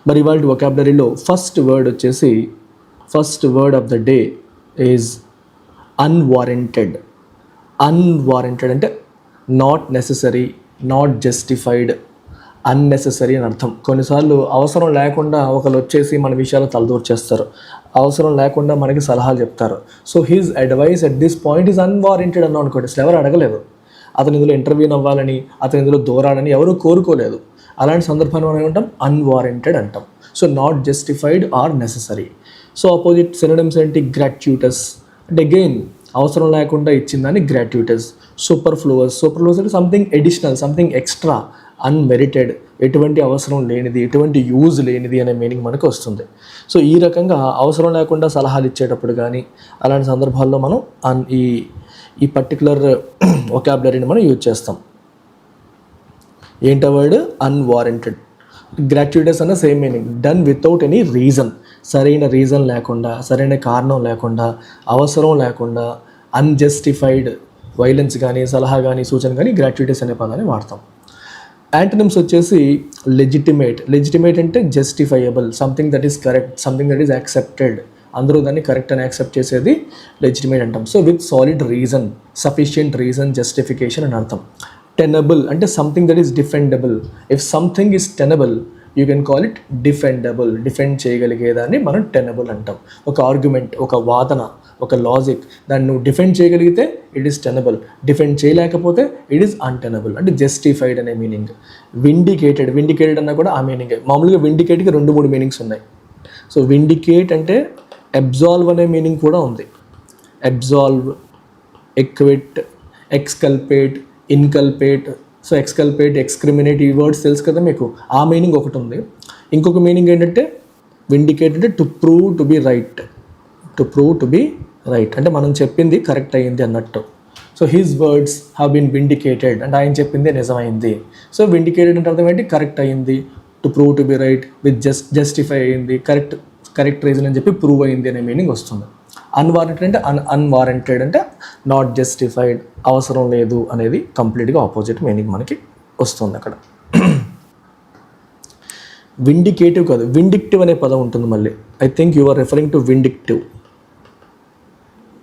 మరి ఇవాళ వొకాబులరీలో first word of the day is unwarranted. Unwarranted అంటే not necessary, not justified, unnecessary అని అర్థం. కొన్నిసార్లు అవసరం లేకుండా ఒకరు వచ్చేసి మన విషయాలు తలదూర్చేస్తారు, అవసరం లేకుండా మనకి సలహాలు చెప్తారు. So his advice at this point is unwarranted అన్నాం అనుకోండి, అసలు ఎవరు అడగలేదు, అతను ఇందులో ఇంటర్వ్యూ అవ్వాలని, అతను ఇందులో దూరాలని ఎవరు కోరుకోలేదు. అలాంటి సందర్భాన్ని మనం ఏమంటాం? అన్వారెంటెడ్ అంటాం. So not justified or necessary. So opposite synonyms ఏంటి? గ్రాట్యూటస్ అంటే అగైన్ అవసరం లేకుండా ఇచ్చిందని గ్రాట్యూటస్. సూపర్ఫ్లూవస్ అంటే something additional, something extra. Unmerited ఎటువంటి అవసరం లేనిది, ఎటువంటి యూజ్ లేనిది అనే మీనింగ్ మనకు వస్తుంది. సో ఈ రకంగా అవసరం లేకుండా సలహాలు ఇచ్చేటప్పుడు కానీ అలాంటి సందర్భాల్లో మనం ఈ పర్టికులర్ వొకాబులరీని మనం యూజ్ చేస్తాం. ఏంటో వర్డ్? అన్వారెంటెడ్. గ్రాట్యుటస్ అన్న same meaning, done without any reason, సరైన రీజన్ లేకుండా, సరైన కారణం లేకుండా, అవసరం లేకుండా, అన్జస్టిఫైడ్ వైలెన్స్ కానీ, సలహా కానీ, సూచన కానీ గ్రాట్యుటస్ అనే పదాన్ని వాడతాం. యాంటనిమ్స్ వచ్చేసి లెజిటిమేట్ అంటే justifiable, something that is correct, something that is accepted, అందరూ దాన్ని కరెక్ట్ అని యాక్సెప్ట్ చేసేది లెజిటిమేట్ అంటాం. So with solid reason, sufficient reason, justification అని అర్థం. టెనబుల్ అంటే something that is defendable. If something is tenable you can call it defendable. Defend చేయగలిగేదాన్ని మనం టెనబుల్ అంటాం. ఒక ఆర్గ్యుమెంట్, ఒక వాదన, ఒక లాజిక్, దాన్ని నువ్వు డిఫెండ్ చేయగలిగితే ఇట్ ఈస్ టెనబుల్, డిఫెండ్ చేయలేకపోతే ఇట్ ఈస్ అన్టెనబుల్ అంటే జస్టిఫైడ్ అనే మీనింగ్. విండికేటెడ్ అన్నా కూడా ఆ మీనింగే. మామూలుగా విండికేట్కి 2-3 మీనింగ్స్ ఉన్నాయి. సో విండికేట్ అంటే అబ్జాల్వ్ అనే మీనింగ్ కూడా ఉంది. అబ్జాల్వ్, ఎక్విట్, ఎక్స్కల్పేట్, ఇన్కల్పేట్. సో ఎక్స్కల్పేట్, ఎక్స్క్రిమినేట్, ఈ వర్డ్స్ తెలుసు కదా మీకు. ఆ మీనింగ్ ఒకటి ఉంది. ఇంకొక మీనింగ్ ఏంటంటే విండికేట్ అంటే to prove to be right. అంటే మనం చెప్పింది కరెక్ట్ అయ్యింది అన్నట్టు. So his words have been vindicated అంటే ఆయన చెప్పింది నిజమైంది. సో విండికేటెడ్ అంటే అర్థం ఏంటి? కరెక్ట్ అయ్యింది. To prove to be right with justify అయ్యింది, కరెక్ట్ రీజన్ అని చెప్పి ప్రూవ్ అయ్యింది అనే మీనింగ్ వస్తుంది. అన్వారెంటెడ్ అంటే అన్వారెంటెడ్ అంటే నాట్ జస్టిఫైడ్, అవసరం లేదు అనేది కంప్లీట్గా ఆపోజిట్ మీనింగ్ మనకి వస్తుంది అక్కడ. విండికేటివ్ కాదు, విండిక్టివ్ అనే పదం ఉంటుంది మళ్ళీ. I think you are referring to vindictive.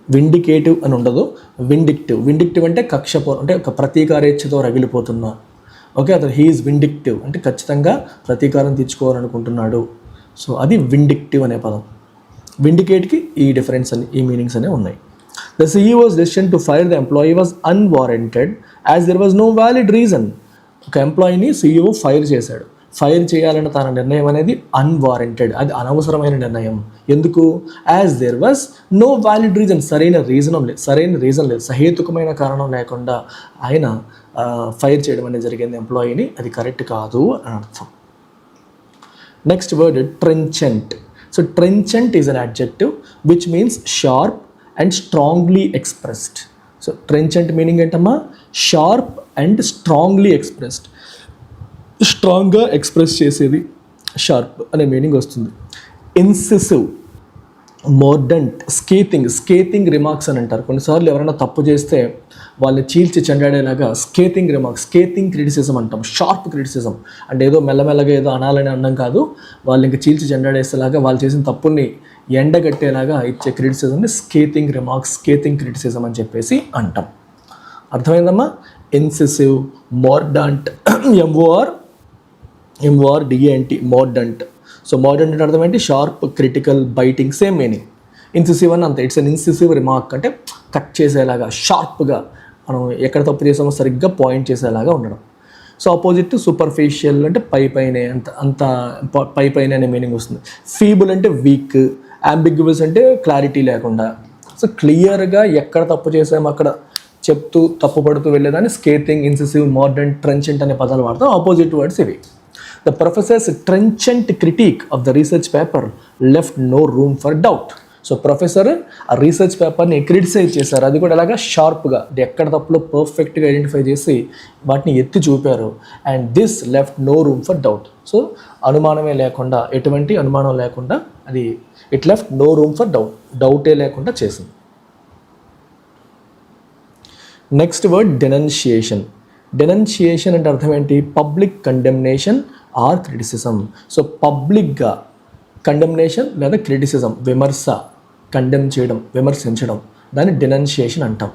Vindicative అని ఉండదు, విండిక్టివ్ అంటే కక్షపూర్వం, అంటే ఒక ప్రతీకారేచ్ఛతో రగిలిపోతున్నా. ఓకే, అతను హీఈస్ విండిక్టివ్ అంటే ఖచ్చితంగా ప్రతీకారం తీర్చుకోవాలనుకుంటున్నాడు. సో అది విండిక్టివ్ అనే పదం. విండికేట్కి ఈ డిఫరెన్స్ అని, ఈ మీనింగ్స్ అనేవి ఉన్నాయి. The CEO's decision to fire the employee was unwarranted as there was no valid reason. ఒక ఎంప్లాయీని CEO ఫైర్ చేశాడు. ఫైర్ చేయాలన్న తన నిర్ణయం అనేది అన్వారెంటెడ్, అది అనవసరమైన నిర్ణయం. ఎందుకు? As there was no valid reason, సరైన రీజన్ లేదు, సహేతుకమైన కారణం లేకుండా ఆయన ఫైర్ చేయడం అనేది జరిగింది ఎంప్లాయీని. అది కరెక్ట్ కాదు అని అర్థం. Next word trenchant. So trenchant is an adjective which means sharp and strongly expressed. So trenchant meaning ఏంటమ్మా? Sharp and strongly expressed. స్ట్రాంగ్గా ఎక్స్ప్రెస్ చేసేది షార్ప్ అనే మీనింగ్ వస్తుంది. ఇన్సిసివ్, మోర్డెంట్, స్కేతింగ్ రిమార్క్స్ అని అంటారు. కొన్నిసార్లు ఎవరైనా తప్పు చేస్తే వాళ్ళని చీల్చి చెండాడేలాగా స్కేతింగ్ రిమార్క్స్, స్కేతింగ్ క్రిటిసిజం అంటాం. షార్ప్ క్రిటిసిజం అంటే ఏదో మెల్లమెల్లగా ఏదో అనాలని అనడం కాదు, వాళ్ళు ఇంకా చీల్చి చెండాడేసేలాగా, వాళ్ళు చేసిన తప్పుల్ని ఎండగట్టేలాగా ఇచ్చే క్రిటిసిజంని స్కేతింగ్ రిమార్క్స్, స్కేతింగ్ క్రిటిసిజం అని చెప్పేసి అంటాం. అర్థమైందమ్మా? Incisive, mordant, MORDANT, mordant. So mordant అంటే అర్థం ఏంటి? Sharp, critical, biting, same meaning. Incisive అని అంతే, ఇట్స్ అన్ ఇన్సిసివ్ రిమార్క్ అంటే కట్ చేసేలాగా, షార్ప్గా మనం ఎక్కడ తప్పు చేసామో సరిగ్గా పాయింట్ చేసేలాగా ఉండడం. సో ఆపోజిట్ సూపర్ఫిషియల్ అంటే అంత పైపైన అనే మీనింగ్ వస్తుంది. ఫీబుల్ అంటే వీక్, అంబిగ్యువస్ అంటే క్లారిటీ లేకుండా. సో క్లియర్గా ఎక్కడ తప్పు చేసామో అక్కడ చెప్తూ తప్పు పడుతూ వెళ్ళేదాన్ని స్కేతింగ్, ఇన్సిసివ్, మోర్డెంట్, ట్రెంచెంట్ అనే పదాలు వాడతాం. ఆపోజిట్ వర్డ్స్ ఇవి. The professor's trenchant critic of the research paper left no room for doubt. So professor ఆ రీసెర్చ్ పేపర్ని క్రిటిసైజ్ చేశారు, అది కూడా ఎలాగా? షార్ప్గా, ఎక్కడ తప్పులో పర్ఫెక్ట్గా ఐడెంటిఫై చేసి వాటిని ఎత్తి చూపారు. And this left no room for doubt. So అనుమానమే లేకుండా, ఎటువంటి అనుమానం లేకుండా అది it left no room for డౌటే లేకుండా చేసింది. Next word డెనన్షియేషన్. డెనన్షియేషన్ అంటే అర్థం ఏంటి? Public condemnation are criticism. So పబ్లిక్గా కండెమ్నేషన్ లేదా క్రిటిసిజం, విమర్శ, కండెమ్ చేయడం, విమర్శించడం, దాన్ని డెనన్షియేషన్ అంటాం.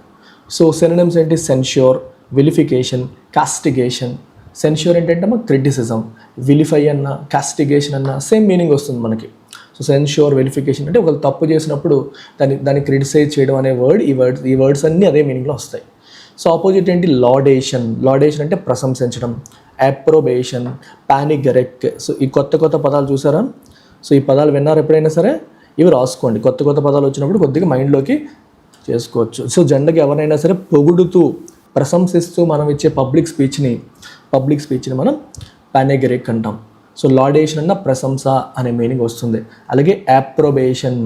సో సినోనిమ్స్ ఏంటి? Censure, vilification, కాస్టిగేషన్. సెన్ష్యూర్ ఏంటంటే క్రిటిసిజం, విలిఫై అన్న, కాస్టిగేషన్ అన్న సేమ్ మీనింగ్ వస్తుంది మనకి. సో సెన్ష్యూర్, వెరిఫికేషన్ అంటే ఒకళ్ళు తప్పు చేసినప్పుడు దాన్ని క్రిటిసైజ్ చేయడం అనే వర్డ్, ఈ వర్డ్స్ అన్నీ అదే మీనింగ్లో వస్తాయి. సో ఆపోజిట్ ఏంటి? లాడేషన్. లాడేషన్ అంటే ప్రశంసించడం. అప్రోబేషన్, పానిగరెక్. సో ఈ కొత్త పదాలు చూసారా? సో ఈ పదాలు విన్నారు ఎప్పుడైనా సరే? ఇవి రాసుకోండి. కొత్త పదాలు వచ్చినప్పుడు కొద్దిగా మైండ్లోకి చేసుకోవచ్చు. సో జనరల్గా ఎవరైనా సరే పొగుడుతూ, ప్రశంసిస్తూ మనం ఇచ్చే పబ్లిక్ స్పీచ్ని మనం పానిగరెక్ అంటాం. సో లాడేషన్ అన్న ప్రశంస అనే మీనింగ్ వస్తుంది. అలాగే అప్రోబేషన్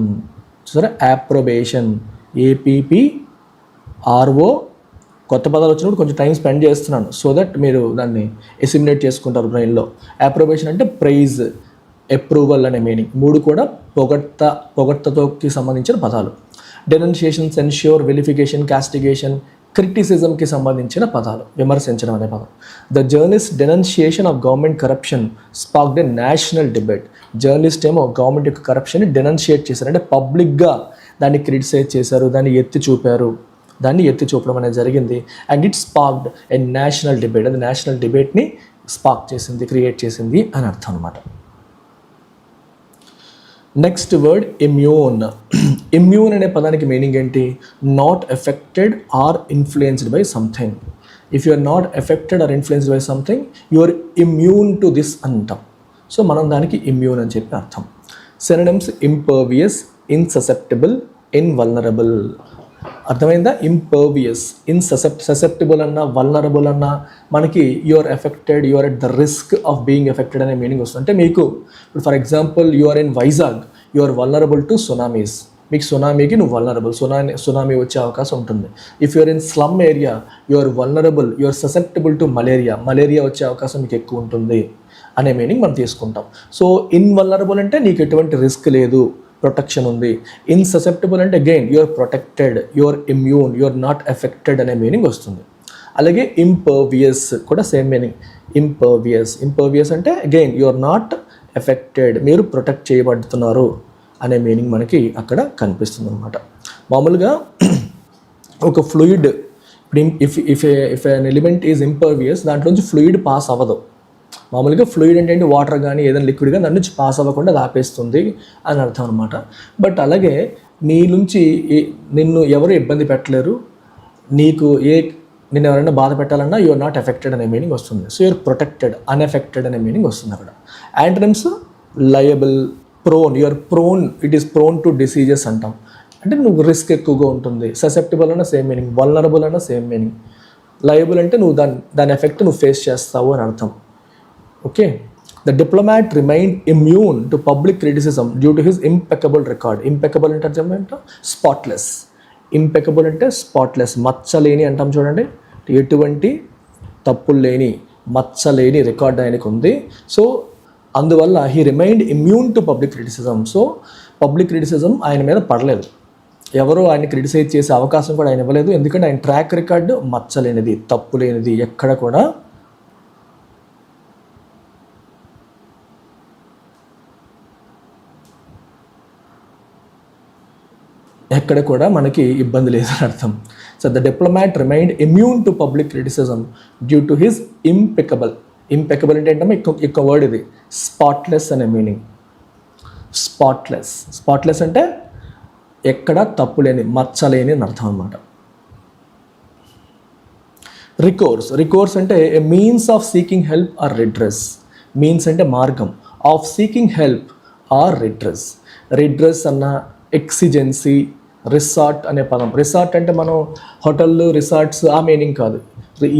చూసారా? అప్రోబేషన్, APPRO. కొత్త పదాలు వచ్చినప్పుడు కొంచెం టైం స్పెండ్ చేస్తున్నాను సో దట్ మీరు దాన్ని ఎసిమినేట్ చేసుకుంటారు బ్రెయిన్లో. అప్రోబేషన్ అంటే ప్రైజ్, అప్రూవల్ అనే మీనింగ్. మూడు కూడా పొగడ్తతోకి సంబంధించిన పదాలు. డెనన్షియేషన్, సెన్ష్యూర్, వెరిఫికేషన్, కాస్టిగేషన్, క్రిటిసిజంకి సంబంధించిన పదాలు, విమర్శించడం అనే పదం. The journalist denunciation of government corruption sparked a national debate. Journalist ఏమో గవర్నమెంట్ యొక్క కరప్షన్ని డెనన్షియేట్ చేశారు, అంటే పబ్లిక్గా దాన్ని క్రిటిసైజ్ చేశారు, దాన్ని ఎత్తి చూపడం అనేది జరిగింది. And it sparked a national debate. అది నేషనల్ డిబేట్ని స్పాక్ చేసింది, క్రియేట్ చేసింది అని అర్థం అనమాట. Next word immune. ఇమ్యూన్ అనే పదానికి మీనింగ్ ఏంటి? Not affected or influenced by something. If you are not affected or influenced by something, you are immune to this అంటాం. సో మనం దానికి ఇమ్యూన్ అని చెప్పి అర్థం. Synonyms impervious, insusceptible, invulnerable. అర్థమైందా? ఇంపర్వియస్, ససెప్టబుల్ అన్నా, వల్నరబుల్ అన్నా మనకి you are affected, you are at the risk of being affected అనే మీనింగ్ వస్తుంది. అంటే మీకు ఇప్పుడు for example you are in Vizag, you are vulnerable to tsunamis. మీకు సునామీకి నువ్వు వల్నరబుల్, సునామీ వచ్చే అవకాశం ఉంటుంది. If you're in slum area, you're vulnerable, you're susceptible to malaria వచ్చే అవకాశం మీకు ఎక్కువ ఉంటుంది అనే మీనింగ్ మనం తీసుకుంటాం. సో ఇన్వల్నరబుల్ అంటే నీకు ఎటువంటి రిస్క్ లేదు, ప్రొటెక్షన్ ఉంది. ఇన్ససెప్టబుల్ అంటే again you're protected, you're immune, you're not affected అనే మీనింగ్ వస్తుంది. అలాగే ఇంపర్వియస్ కూడా సేమ్ మీనింగ్. ఇంపర్వియస్ అంటే అగైన్ యూఆర్ నాట్ ఎఫెక్టెడ్, మీరు ప్రొటెక్ట్ చేయబడుతున్నారు అనే మీనింగ్ మనకి అక్కడ కనిపిస్తుంది అనమాట. మామూలుగా ఒక ఫ్లూయిడ్, ఇప్పుడు if an element is impervious, దాంట్లోంచి ఫ్లూయిడ్ పాస్ అవ్వదు. మామూలుగా ఫ్లూయిడ్ అంటే వాటర్ కానీ ఏదైనా లిక్విడ్ కానీ దాని నుంచి పాస్ అవ్వకుండా అది ఆపేస్తుంది అని అర్థం అనమాట. బట్ అలాగే నీ నుంచి నిన్ను ఎవరు ఇబ్బంది పెట్టలేరు, నిన్ను ఎవరైనా బాధ పెట్టాలన్నా యూఆర్ నాట్ ఎఫెక్టెడ్ అనే మీనింగ్ వస్తుంది. సో యూఆర్ ప్రొటెక్టెడ్, అన్ఎఫెక్టెడ్ అనే మీనింగ్ వస్తుంది అక్కడ. Antonyms liable, prone, you're prone, it is prone to diseases అంటాం, అంటే నువ్వు రిస్క్ ఎక్కువగా ఉంటుంది. ససెప్టబుల్ అన్న సేమ్ మీనింగ్, వల్నరబుల్ అన్న సేమ్ మీనింగ్. లయబుల్ అంటే నువ్వు దాని ఎఫెక్ట్ నువ్వు ఫేస్ చేస్తావు అని అర్థం. Okay. The diplomat remained immune to public criticism due to his impeccable record. Impeccable అంటే అర్థం ఏంటో? స్పాట్లెస్. ఇంపెకబుల్ అంటే స్పాట్లెస్, మచ్చలేని అంటాం చూడండి. ఎటువంటి తప్పులు లేని, మచ్చలేని రికార్డ్ ఆయనకు ఉంది. సో అందువల్ల he remained immune to public criticism. So public criticism ఆయన మీద పడలేదు, ఎవరో ఆయన క్రిటిసైజ్ చేసే అవకాశం కూడా ఆయన ఇవ్వలేదు. ఎందుకంటే ఆయన ట్రాక్ రికార్డు మచ్చలేనిది, తప్పు లేనిది, ఎక్కడ కూడా మనకి ఇబ్బంది లేదని అర్థం. So the diplomat remained immune to public criticism due to his impeccable. Impeccable అంటే ఏంటంటే ఇంకో వర్డ్ ఇది, స్పాట్లెస్ అనే మీనింగ్. స్పాట్లెస్ అంటే ఎక్కడ తప్పు లేని, మచ్చలేని అని అర్థం అన్నమాట. రికోర్స్ అంటే a means of seeking help or redress. Means అంటే మార్గం, of seeking help or redress అన్న ఎక్సిజెన్సీ. రిసార్ట్ అనే పదం, రిసార్ట్ అంటే మనం హోటళ్ళు, రిసార్ట్స్ ఆ మీనింగ్ కాదు.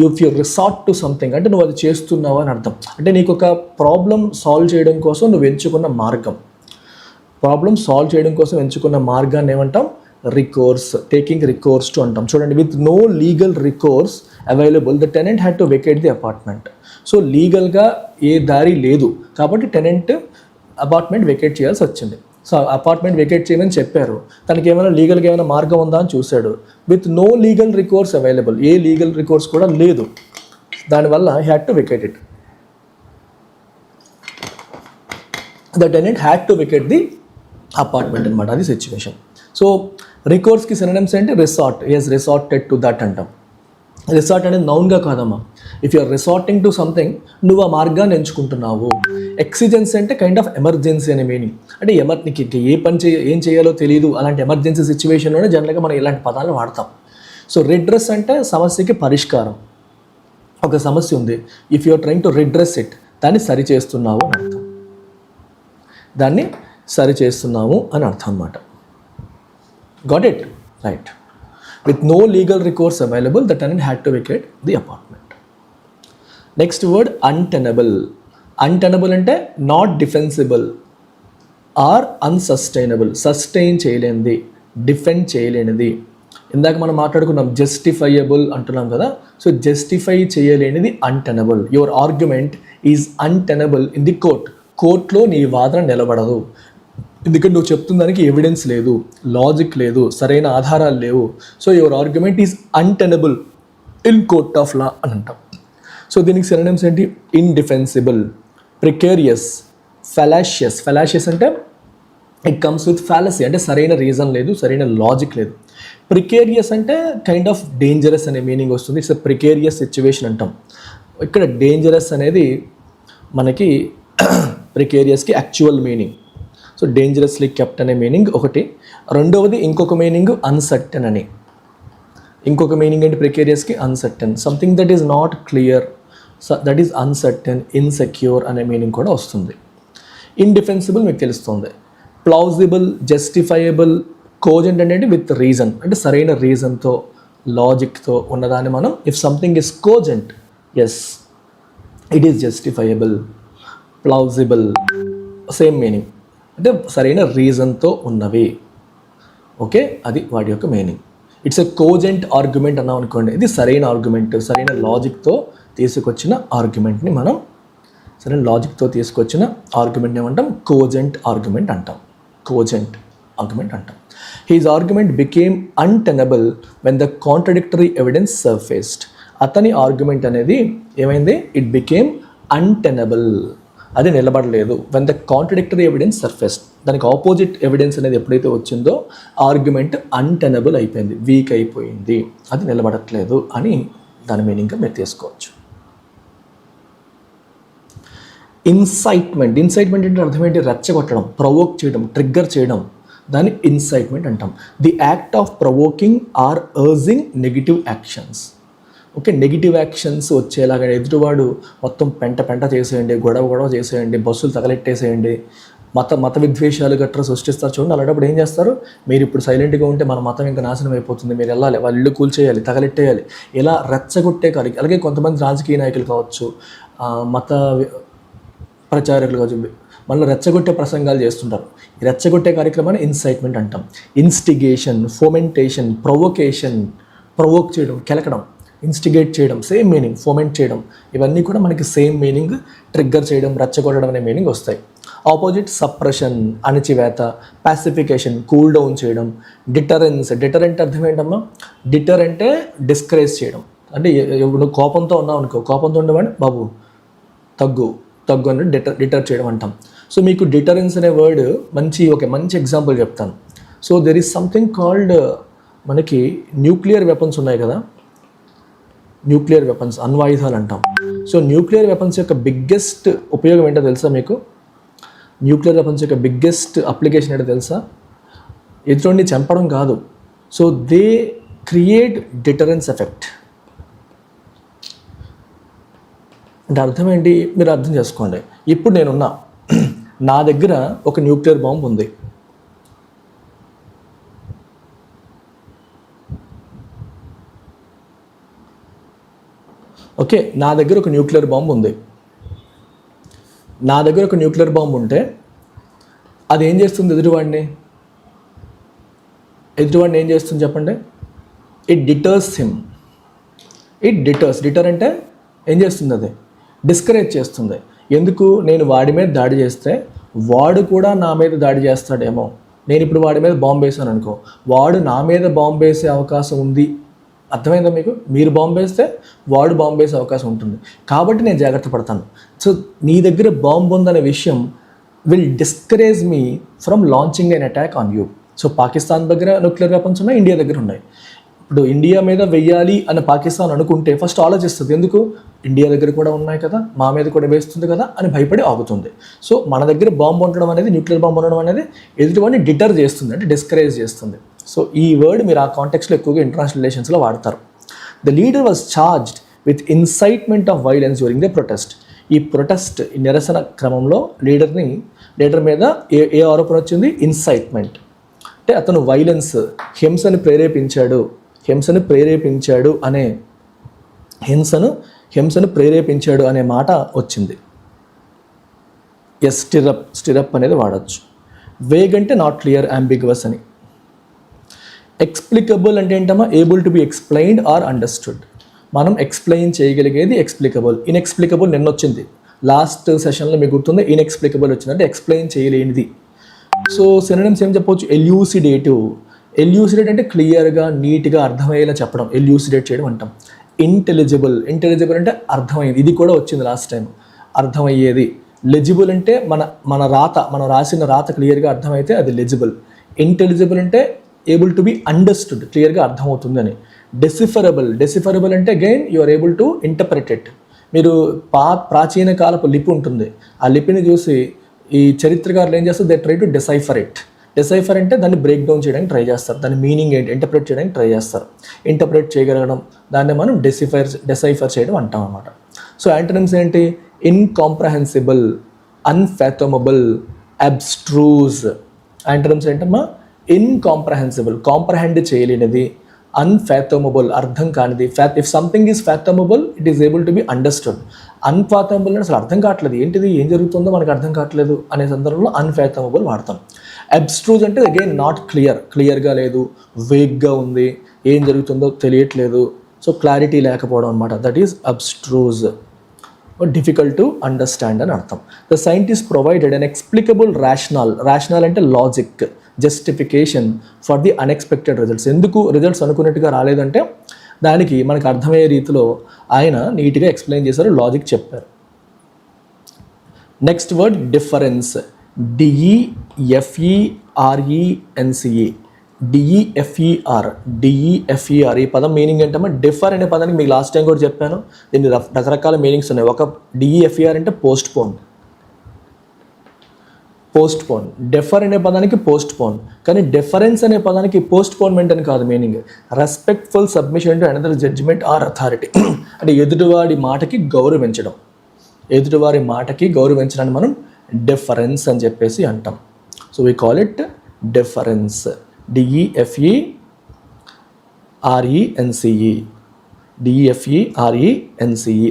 If you resort to something అంటే నువ్వు అది చేస్తున్నావు అని అర్థం. అంటే నీకు ఒక ప్రాబ్లం సాల్వ్ చేయడం కోసం నువ్వు ఎంచుకున్న మార్గం, మార్గాన్ని ఏమంటాం? రికోర్స్. టేకింగ్ రికోర్స్ టు అంటాం. చూడండి, with no legal recourse available the tenant had to vacate the apartment. So లీగల్గా ఏ దారి లేదు కాబట్టి టెనెంట్ అపార్ట్మెంట్ వెకేట్ చేయాల్సి వచ్చింది. సో అపార్ట్మెంట్ వెకేట్ చేయమని చెప్పారు, తనకి ఏమైనా లీగల్గా ఏమైనా మార్గం ఉందా అని చూశాడు. With no legal recourse available, ఏ లీగల్ రికోర్స్ కూడా లేదు. దానివల్ల he had to vacate it. The tenant had to vacate the apartment అనమాట, అది సిచ్యువేషన్. సో రికోర్స్కి సినోనిమ్స్ ఏంటి? Resort, he resorted to that అంటాం. రిసార్ట్ అనేది నౌన్గా కాదమ్మా. If you are resorting to something, నువ్వు ఆ మార్గాన్ని ఎంచుకుంటున్నావు. ఎక్సిజెన్సీ అంటే కైండ్ ఆఫ్ ఎమర్జెన్సీ అనే మీనింగ్. అంటే నీకు ఏం చేయాలో తెలియదు, అలాంటి ఎమర్జెన్సీ సిచ్యువేషన్లోనే జనరల్గా మనం ఇలాంటి పదాలను వాడతాం. సో రిడ్రెస్ అంటే సమస్యకి పరిష్కారం. ఒక సమస్య ఉంది, if you are trying to redress it, దాన్ని సరిచేస్తున్నావు అని అర్థం. దాన్ని సరిచేస్తున్నాము అని అర్థం అన్నమాట. Got it? Right. With no legal recourse available, the tenant had to vacate the apartment. Next word, untenable. Untenable అంటే not defensible or unsustainable. Sustain చేయలేనిది, డిఫెండ్ చేయలేనిది. ఇందాక మనం మాట్లాడుకున్నాం జస్టిఫైయబుల్ అంటున్నాం కదా. సో జస్టిఫై చేయలేనిది untenable. Your argument is untenable in the court. కోర్టులో నీ వాదన నిలబడదు, ఎందుకంటే నువ్వు చెప్తున్న దానికి ఎవిడెన్స్ లేదు, లాజిక్ లేదు, సరైన ఆధారాలు లేవు. So your argument is untenable in court of law అని అంటాం. సో దీనికి సినోనిమ్స్ ఏంటి? ఇండిఫెన్సిబుల్, ప్రికేరియస్, ఫెలాషియస్. ఫెలాషియస్ అంటే ఇట్ కమ్స్ విత్ ఫ్యాలసీ, అంటే సరైన రీజన్ లేదు, సరైన లాజిక్ లేదు. ప్రికేరియస్ అంటే కైండ్ ఆఫ్ డేంజరస్ అనే మీనింగ్ వస్తుంది. ఇట్స్ ఎ ప్రికేరియస్ సిచ్యువేషన్ అంటాం. ఇక్కడ డేంజరస్ అనేది మనకి ప్రికేరియస్కి actual meaning. So dangerously kept అనే మీనింగ్ ఒకటి. రెండవది ఇంకొక మీనింగ్ అన్సర్టన్ అని. ఇంకొక మీనింగ్ ఏంటి ప్రికేరియస్కి? Uncertain, something that is not clear, that is uncertain, insecure అనే మీనింగ్ కూడా వస్తుంది. ఇండిఫెన్సిబుల్ మీకు తెలుస్తుంది. ప్లౌజిబుల్, జస్టిఫైయబుల్, కోజెంట్ అనేది విత్ రీజన్, అంటే సరైన రీజన్తో, లాజిక్తో ఉన్నదాన్ని మనం if something is cogent, yes it is justifiable. Plausible same meaning, అంటే సరైన రీజన్తో ఉన్నవి. ఓకే, అది వాటి యొక్క meaning. It's a cogent argument అన్నాం అనుకోండి, ఇది సరైన ఆర్గ్యుమెంట్, సరైన లాజిక్తో తీసుకొచ్చిన ఆర్గ్యుమెంట్ని మనం సరైన లాజిక్తో తీసుకొచ్చిన ఆర్గ్యుమెంట్ని ఏమంటాం? కోజెంట్ ఆర్గ్యుమెంట్ అంటాం. కోజెంట్ ఆర్గ్యుమెంట్ అంటాం. His argument became untenable when the contradictory evidence surfaced. అతని ఆర్గ్యుమెంట్ అనేది ఏమైంది? ఇట్ బికేమ్ అన్టెనబుల్, అది నిలబడలేదు. When the contradictory evidence surfaced, దానికి ఆపోజిట్ ఎవిడెన్స్ అనేది ఎప్పుడైతే వచ్చిందో ఆర్గ్యుమెంట్ అన్టెనబుల్ అయిపోయింది, వీక్ అయిపోయింది, అది నిలబడట్లేదు అని దాని మీనింగ్గా మీరు తీసుకోవచ్చు. ఇన్సైట్మెంట్. ఇన్సైట్మెంట్ అంటే అర్థం ఏంటి? రెచ్చగొట్టడం, ప్రొవోక్ చేయడం, ట్రిగ్గర్ చేయడం, దాన్ని ఇన్సైట్మెంట్ అంటాం. The act of provoking or urging negative actions. Okay, negative actions వచ్చేలాగా ఎదుటివాడు మొత్తం పెంట చేసేయండి, గొడవ చేసేయండి, బస్సులు తగలెట్టేసేయండి, మత విద్వేషాలు గట్రా సృష్టిస్తారు చూడండి. అలాంటప్పుడు ఏం చేస్తారు? మీరు ఇప్పుడు సైలెంట్గా ఉంటే మన మతం ఇంకా నాశనం అయిపోతుంది, మీరు వెళ్ళాలి, వాళ్ళ ఇల్లు కూల్చేయాలి, తగలెట్టేయాలి, ఇలా రెచ్చగొట్టే కార్యక్రమం. అలాగే కొంతమంది రాజకీయ నాయకులు కావచ్చు, మత ప్రచారకులు కావచ్చు, మళ్ళీ రెచ్చగొట్టే ప్రసంగాలు చేస్తుంటారు. ఈ రెచ్చగొట్టే కార్యక్రమాన్ని ఇన్సైట్మెంట్ అంటాం. ఇన్స్టిగేషన్, ఫోమెంటేషన్, ప్రొవోకేషన్, ప్రొవోక్ చేయడం, కెలకడం, ఇన్స్టిగేట్ చేయడం సేమ్ మీనింగ్, ఫోమెంట్ చేయడం, ఇవన్నీ కూడా మనకి సేమ్ మీనింగ్. ట్రిగ్గర్ చేయడం, రెచ్చగొట్టడం అనే మీనింగ్ వస్తాయి. ఆపోజిట్ సప్రెషన్, అణచివేత, పాసిఫికేషన్, కూల్ డౌన్ చేయడం, డిటరెన్స్. డిటరెంట్ అర్థం ఏంటమ్మా? డిటర్ అంటే డిస్కరేజ్ చేయడం, అంటే నువ్వు కోపంతో ఉన్నావు అనుకో, కోపంతో ఉండేవాడిని బాబు తగ్గు అని డిటర్ చేయడం అంటాం. సో మీకు డిటరెన్స్ అనే వర్డ్ మంచి ఎగ్జాంపుల్ చెప్తాను. So there is something called, మనకి న్యూక్లియర్ వెపన్స్ ఉన్నాయి కదా, న్యూక్లియర్ వెపన్స్, అణ్వాయుధాలు అంటాం. సో న్యూక్లియర్ వెపన్స్ యొక్క బిగ్గెస్ట్ ఉపయోగం ఏంటో తెలుసా మీకు? న్యూక్లియర్ వెపన్స్ యొక్క బిగ్గెస్ట్ అప్లికేషన్ ఏంటో తెలుసా? ఎదురుని చంపడం కాదు. So they create deterrence effect. అంటే అర్థం ఏంటి? మీరు అర్థం చేసుకోండి. ఇప్పుడు నేనున్నా, నా దగ్గర ఒక న్యూక్లియర్ బాంబు ఉంది. ఓకే, నా దగ్గర ఒక న్యూక్లియర్ బాంబు ఉంది. నా దగ్గర ఒక న్యూక్లియర్ బాంబు ఉంటే అది ఏం చేస్తుంది? ఎదుటివాడిని ఏం చేస్తుంది చెప్పండి? It డిటర్స్ him. డిటర్ అంటే ఏం చేస్తుంది? అది డిస్కరేజ్ చేస్తుంది. ఎందుకు? నేను వాడి మీద దాడి చేస్తే వాడు కూడా నా మీద దాడి చేస్తాడేమో. నేను ఇప్పుడు వాడి మీద బాంబు వేసాను అనుకో, వాడు నా మీద బాంబు వేసే అవకాశం ఉంది అర్థమైందా మీకు? మీరు బాంబు వేస్తే వాడు బాంబు వేసే అవకాశం ఉంటుంది. కాబట్టి నేను జాగ్రత్త పడతాను. సో నీ దగ్గర బాంబు ఉందనే విషయం will discourage me from launching an attack on you. So Pakistan దగ్గర న్యూక్లియర్ వెపన్స్ ఉన్నాయి, ఇండియా దగ్గర ఉన్నాయి. ఇప్పుడు ఇండియా మీద వెయ్యాలి అని పాకిస్తాన్ అనుకుంటే ఫస్ట్ ఆలోచిస్తుంది, ఎందుకు? ఇండియా దగ్గర కూడా ఉన్నాయి కదా, మా మీద కూడా వేస్తుంది కదా అని భయపడి ఆగుతుంది. సో మన దగ్గర బాంబు ఉండడం అనేది, న్యూక్లియర్ బాంబు ఉండడం అనేది ఎదుటివాడిని డిటర్ చేస్తుంది, అంటే డిస్కరేజ్ చేస్తుంది. సో ఈ వర్డ్ మీరు ఆ కాంటెక్స్లో ఎక్కువగా ఇంటర్నేషనల్ రిలేషన్స్లో వాడతారు. The leader was charged with incitement of violence during the protest. ఈ ప్రొటెస్ట్, ఈ నిరసన క్రమంలో లీడర్ మీద ఏ ఆరోపణ వచ్చింది? ఇన్సైట్మెంట్, అంటే అతను వైలెన్స్, హింసను ప్రేరేపించాడు అనే మాట వచ్చింది. ఎస్, స్టిరప్ అనేది వాడచ్చు. వేగ్ అంటే నాట్ క్లియర్, అంబిగ్వస్ అని. ఎక్స్ప్లికబుల్ అంటే ఏంటమ్మా? Able to be explained or understood. మనం ఎక్స్ప్లెయిన్ చేయగలిగేది ఎక్స్ప్లికబుల్. ఇన్ఎక్స్ప్లికబుల్ నిన్న వచ్చింది, లాస్ట్ సెషన్లో మీకు గుర్తుంది. ఇన్ఎక్స్ప్లికబుల్ వచ్చింది అంటే ఎక్స్ప్లెయిన్ చేయలేనిది. సో సినోనిమ్స్ ఏం చెప్పవచ్చు? ఎల్యూసిడేటివ్ అంటే క్లియర్గా, నీట్గా అర్థమయ్యేలా చెప్పడం, ఎల్యూసిడేట్ చేయడం అంటాం. ఇంటెలిజిబుల్ అంటే అర్థమయ్యేది, ఇది కూడా వచ్చింది లాస్ట్ టైం, అర్థమయ్యేది. లెజిబుల్ అంటే మనం రాసిన రాత క్లియర్గా అర్థమైతే అది లెజిబుల్. ఇంటెలిజిబుల్ అంటే ఏబుల్ టు బి అండర్స్టూడ్, క్లియర్గా అర్థమవుతుందని. డెసిఫరబుల్ అంటే again you are able to interpret it. మీరు ప్రాచీన కాలపు లిపి ఉంటుంది, ఆ లిపిని చూసి ఈ చరిత్రకారులు ఏం చేస్తారు? They try to decipher it. Decipher అంటే దాన్ని బ్రేక్ డౌన్ చేయడానికి ట్రై చేస్తారు, దాని మీనింగ్ ఏంటి ఇంటర్ప్రెట్ చేయడానికి ట్రై చేస్తారు. ఇంటర్ప్రెట్ చేయగలగడం, దాన్ని మనం డిసైఫర్ చేయడం అంటాం అన్నమాట. సో యాంటోనిమ్స్ ఏంటి? ఇన్కాంప్రహెన్సిబుల్, అన్ఫాథమబుల్, అబ్స్ట్రూజ్. యాంటోనిమ్స్ ఏంటమ్మా? ఇన్కాంప్రహెన్సిబుల్, కాంప్రహెండ్ చేయలేనిది. అన్ఫాథమబుల్, అర్థం కానిది. If something is fathomable, it is able to be understood. Unfathomable అంటే అసలు అర్థం కావట్లేదు, ఏంటిది, ఏం జరుగుతుందో మనకు అర్థం కావట్లేదు అనే సందర్భంలో అన్ఫాథమబుల్ వాడతాం. అబ్స్ట్రూజ్ అంటే అగైన్ నాట్ క్లియర్గా లేదు, వేగ్గా ఉంది, ఏం జరుగుతుందో తెలియట్లేదు. సో క్లారిటీ లేకపోవడం అనమాట, that is abstruse. Difficult to understand అని అర్థం. The scientist provided an explicable rational అంటే logic, justification for the unexpected results. ఎందుకు రిజల్ట్స్ అనుకున్నట్టుగా రాలేదంటే దానికి మనకు అర్థమయ్యే రీతిలో ఆయన నీట్గా ఎక్స్ప్లెయిన్ చేశారు, లాజిక్ చెప్పారు. Next word difference. DEFERENCE. డిఈఎఫ్ఈఆర్. ఈ పదం మీనింగ్ ఏంటమ్మా? డిఫర్ అనే పదానికి మీకు లాస్ట్ టైం కూడా చెప్పాను, దీన్ని రకరకాల మీనింగ్స్ ఉన్నాయి. ఒక డిఈఎఫ్ఈఆర్ అంటే పోస్ట్ పోన్. డెఫర్ అనే పదానికి పోస్ట్ పోన్, కానీ డిఫరెన్స్ అనే పదానికి పోస్ట్ పోన్మెంట్ అని కాదు meaning. Respectful submission to another judgement or authority. అంటే ఎదుటివాడి మాటకి గౌరవించడాన్ని మనం డిఫరెన్స్ అని చెప్పేసి అంటాం. So we call it deference. DEFERENCE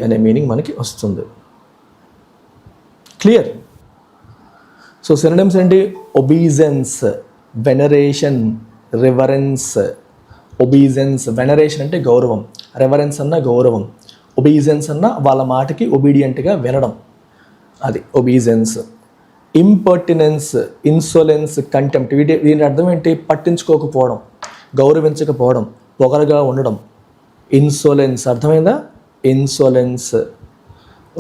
అనే మీనింగ్ మనకి వస్తుంది. క్లియర్? సో సినోనిమ్స్ ఏంటి? ఒబీజెన్స్, వెనరేషన్, రివరెన్స్. వెనరేషన్ అంటే గౌరవం, రెవరెన్స్ అన్న గౌరవం, ఒబీజెన్స్ అన్న వాళ్ళ మాటకి ఒబీడియంట్గా వినడం, అది ఒబీజెన్స్. ఇంపర్టినెన్స్, ఇన్సోలెన్స్, కంటెంప్ట్. దీని అర్థం ఏంటి? పట్టించుకోకపోవడం, గౌరవించకపోవడం, పొగరగా ఉండడం. ఇన్సోలెన్స్ అర్థమైందా? ఇన్సోలెన్స్.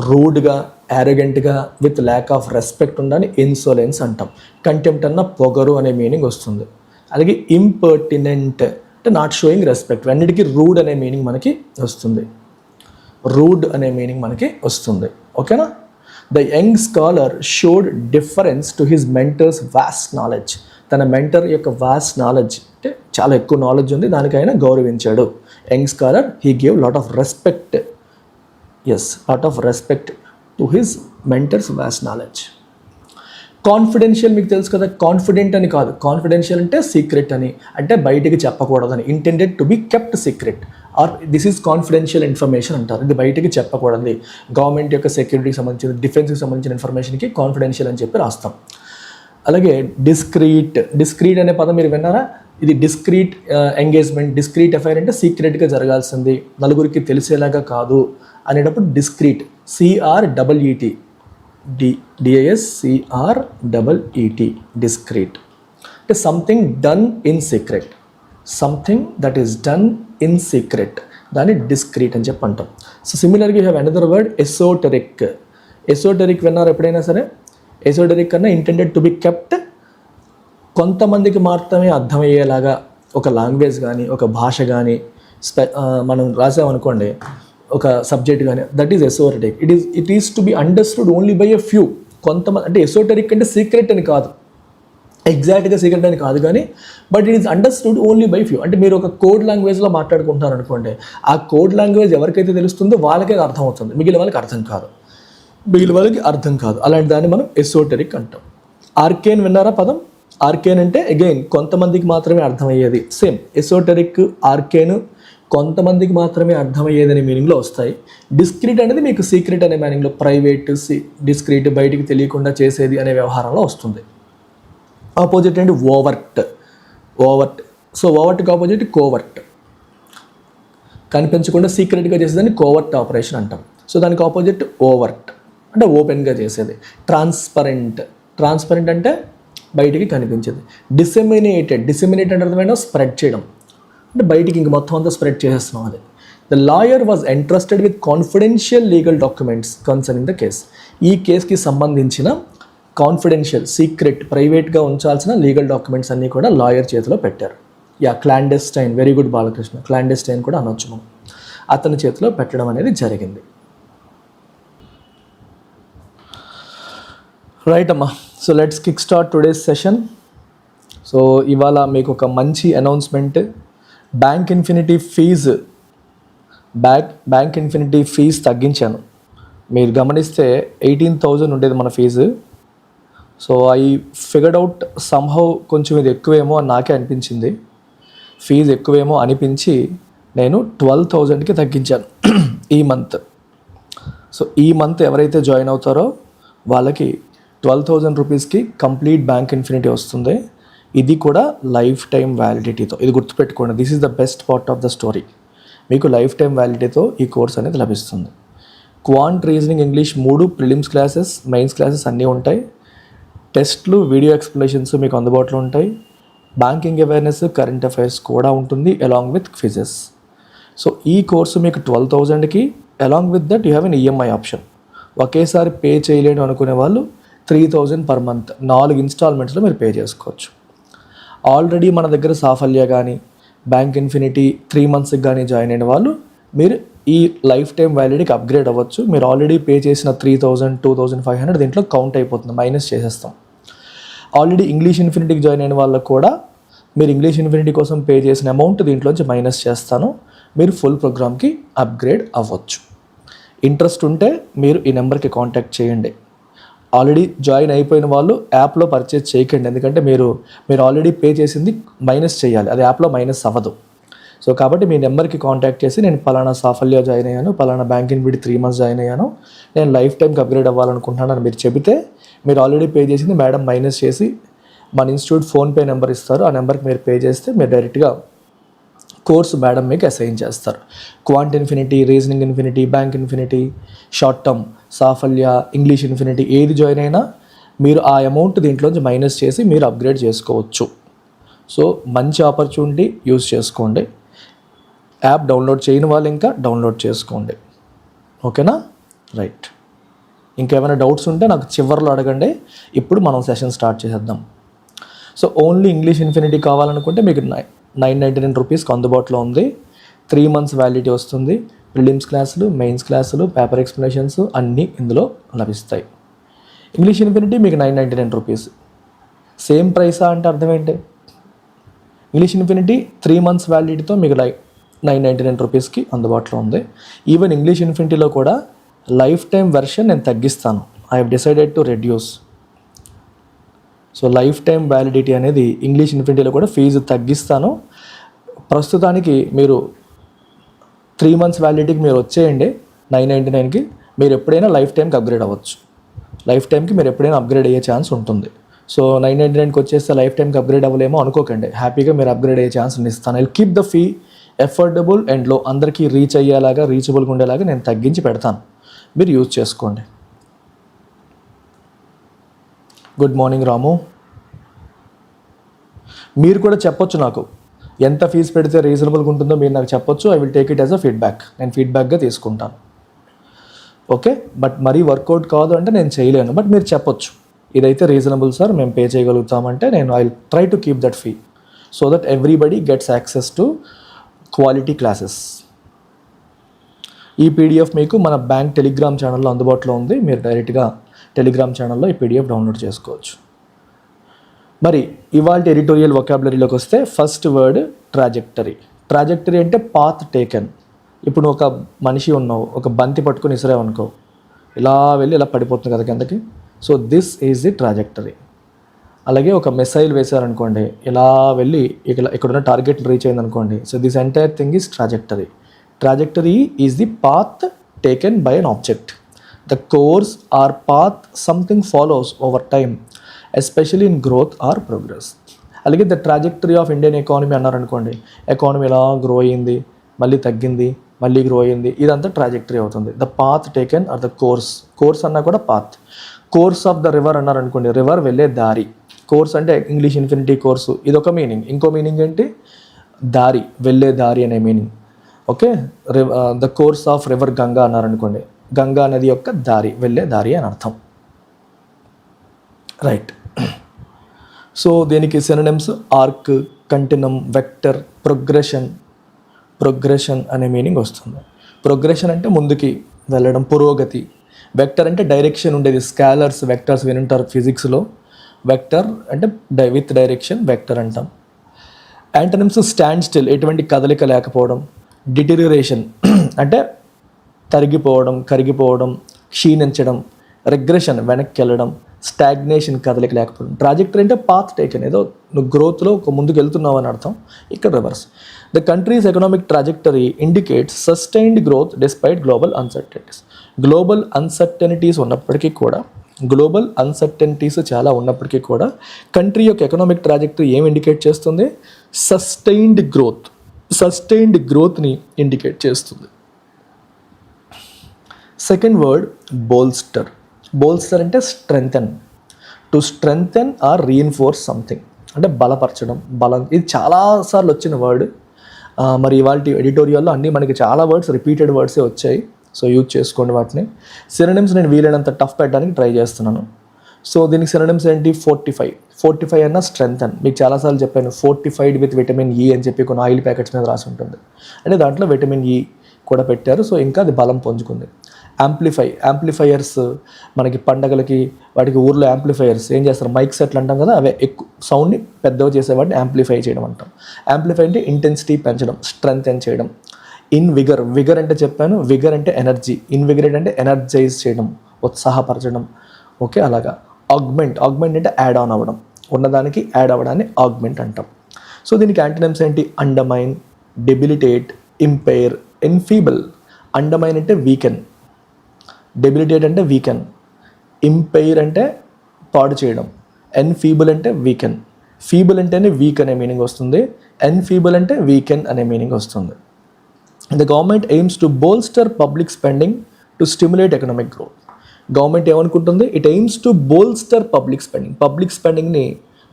రూడ్గా, యారోగెంట్గా, విత్ ల్యాక్ ఆఫ్ రెస్పెక్ట్ ఉండాలని ఇన్సోలెన్స్ అంటాం. కంటెంప్ట్ అన్న పొగరు అనే మీనింగ్ వస్తుంది. అలాగే ఇంపర్టినెంట్ అంటే నాట్ షోయింగ్ రెస్పెక్ట్. అన్నిటికీ రూడ్ అనే మీనింగ్ మనకి వస్తుంది. ఓకేనా? The young scholar showed deference to his mentor's vast knowledge. తన మెంటర్ యొక్క వాస్ట్ నాలెడ్జ్ అంటే చాలా ఎక్కువ నాలెడ్జ్ ఉంది, దానికి ఆయన గౌరవించాడు. Young scholar, he gave lot of respect to his mentor's vast knowledge. Confidential మీకు తెలుసు కదా, కాన్ఫిడెంట్ అని కాదు. కాన్ఫిడెన్షియల్ అంటే సీక్రెట్ అని, అంటే బయటికి చెప్పకూడదని. Intended to be kept secret or this is confidential information అంటారు. ఇది బయటికి చెప్పకూడదు. గవర్నమెంట్ యొక్క సెక్యూరిటీకి సంబంధించిన, డిఫెన్స్కి సంబంధించిన ఇన్ఫర్మేషన్కి కాన్ఫిడెన్షియల్ అని చెప్పి రాస్తాం. అలాగే డిస్క్రీట్ అనే పదం మీరు విన్నారా? ఇది డిస్క్రీట్ ఎంగేజ్మెంట్, డిస్క్రీట్ అఫైర్ అంటే సీక్రెట్గా జరగాల్సింది, నలుగురికి తెలిసేలాగా కాదు అనేటప్పుడు డిస్క్రీట్. CREET, DISCREET, discreet. అంటే something done in secret, something that is done in secret, దాన్ని డిస్క్రీట్ అని చెప్పి అంటాం. సో సిమిలర్గా you have another word esoteric. Esoteric విన్నారు ఎప్పుడైనా సరే? ఎసోటెరిక్ కన్నా ఇంటెండెడ్ టు బి కెప్ట్, కొంతమందికి మాత్రమే అర్థమయ్యేలాగా ఒక లాంగ్వేజ్ కానీ ఒక భాష కానీ మనం రాసామనుకోండి, ఒక సబ్జెక్ట్ కానీ, that is esoteric. It is to be understood only by a few. కొంతమంది అంటే ఎసోటెరిక్ అంటే సీక్రెట్ అని కాదు, ఎగ్జాక్ట్గా సీక్రెట్ అని కాదు, కానీ but it is understood only by few. అంటే మీరు ఒక కోడ్ లాంగ్వేజ్లో మాట్లాడుకుంటున్నారు అనుకోండి, ఆ కోడ్ లాంగ్వేజ్ ఎవరికైతే తెలుస్తుందో వాళ్ళకే అర్థం అవుతుంది, మిగిలిన వాళ్ళకి అర్థం కాదు. అలాంటి దాన్ని మనం ఎసోటెరిక్ అంటాం. ఆర్కేన్ విన్నారా పదం? ఆర్కేన్ అంటే అగైన్ కొంతమందికి మాత్రమే అర్థమయ్యేది. సేమ్ ఎసోటెరిక్, ఆర్కేన్ కొంతమందికి మాత్రమే అర్థమయ్యేది అనే మీనింగ్లో వస్తాయి. డిస్క్రీట్ అనేది మీకు సీక్రెట్ అనే మీనింగ్లో, ప్రైవేట్, డిస్క్రీట్, బయటికి తెలియకుండా చేసేది అనే వ్యవహారంలో వస్తుంది. ఆపోజిట్ ఏంటి? ఓవర్ట్. సో ఓవర్ట్కి ఆపోజిట్ కోవర్ట్. కనిపించకుండా సీక్రెట్గా చేసేదాన్ని కోవర్ట్ ఆపరేషన్ అంటాం. సో దానికి ఆపోజిట్ ఓవర్ట్ అంటే ఓపెన్గా చేసేది. ట్రాన్స్పరెంట్ అంటే బయటికి కనిపించేది. డిసెమినేట్ అంటే అర్థమైనా స్ప్రెడ్ చేయడం, అంటే బయటికి ఇంక మొత్తం అంతా స్ప్రెడ్ చేసేస్తున్నాం అది. The lawyer was entrusted with confidential legal documents concerning the case. ఈ కేసుకి సంబంధించిన కాన్ఫిడెన్షియల్, సీక్రెట్, ప్రైవేట్గా ఉంచాల్సిన లీగల్ డాక్యుమెంట్స్ అన్నీ కూడా లాయర్ చేతిలో పెట్టారు. క్లాండెస్టైన్, వెరీ గుడ్ బాలకృష్ణ, క్లాండెస్టైన్ కూడా అనొచ్చు మనం, అతని చేతిలో పెట్టడం అనేది జరిగింది. రైట్ అమ్మా. So let's kick start today's session. So ఇవాళ మీకు ఒక మంచి అనౌన్స్మెంట్. బ్యాంక్ ఇన్ఫినిటీ ఫీజు తగ్గించాను. మీరు గమనిస్తే 18,000 ఉండేది మన fee. So I figured out somehow కొంచెం ఇది ఎక్కువేమో అని నాకే అనిపించింది. ఫీజు ఎక్కువేమో అనిపించి నేను 12,000కి తగ్గించాను ఈ మంత్. సో ఈ మంత్ ఎవరైతే జాయిన్ అవుతారో వాళ్ళకి 12,000 రూపీస్కి కంప్లీట్ బ్యాంక్ ఇన్ఫినిటీ వస్తుంది. ఇది కూడా లైఫ్ టైం వ్యాలిడిటీతో. ఇది గుర్తుపెట్టుకోండి, this is the best part of the story. మీకు లైఫ్ టైం వ్యాలిడిటీతో ఈ కోర్స్ అనేది లభిస్తుంది. Quant, reasoning, English 3 prelims classes, mains classes అన్నీ ఉంటాయి. టెస్ట్లు, వీడియో ఎక్స్ప్లెనేషన్స్ మీకు అందుబాటులో ఉంటాయి. బ్యాంకింగ్ అవేర్నెస్, కరెంట్ అఫైర్స్ కూడా ఉంటుంది అలాంగ్ విత్ క్విజెస్. సో ఈ కోర్సు మీకు 12,000కి, along with that you have an EMI option. ఒకేసారి పే చేయలేను అనుకునే వాళ్ళు 3,000 పర్ మంత్ 4 ఇన్స్టాల్మెంట్స్లో మీరు పే చేసుకోవచ్చు. ఆల్రెడీ మన దగ్గర సాఫల్య కానీ బ్యాంక్ ఇన్ఫినిటీ 3 మంత్స్కి కానీ జాయిన్ అయిన వాళ్ళు మీరు ఈ లైఫ్ టైం వ్యాలిడీకి అప్గ్రేడ్ అవ్వచ్చు. మీరు ఆల్రెడీ పే చేసిన 3,000, 2,500 దీంట్లో కౌంట్ అయిపోతుంది, మైనస్ చేసేస్తాం. ఆల్రెడీ ఇంగ్లీష్ ఇన్ఫినిటీకి జాయిన్ అయిన వాళ్ళకు కూడా మీరు ఇంగ్లీష్ ఇన్ఫినిటీ కోసం పే చేసిన అమౌంట్ దీంట్లోంచి మైనస్ చేస్తాను. మీరు ఫుల్ ప్రోగ్రామ్కి అప్గ్రేడ్ అవ్వచ్చు. ఇంట్రెస్ట్ ఉంటే మీరు ఈ నెంబర్కి కాంటాక్ట్ చేయండి. ఆల్రెడీ జాయిన్ అయిపోయిన వాళ్ళు యాప్లో పర్చేజ్ చేయకండి, ఎందుకంటే మీరు ఆల్రెడీ పే చేసింది మైనస్ చేయాలి, అది యాప్లో మైనస్ అవ్వదు. సో కాబట్టి మీ నెంబర్కి కాంటాక్ట్ చేసి నేను పలానా సాఫల్య జాయిన్ అయ్యాను, పలానా బ్యాంక్ ఇన్ఫినిటీ 3 మంత్స్ జాయిన్ అయ్యాను, నేను లైఫ్ టైంకి అప్గ్రేడ్ అవ్వాలనుకుంటున్నాను అని మీరు చెబితే మీరు ఆల్రెడీ పే చేసింది మేడం మైనస్ చేసి మన ఇన్స్టిట్యూట్ ఫోన్పే నెంబర్ ఇస్తారు. ఆ నెంబర్కి మీరు పే చేస్తే మీరు డైరెక్ట్గా కోర్సు మేడం మీకు అసైన్ చేస్తారు. Quant infinity, reasoning infinity, bank infinity, short term, Saphalya, English infinity ఏది జాయిన్ అయినా మీరు ఆ అమౌంట్ దీంట్లోంచి మైనస్ చేసి మీరు అప్గ్రేడ్ చేసుకోవచ్చు. సో మంచి ఆపర్చునిటీ, యూజ్ చేసుకోండి. యాప్ డౌన్లోడ్ చేయని వాళ్ళు ఇంకా డౌన్లోడ్ చేసుకోండి. ఓకేనా? రైట్. ఇంకేమైనా డౌట్స్ ఉంటే నాకు చివరిలో అడగండి. ఇప్పుడు మనం సెషన్ స్టార్ట్ చేసేద్దాం. సో ఓన్లీ ఇంగ్లీష్ ఇన్ఫినిటీ కావాలనుకుంటే మీకు 999 రూపీస్కి అందుబాటులో ఉంది. 3 మంత్స్ వ్యాలిడిటీ వస్తుంది. ప్రిలిమ్స్ క్లాసులు, మెయిన్స్ క్లాసులు, పేపర్ ఎక్స్ప్లెనేషన్స్ అన్నీ ఇందులో లభిస్తాయి. ఇంగ్లీష్ ఇన్ఫినిటీ మీకు 999 రూపీస్. సేమ్ ప్రైసా అంటే అర్థం ఏంటి? ఇంగ్లీష్ ఇన్ఫినిటీ 3 మంత్స్ వ్యాలిడిటీతో మీకు 999 రూపీస్కి అందుబాటులో ఉంది. ఈవెన్ ఇంగ్లీష్ ఇన్ఫినిటీలో కూడా లైఫ్ టైం వెర్షన్ నేను తగ్గిస్తాను. I have decided to reduce. So life time validity అనేది ఇంగ్లీష్ ఇన్ఫినిటీలో కూడా ఫీజు తగ్గిస్తాను. ప్రస్తుతానికి మీరు 3 మంత్స్ వ్యాలిడిటీకి మీరు వచ్చేయండి 999కి. మీరు ఎప్పుడైనా లైఫ్ టైంకి అప్గ్రేడ్ అవ్వచ్చు. లైఫ్ టైంకి మీరు ఎప్పుడైనా అప్గ్రేడ్ అయ్యే ఛాన్స్ ఉంటుంది. సో 999కి వచ్చేస్తే లైఫ్ టైంకి అప్గ్రేడ్ అవ్వలేమో అనుకోకండి, హ్యాపీగా మీరు అప్గ్రేడ్ అయ్యే ఛాన్స్ ఇస్తాను. I keep the fee affordable and లో, అందరికీ రీచ్ అయ్యేలాగా, రీచబుల్గా ఉండేలాగా నేను తగ్గించి పెడతాను, మీరు యూజ్ చేసుకోండి. గుడ్ మార్నింగ్ రాము. మీరు కూడా చెప్పొచ్చు నాకు, ఎంత ఫీజు పెడితే రీజనబుల్గా ఉంటుందో మీరు నాకు చెప్పొచ్చు. I will take it as a feedback. నేను ఫీడ్బ్యాక్గా తీసుకుంటాను. ఓకే, బట్ మరీ వర్కౌట్ కాదు అంటే నేను చేయలేను. బట్ మీరు చెప్పొచ్చు, ఇదైతే రీజనబుల్ సార్, మేము పే చేయగలుగుతామంటే నేను I try to keep that fee so that everybody gets access to quality classes. ఈ పీడిఎఫ్ మీకు మన బ్యాంక్ టెలిగ్రామ్ ఛానల్లో అందుబాటులో ఉంది. మీరు డైరెక్ట్గా టెలిగ్రామ్ ఛానల్లో ఈ పీడిఎఫ్ డౌన్లోడ్ చేసుకోవచ్చు. మరి ఇవాళ ఎడిటోరియల్ వొకాబులరీలోకి వస్తే ఫస్ట్ వర్డ్ ట్రాజెక్టరీ. ట్రాజెక్టరీ అంటే పాత్ టేకెన్. ఇప్పుడు ఒక మనిషి ఉన్నావు, ఒక బంతి పట్టుకుని ఇసిరావు అనుకో, ఇలా వెళ్ళి ఇలా పడిపోతుంది కదా కిందకి. So this is the trajectory. అలాగే ఒక మిసైల్ వేశారనుకోండి, ఇలా వెళ్ళి ఇక్కడున్న టార్గెట్ రీచ్ అయింది అనుకోండి. So this entire thing is trajectory. Trajectory is the path taken by an object. The course or path something follows over time, especially in growth or progress. అలాగే the trajectory of Indian economy అన్నారనుకోండి, economy ఎలా grow అయింది, మళ్ళీ తగ్గింది, మళ్ళీ grow అయింది, ఇదంతా trajectory అవుతుంది. The path taken or the course. Course అన్నా కూడా path. Course of the river అన్నారనుకోండి, రివర్ వెళ్ళే దారి. కోర్స్ అంటే ఇంగ్లీష్ ఇన్ఫినిటీ కోర్సు, ఇదొక మీనింగ్. ఇంకో మీనింగ్ ఏంటి, దారి, వెళ్ళే దారి అనే meaning. Okay, the course of river Ganga అన్నారనుకోండి, గంగా నది యొక్క దారి, వెళ్ళే దారి అని అర్థం. రైట్. సో దీనికి synonyms arc, continuum, vector, progression. Progression అనే మీనింగ్ వస్తుంది. ప్రోగ్రెషన్ అంటే ముందుకి వెళ్ళడం, పురోగతి. వెక్టర్ అంటే డైరెక్షన్ ఉండేది. స్కాలర్స్ వెక్టర్స్ వినుంటారు ఫిజిక్స్లో. వెక్టర్ అంటే విత్ డైరెక్షన్ వెక్టర్ అంటాం. యాంటనిమ్స్ స్టాండ్ స్టిల్, ఎటువంటి కదలిక లేకపోవడం. డిటెరియోరేషన్ అంటే తరిగిపోవడం, కరిగిపోవడం, క్షీణించడం. రిగ్రెషన్ వెనక్కి వెళ్ళడం. స్టాగ్నేషన్ కదలిక లేకపోవడం. ట్రాజెక్టరీ అంటే పాత్ టేకెన్, ఏదో నువ్వు గ్రోత్లో ఒక ముందుకు వెళ్తున్నావు అని అర్థం. ఇక్కడ rivers. The country's economic trajectory indicates sustained growth despite global uncertainties. Global uncertainties ఉన్నప్పటికీ కూడా, గ్లోబల్ అన్సర్టనిటీస్ చాలా ఉన్నప్పటికీ కూడా కంట్రీ యొక్క ఎకనామిక్ ట్రాజెక్టరీ ఏం ఇండికేట్ చేస్తుంది, సస్టైన్డ్ గ్రోత్. సస్టైన్డ్ గ్రోత్ని ఇండికేట్ చేస్తుంది. Second word bolster. బోల్స్టర్ అంటే strengthen. To strengthen or reinforce something అంటే బలపరచడం, బలం. ఇది చాలాసార్లు వచ్చిన వర్డ్. మరి ఇవాళ ఎడిటోరియల్లో అన్నీ మనకి చాలా వర్డ్స్, రిపీటెడ్ వర్డ్సే వచ్చాయి. సో యూజ్ చేసుకోండి వాటిని. సినోనిమ్స్ నేను వీలైనంత టఫ్ పెట్టడానికి ట్రై చేస్తున్నాను. సో దీనికి సినోనిమ్స్ ఏంటి, ఫోర్టిఫై. ఫోర్టిఫై అన్న స్ట్రెంగ్తెన్. మీకు చాలాసార్లు చెప్పాను, ఫోర్టిఫైడ్ విత్ విటమిన్ ఈ అని చెప్పి కొన్ని ఆయిల్ ప్యాకెట్స్ మీద రాసి ఉంటుంది. అంటే దాంట్లో విటమిన్ ఈ కూడా పెట్టారు. సో ఇంకా అది బలం పుంజుకుంది. యాంప్లిఫై. యాంప్లిఫైయర్స్ మనకి పండగలకి వాటికి ఊర్లో యాంప్లిఫైయర్స్ ఏం చేస్తారు, మైక్ సెట్లు అంటాం కదా, అవే ఎక్కువ సౌండ్ని పెద్దగా చేసేవాటిని యాంప్లిఫై చేయడం అంటాం. యాంప్లిఫై అంటే ఇంటెన్సిటీ పెంచడం, స్ట్రెంగ్తెన్ చేయడం. In vigour. విగర్ అంటే చెప్పాను, విగర్ అంటే ఎనర్జీ. ఇన్విగరేట్ అంటే ఎనర్జైజ్ చేయడం, ఉత్సాహపరచడం. ఓకే, అలాగా. ఆగ్మెంట్. ఆగ్మెంట్ అంటే యాడ్ ఆన్ అవ్వడం, ఉన్నదానికి యాడ్ అవ్వడాన్ని ఆగ్మెంట్ అంటాం. సో దీనికి యాంటోనిమ్స్ ఏంటి, అండర్మైన్, డెబిలిటేట్, ఇంపైర్, ఎన్ఫీబుల్. అండర్మైన్ అంటే వీకెన్, డెబిలిటేట్ అంటే వీకెన్, ఇంపైర్ అంటే పాడు చేయడం, ఎన్ఫీబుల్ అంటే వీకెన్. ఫీబుల్ అంటేనే వీక్ అనే మీనింగ్ వస్తుంది, ఎన్ఫీబుల్ అంటే వీకెన్ అనే మీనింగ్ వస్తుంది. The government aims to bolster public spending to stimulate economic growth. Government ఏమనుకుంటుంది, it aims to bolster public spending. Public స్పెండింగ్ని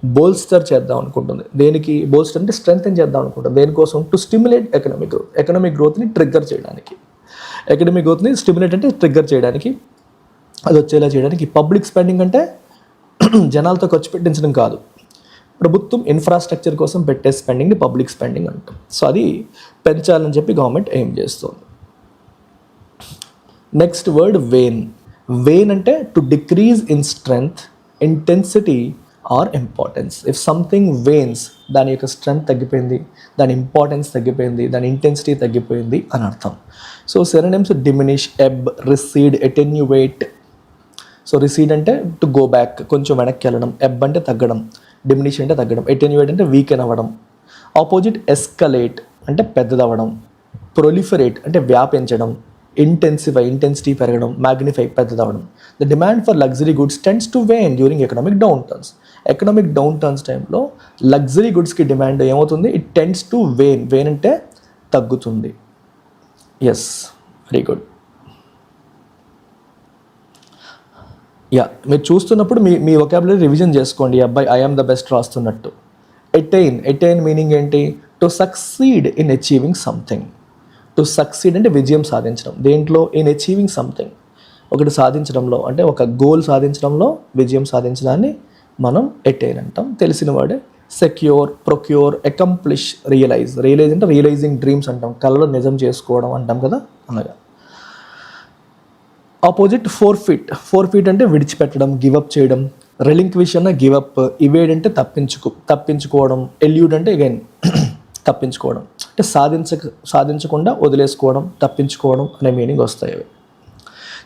బోల్స్టర్ చేద్దాం అనుకుంటుంది. దేనికి బోల్స్టర్ అంటే స్ట్రెంగ్తెన్ చేద్దాం అనుకుంటుంది. దేనికోసం, to stimulate economic growth. Economic గ్రోత్ని ట్రిగ్గర్ చేయడానికి. ఎకనామిక్ గ్రోత్ని స్టిమ్యులేట్ అంటే ట్రిగ్గర్ చేయడానికి, అది వచ్చేలా చేయడానికి. పబ్లిక్ స్పెండింగ్ అంటే జనాలతో ఖర్చు పెట్టించడం కాదు, ప్రభుత్వం ఇన్ఫ్రాస్ట్రక్చర్ కోసం పెట్టే స్పెండింగ్ని పబ్లిక్ స్పెండింగ్ అంటాం. సో అది పెంచాలని చెప్పి గవర్నమెంట్ ఎయిమ్ చేస్తుంది. Next word wane. వెయిన్ అంటే to decrease in strength, intensity or importance. If something wanes, దాని యొక్క స్ట్రెంగ్త్ తగ్గిపోయింది, దాని ఇంపార్టెన్స్ తగ్గిపోయింది, దాని ఇంటెన్సిటీ తగ్గిపోయింది అని అర్థం. So synonyms diminish, ebb, recede, attenuate. So recede అంటే టు గో బ్యాక్, కొంచెం వెనక్కి వెళ్ళడం. ఎబ్ అంటే తగ్గడం, డిమినిష్ అంటే తగ్గడం, అటెన్యువేట్ అంటే వీకెన్ అవ్వడం. ఆపోజిట్ ఎస్కలేట్ అంటే పెద్దదవ్వడం, ప్రొలిఫరేట్ అంటే వ్యాపించడం, ఇంటెన్సిఫై ఇంటెన్సిటీ పెరగడం, మ్యాగ్నిఫై పెద్దదవ్వడం. The demand for luxury goods tends to wane during economic downturns. Economic downturns టైంలో లగ్జరీ గుడ్స్కి డిమాండ్ ఏమవుతుంది, it tends to wane. Wane అంటే తగ్గుతుంది. Yes, very good. యా, మీరు చూస్తున్నప్పుడు మీ వొకాబులరీ రివిజన్ చేసుకోండి. అబ్బాయి ఐ ఆమ్ ద బెస్ట్ రాస్తున్నట్టు. ఎటైన్. ఎటైన్ మీనింగ్ ఏంటి, to succeed in achieving something. To succeed అంటే విజయం సాధించడం. దేంట్లో? ఇన్ అచీవింగ్ సంథింగ్, ఒకటి సాధించడంలో, అంటే ఒక గోల్ సాధించడంలో విజయం సాధించడాన్ని మనం అటైన్ అంటాం. తెలిసిన వాడే. Secure, procure, accomplish, realise. Realise అంటే రియలైజింగ్ డ్రీమ్స్ అంటాం, కళలో నిజం చేసుకోవడం అంటాం కదా, అనగా. ఆపోజిట్ ఫోర్ఫీట్. ఫోర్ఫీట్ అంటే విడిచిపెట్టడం, గివప్ చేయడం. రెలింక్విష్ అన్న గివప్. ఇవేడ్ అంటే తప్పించుకోవడం. ఎల్యూడ్ అంటే అగైన్ తప్పించుకోవడం, అంటే సాధించకుండా వదిలేసుకోవడం, తప్పించుకోవడం అనే మీనింగ్ వస్తాయి అవి.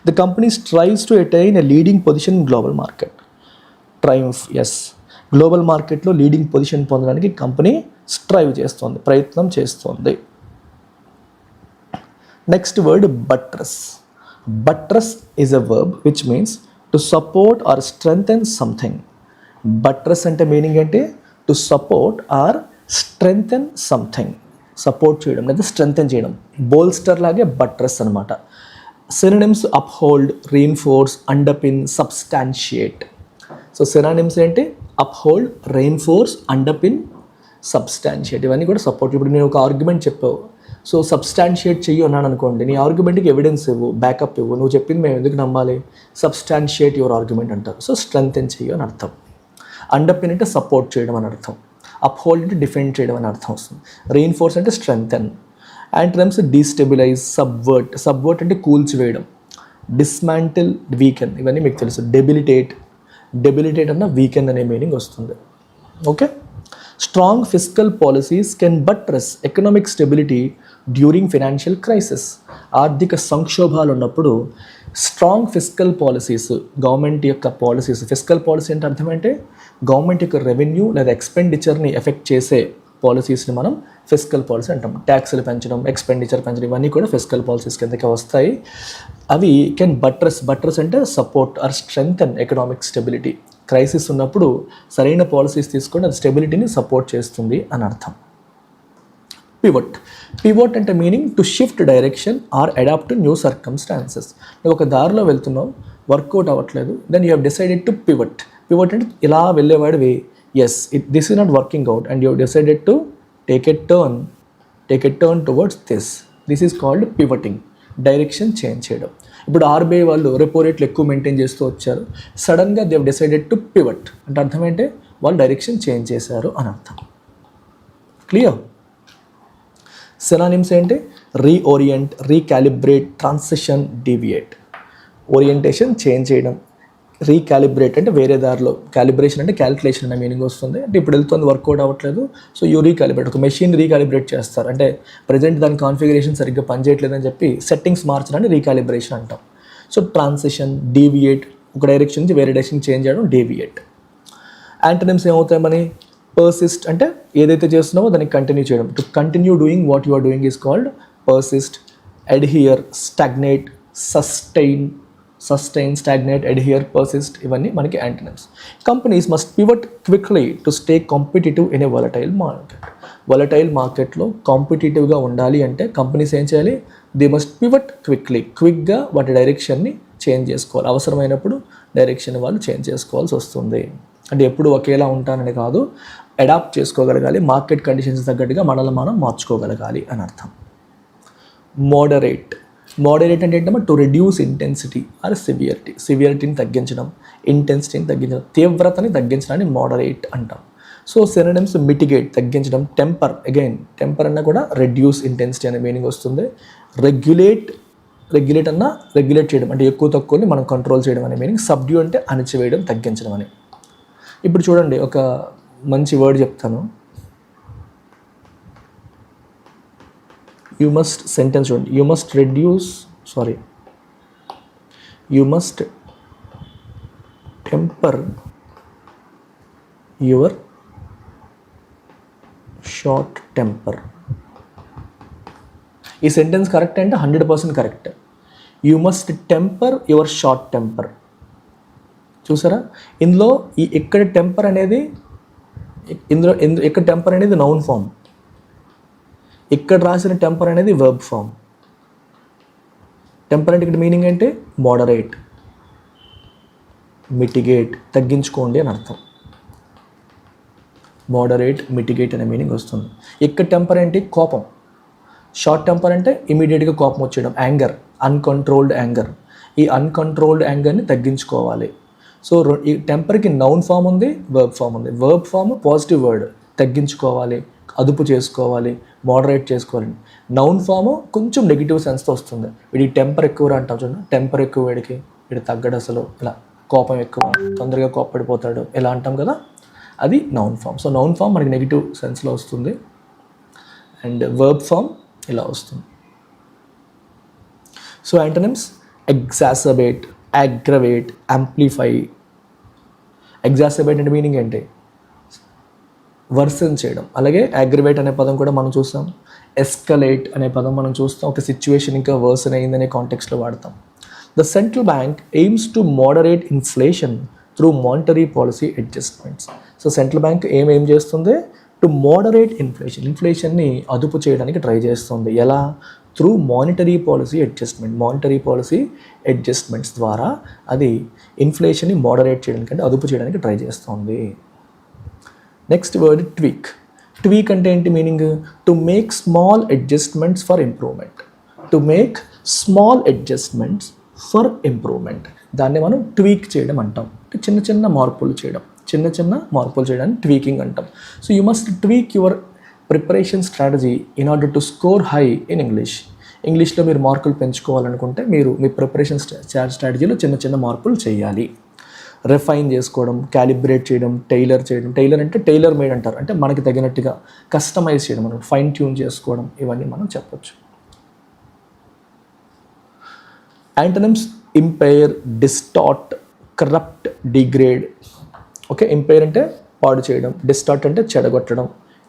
The company strives to attain a leading position in global market. Triumph, yes, global మార్కెట్లో లీడింగ్ పొజిషన్ పొందడానికి కంపెనీ స్ట్రైవ్ చేస్తోంది, ప్రయత్నం చేస్తోంది. Next word buttress. Buttress is a verb which means to support or strengthen something. Buttress అంటే meaning ఏంటి? To support or strengthen something. Support చేయడం లేదా strengthen చేయడం. బోల్స్టర్ లాగే బట్రస్ అనమాట. Synonyms uphold, reinforce, underpin, substantiate. So synonyms ఏంటి? Uphold, reinforce, underpin, substantiate. ఇవన్నీ కూడా సపోర్ట్. ఇప్పుడు నేను ఒక ఆర్గ్యుమెంట్ చెప్పావు, సో సబ్స్టాన్షియేట్ చెయ్యి అన్నాను అనుకోండి, నీ ఆర్గ్యుమెంట్కి ఎవిడెన్స్ ఇవ్వు, బ్యాకప్ ఇవ్వు, నువ్వు చెప్పింది మేము ఎందుకు నమ్మాలి? సబ్స్టాన్షియేట్ యువర్ ఆర్గ్యుమెంట్ అంటారు. సో స్ట్రెంగ్థెన్ చెయ్యి అని అర్థం. అండర్పిన్ అంటే సపోర్ట్ చేయడం అని అర్థం. అప్హోల్డ్ అంటే డిఫెండ్ చేయడం అని అర్థం వస్తుంది. రీఇన్ఫోర్స్ అంటే strengthen. Antonyms destabilise, subvert. Subvert అంటే కూల్చివేయడం. Dismantle, weaken. ఇవన్నీ మీకు తెలుసు. డెబిలిటేట్. డెబిలిటేట్ అన్న వీకెన్ అనే మీనింగ్ వస్తుంది. Okay. Strong fiscal policies can buttress economic stability during financial crisis. ఆర్థిక సంక్షోభాలు ఉన్నప్పుడు స్ట్రాంగ్ ఫిస్కల్ పాలసీస్, గవర్నమెంట్ యొక్క పాలసీస్. ఫిస్కల్ పాలసీ అంటే అర్థం అంటే గవర్నమెంట్ యొక్క రెవెన్యూ లేదా ఎక్స్పెండిచర్ని ఎఫెక్ట్ చేసే పాలసీస్ని మనం ఫిస్కల్ పాలసీ అంటాం. ట్యాక్స్లు పెంచడం, ఎక్స్పెండిచర్ పెంచడం, ఇవన్నీ కూడా ఫిస్కల్ పాలసీస్ కిందకి వస్తాయి. అవి కెన్ బట్రస్ అంటే support or strengthen economic stability. Crisis ఉన్నప్పుడు సరైన పాలసీస్ తీసుకొని అది స్టెబిలిటీని సపోర్ట్ చేస్తుంది అని అర్థం. పివట్ అంటే meaning to shift direction or adapt to new circumstances. నువ్వు ఒక దారిలో వెళ్తున్నావు, వర్కౌట్ అవ్వట్లేదు, then you have decided to pivot. Pivot అంటే ఇలా వెళ్ళేవాడివి, yes this is not working out and you have decided to take a turn towards this is called pivoting. Direction change చేయడం. ఇప్పుడు ఆర్బీఐ వాళ్ళు రెపో రేట్లు ఎక్కువ maintain చేస్తూ వచ్చారు, సడన్గా they have decided to pivot అంటే అర్థం ఏంటి? వాళ్ళు డైరెక్షన్ చేంజ్ చేశారు అని అర్థం. క్లియర్? సినానిమ్స్ ఏంటి? Reorient, recalibrate, transition, deviate. Orientation change చేయడం, రీకాలిబ్రేట్ అంటే వేరే దారిలో, క్యాలిబ్రేషన్ అంటే క్యాలిక్యులేషన్ అనే మీనింగ్ వస్తుంది. అంటే ఇప్పుడు వెళ్తుంది, వర్కౌట్ అవ్వట్లేదు, సో యూ రీకాలిబ్రేట్. ఒక మెషిన్ రీకాలిబ్రేట్ చేస్తారు అంటే ప్రజెంట్ దాని కాన్ఫిగరేషన్ సరిగ్గా పనిచేయట్లేదని చెప్పి సెట్టింగ్స్ మార్చడాన్ని రీకాలిబ్రేషన్ అంటాం. సో ట్రాన్సిషన్, డీవియేట్, ఒక డైరెక్షన్ నుంచి వేరే డైరెక్షన్ చేంజ్ చేయడం, డీవియేట్. యాంటోనిమ్స్ ఏమవుతాయి మనీ? పర్సిస్ట్ అంటే ఏదైతే చేస్తున్నావో దాన్ని కంటిన్యూ చేయడం. To continue doing what you are doing is called persist. Adhere, stagnate, sustain, stagnate, adhere, persist, ఇవన్నీ మనకి antonyms. Companies must pivot quickly to stay competitive in a volatile market. Volatile మార్కెట్లో కాంపిటేటివ్గా ఉండాలి అంటే కంపెనీస్ ఏం చేయాలి? They must pivot క్విక్గా వాటి డైరెక్షన్ని చేంజ్ చేసుకోవాలి. అవసరమైనప్పుడు డైరెక్షన్ వాళ్ళు చేంజ్ చేసుకోవాల్సి వస్తుంది. అంటే ఎప్పుడు ఒకేలా ఉంటానని కాదు, అడాప్ట్ చేసుకోగలగాలి, మార్కెట్ కండిషన్స్ తగ్గట్టుగా మనల్ని మనం మార్చుకోగలగాలి అని అర్థం. మోడరేట్ అంటే ఏంటంటే టు రెడ్యూస్ ఇంటెన్సిటీ ఆర్ సివియరిటీని తగ్గించడం, ఇంటెన్సిటీని తగ్గించడం, తీవ్రతని తగ్గించడాన్ని మోడరేట్ అంటాం. సో సినోనిమ్స్ మిటిగేట్, తగ్గించడం. టెంపర్ అన్న కూడా రెడ్యూస్ ఇంటెన్సిటీ అనే మీనింగ్ వస్తుంది. రెగ్యులేట్ అన్న రెగ్యులేట్ చేయడం అంటే ఎక్కువ తక్కువని మనం కంట్రోల్ చేయడం అనే మీనింగ్. సబ్డ్యూ అంటే అణచివేయడం, తగ్గించడం అని. ఇప్పుడు చూడండి, ఒక మంచి వర్డ్ చెప్తాను. యూ మస్ట్ సెంటెన్స్ చూడండి. You must temper your short temper. ఈ సెంటెన్స్ కరెక్ట్ అంటే 100% correct. You must temper your short temper. చూసారా, ఇందులో ఇక్కడ టెంపర్ అనేది ఇక్కడ టెంపర్ అనేది నౌన్ ఫామ్, ఇక్కడ రాసిన టెంపర్ అనేది వర్బ్ ఫామ్. టెంపర్ అంటే ఇక్కడ మీనింగ్ ఏంటి? మోడరేట్, మిటిగేట్, తగ్గించుకోండి అని అర్థం. మోడరేట్, మిటిగేట్ అనే మీనింగ్ వస్తుంది. ఇక్కడ టెంపర్ ఏంటి? కోపం. షార్ట్ టెంపర్ అంటే ఇమీడియట్గా కోపం వచ్చేయడం, యాంగర్, అన్కంట్రోల్డ్ యాంగర్. ఈ అన్కంట్రోల్డ్ యాంగర్ని తగ్గించుకోవాలి. సో ఈ టెంపర్కి నౌన్ ఫామ్ ఉంది, వర్బ్ ఫామ్ ఉంది. వర్బ్ ఫామ్ పాజిటివ్ వర్డ్, తగ్గించుకోవాలి, అదుపు చేసుకోవాలి, మోడరేట్ చేసుకోవాలి. నౌన్ ఫాము కొంచెం నెగిటివ్ సెన్స్తో వస్తుంది. వీడికి టెంపర్ ఎక్కువ అంటాం చూడండి, టెంపర్ ఎక్కువ వీడికి, వీడి తగ్గడు అసలు, ఇలా కోపం ఎక్కువ, తొందరగా కోప్పడిపోతాడు, ఇలా అంటాం కదా, అది noun form. So noun form మనకి నెగిటివ్ సెన్స్లో వస్తుంది, అండ్ వర్బ్ ఫామ్ ఇలా వస్తుంది. So antonyms: exacerbate, aggravate, amplify. Exacerbate అంటే మీనింగ్ ఏంటి? వర్సన్ చేయడం. అలాగే అగ్రవేట్ అనే పదం కూడా మనం చూస్తాం. ఎస్కలేట్ అనే పదం మనం చూస్తాం, ఒక సిచ్యువేషన్ ఇంకా వర్సన్ అయిందనే కాంటెక్స్లో వాడతాం. The central bank AIIMS to moderate inflation through monetary policy adjustments. So central bank ఏం చేస్తుంది? టు మోడరేట్ ఇన్ఫ్లేషన్ని అదుపు చేయడానికి ట్రై చేస్తుంది. ఎలా? Through monetary policy adjustment. Monetary policy adjustments ద్వారా అది ఇన్ఫ్లేషన్ని మోడరేట్ చేయడానికి, అంటే అదుపు చేయడానికి ట్రై చేస్తుంది. Next word tweak. ట్వీక్ అంటే ఏంటి meaning? To make small adjustments for improvement. To make small adjustments for improvement, దాన్ని మనం ట్వీక్ చేయడం అంటాం. చిన్న చిన్న మార్పులు చేయడం, చిన్న చిన్న మార్పులు చేయడాన్ని ట్వీకింగ్ అంటాం. So you must tweak your preparation strategy in order to score high in English. ఇంగ్లీష్లో మీరు మార్కులు పెంచుకోవాలనుకుంటే మీరు మీ ప్రిపరేషన్ స్ట్రాటజీలో చిన్న చిన్న మార్పులు చేయాలి. రిఫైన్ చేసుకోవడం, క్యాలిబ్రేట్ చేయడం, టైలర్ చేయడం. టైలర్ అంటే టైలర్ మేడ్ అంటారు, అంటే మనకి తగినట్టుగా కస్టమైజ్ చేయడం, మనం ఫైన్ ట్యూన్ చేసుకోవడం, ఇవన్నీ మనం చెప్పొచ్చు. Antonyms: impaired, distort, corrupt, degrade. Okay, impaired అంటే పాడు చేయడం, డిస్టార్ట్ అంటే చెడగొట్టడం,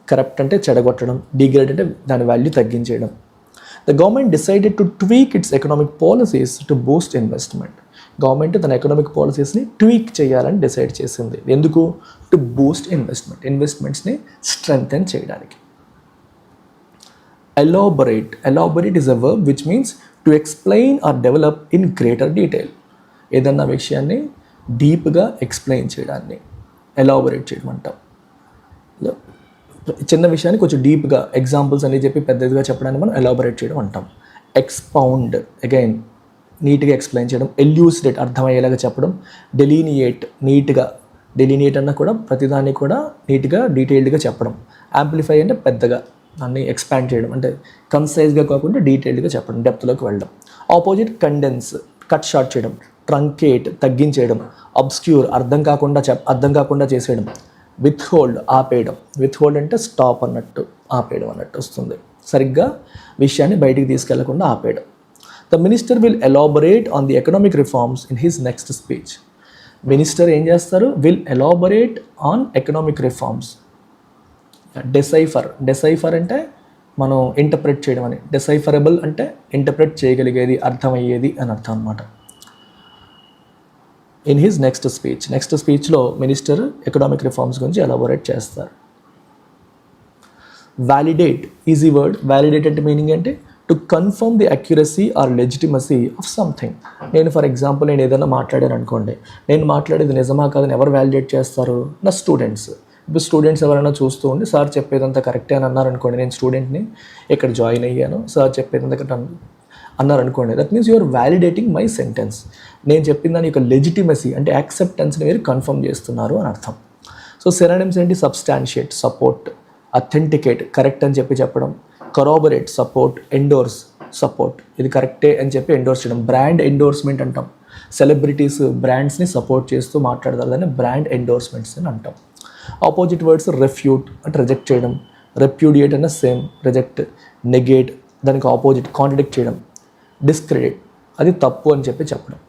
కరప్ట్ అంటే చెడగొట్టడం, డిగ్రేడ్ అంటే దాని వాల్యూ తగ్గించేయడం. The government decided to tweak its economic policies to boost investment. Government తన ఎకనామిక్ పాలసీస్ని ట్వీక్ చేయాలని డిసైడ్ చేసింది. ఎందుకు? టు బూస్ట్ ఇన్వెస్ట్మెంట్, ఇన్వెస్ట్మెంట్స్ని స్ట్రెంగ్తెన్ చేయడానికి. Elaborate. Elaborate is a verb which means to explain or develop in greater detail. ఏదన్నా విషయాన్ని డీప్గా ఎక్స్ప్లెయిన్ చేయడాన్ని ఎలాబొరేట్ చేయడం అంటాం. చిన్న విషయాన్ని కొంచెం డీప్గా ఎగ్జాంపుల్స్ అన్ని చెప్పి పెద్దదిగా చెప్పడాన్ని మనం ఎలాబొరేట్ చేయడం అంటాం. ఎక్స్పౌండ్, అగైన్ నీట్గా ఎక్స్ప్లెయిన్ చేయడం. ఎల్యూసిడేట్, అర్థమయ్యేలాగా చెప్పడం. డెలీనియేట్, నీట్గా, డెలీనియేట్ అన్న కూడా ప్రతిదాన్ని కూడా నీట్గా డీటెయిల్డ్గా చెప్పడం. యాంప్లిఫై అంటే పెద్దగా దాన్ని ఎక్స్పాండ్ చేయడం, అంటే కన్సైజ్గా కాకుండా డీటెయిల్డ్గా చెప్పడం, డెప్త్లోకి వెళ్ళడం. ఆపోజిట్: కండెన్స్, కట్ షార్ట్ చేయడం. ట్రంకేట్, తగ్గించేయడం. అబ్స్క్యూర్, అర్థం కాకుండా చేసేయడం. విత్హోల్డ్, ఆపేయడం. విత్హోల్డ్ అంటే స్టాప్ అన్నట్టు, ఆపేయడం అన్నట్టు వస్తుంది. సరిగ్గా విషయాన్ని బయటికి తీసుకెళ్లకుండా ఆపేయడం. The minister will elaborate on the economic reforms in his next speech. Minister ఏం చేస్తారు? Will elaborate on economic reforms. Decipher. Decipher అంటే మనం ఇంటర్ప్రెట్ చేయడం అని. డెసైఫరబుల్ అంటే ఇంటర్ప్రెట్ చేయగలిగేది, అర్థమయ్యేది అని అర్థం అన్నమాట. In his next speech. Next స్పీచ్లో మినిస్టర్ ఎకనామిక్ రిఫార్మ్స్ గురించి ఎలాబొరేట్ చేస్తారు. Validate, easy word. వ్యాలిడేట్ అంటే మీనింగ్ ఏంటి? To confirm the accuracy or legitimacy of something. నేను ఫర్ ఎగ్జాంపుల్ నేను ఏదైనా మాట్లాడాను అనుకోండి, నేను మాట్లాడేది నిజమా కాదని ఎవరు వ్యాలిడేట్ చేస్తారు? నా స్టూడెంట్స్. ఇప్పుడు స్టూడెంట్స్ ఎవరైనా చూస్తూ ఉండి సార్ చెప్పేదంతా కరెక్టే అని అన్నారనుకోండి, నేను స్టూడెంట్ని ఇక్కడ జాయిన్ అయ్యాను, సార్ చెప్పేదంతా కరెక్ట్ అన్నారనుకోండి, that means you're validating my sentence. నేను చెప్పిన దాని యొక్క లెజిటిమసీ అంటే యాక్సెప్టెన్స్ని మీరు కన్ఫర్మ్ చేస్తున్నారు అని అర్థం. సో సినానిమ్స్ ఏంటి? సబ్స్టాన్షియేట్, సపోర్ట్, అథెంటికేట్, కరెక్ట్ అని చెప్పడం. కరాబొరేట్, సపోర్ట్. ఎండోర్స్, సపోర్ట్, ఇది కరెక్టే అని చెప్పి ఎండోర్స్ చేయడం. బ్రాండ్ ఎండోర్స్మెంట్ అంటాం. సెలబ్రిటీస్ బ్రాండ్స్ని సపోర్ట్ చేస్తూ మాట్లాడతారు, దాన్ని బ్రాండ్ ఎండోర్స్మెంట్స్ అని అంటాం. ఆపోజిట్ వర్డ్స్: రెఫ్యూట్ అంటే రిజెక్ట్ చేయడం. రెప్యూడియేట్ అన్న సేమ్, రిజెక్ట్. నెగేట్ దానికి ఆపోజిట్, కాంట్రడిక్ట్ చేయడం. డిస్క్రెడిట్ అది తప్పు అని చెప్పడం.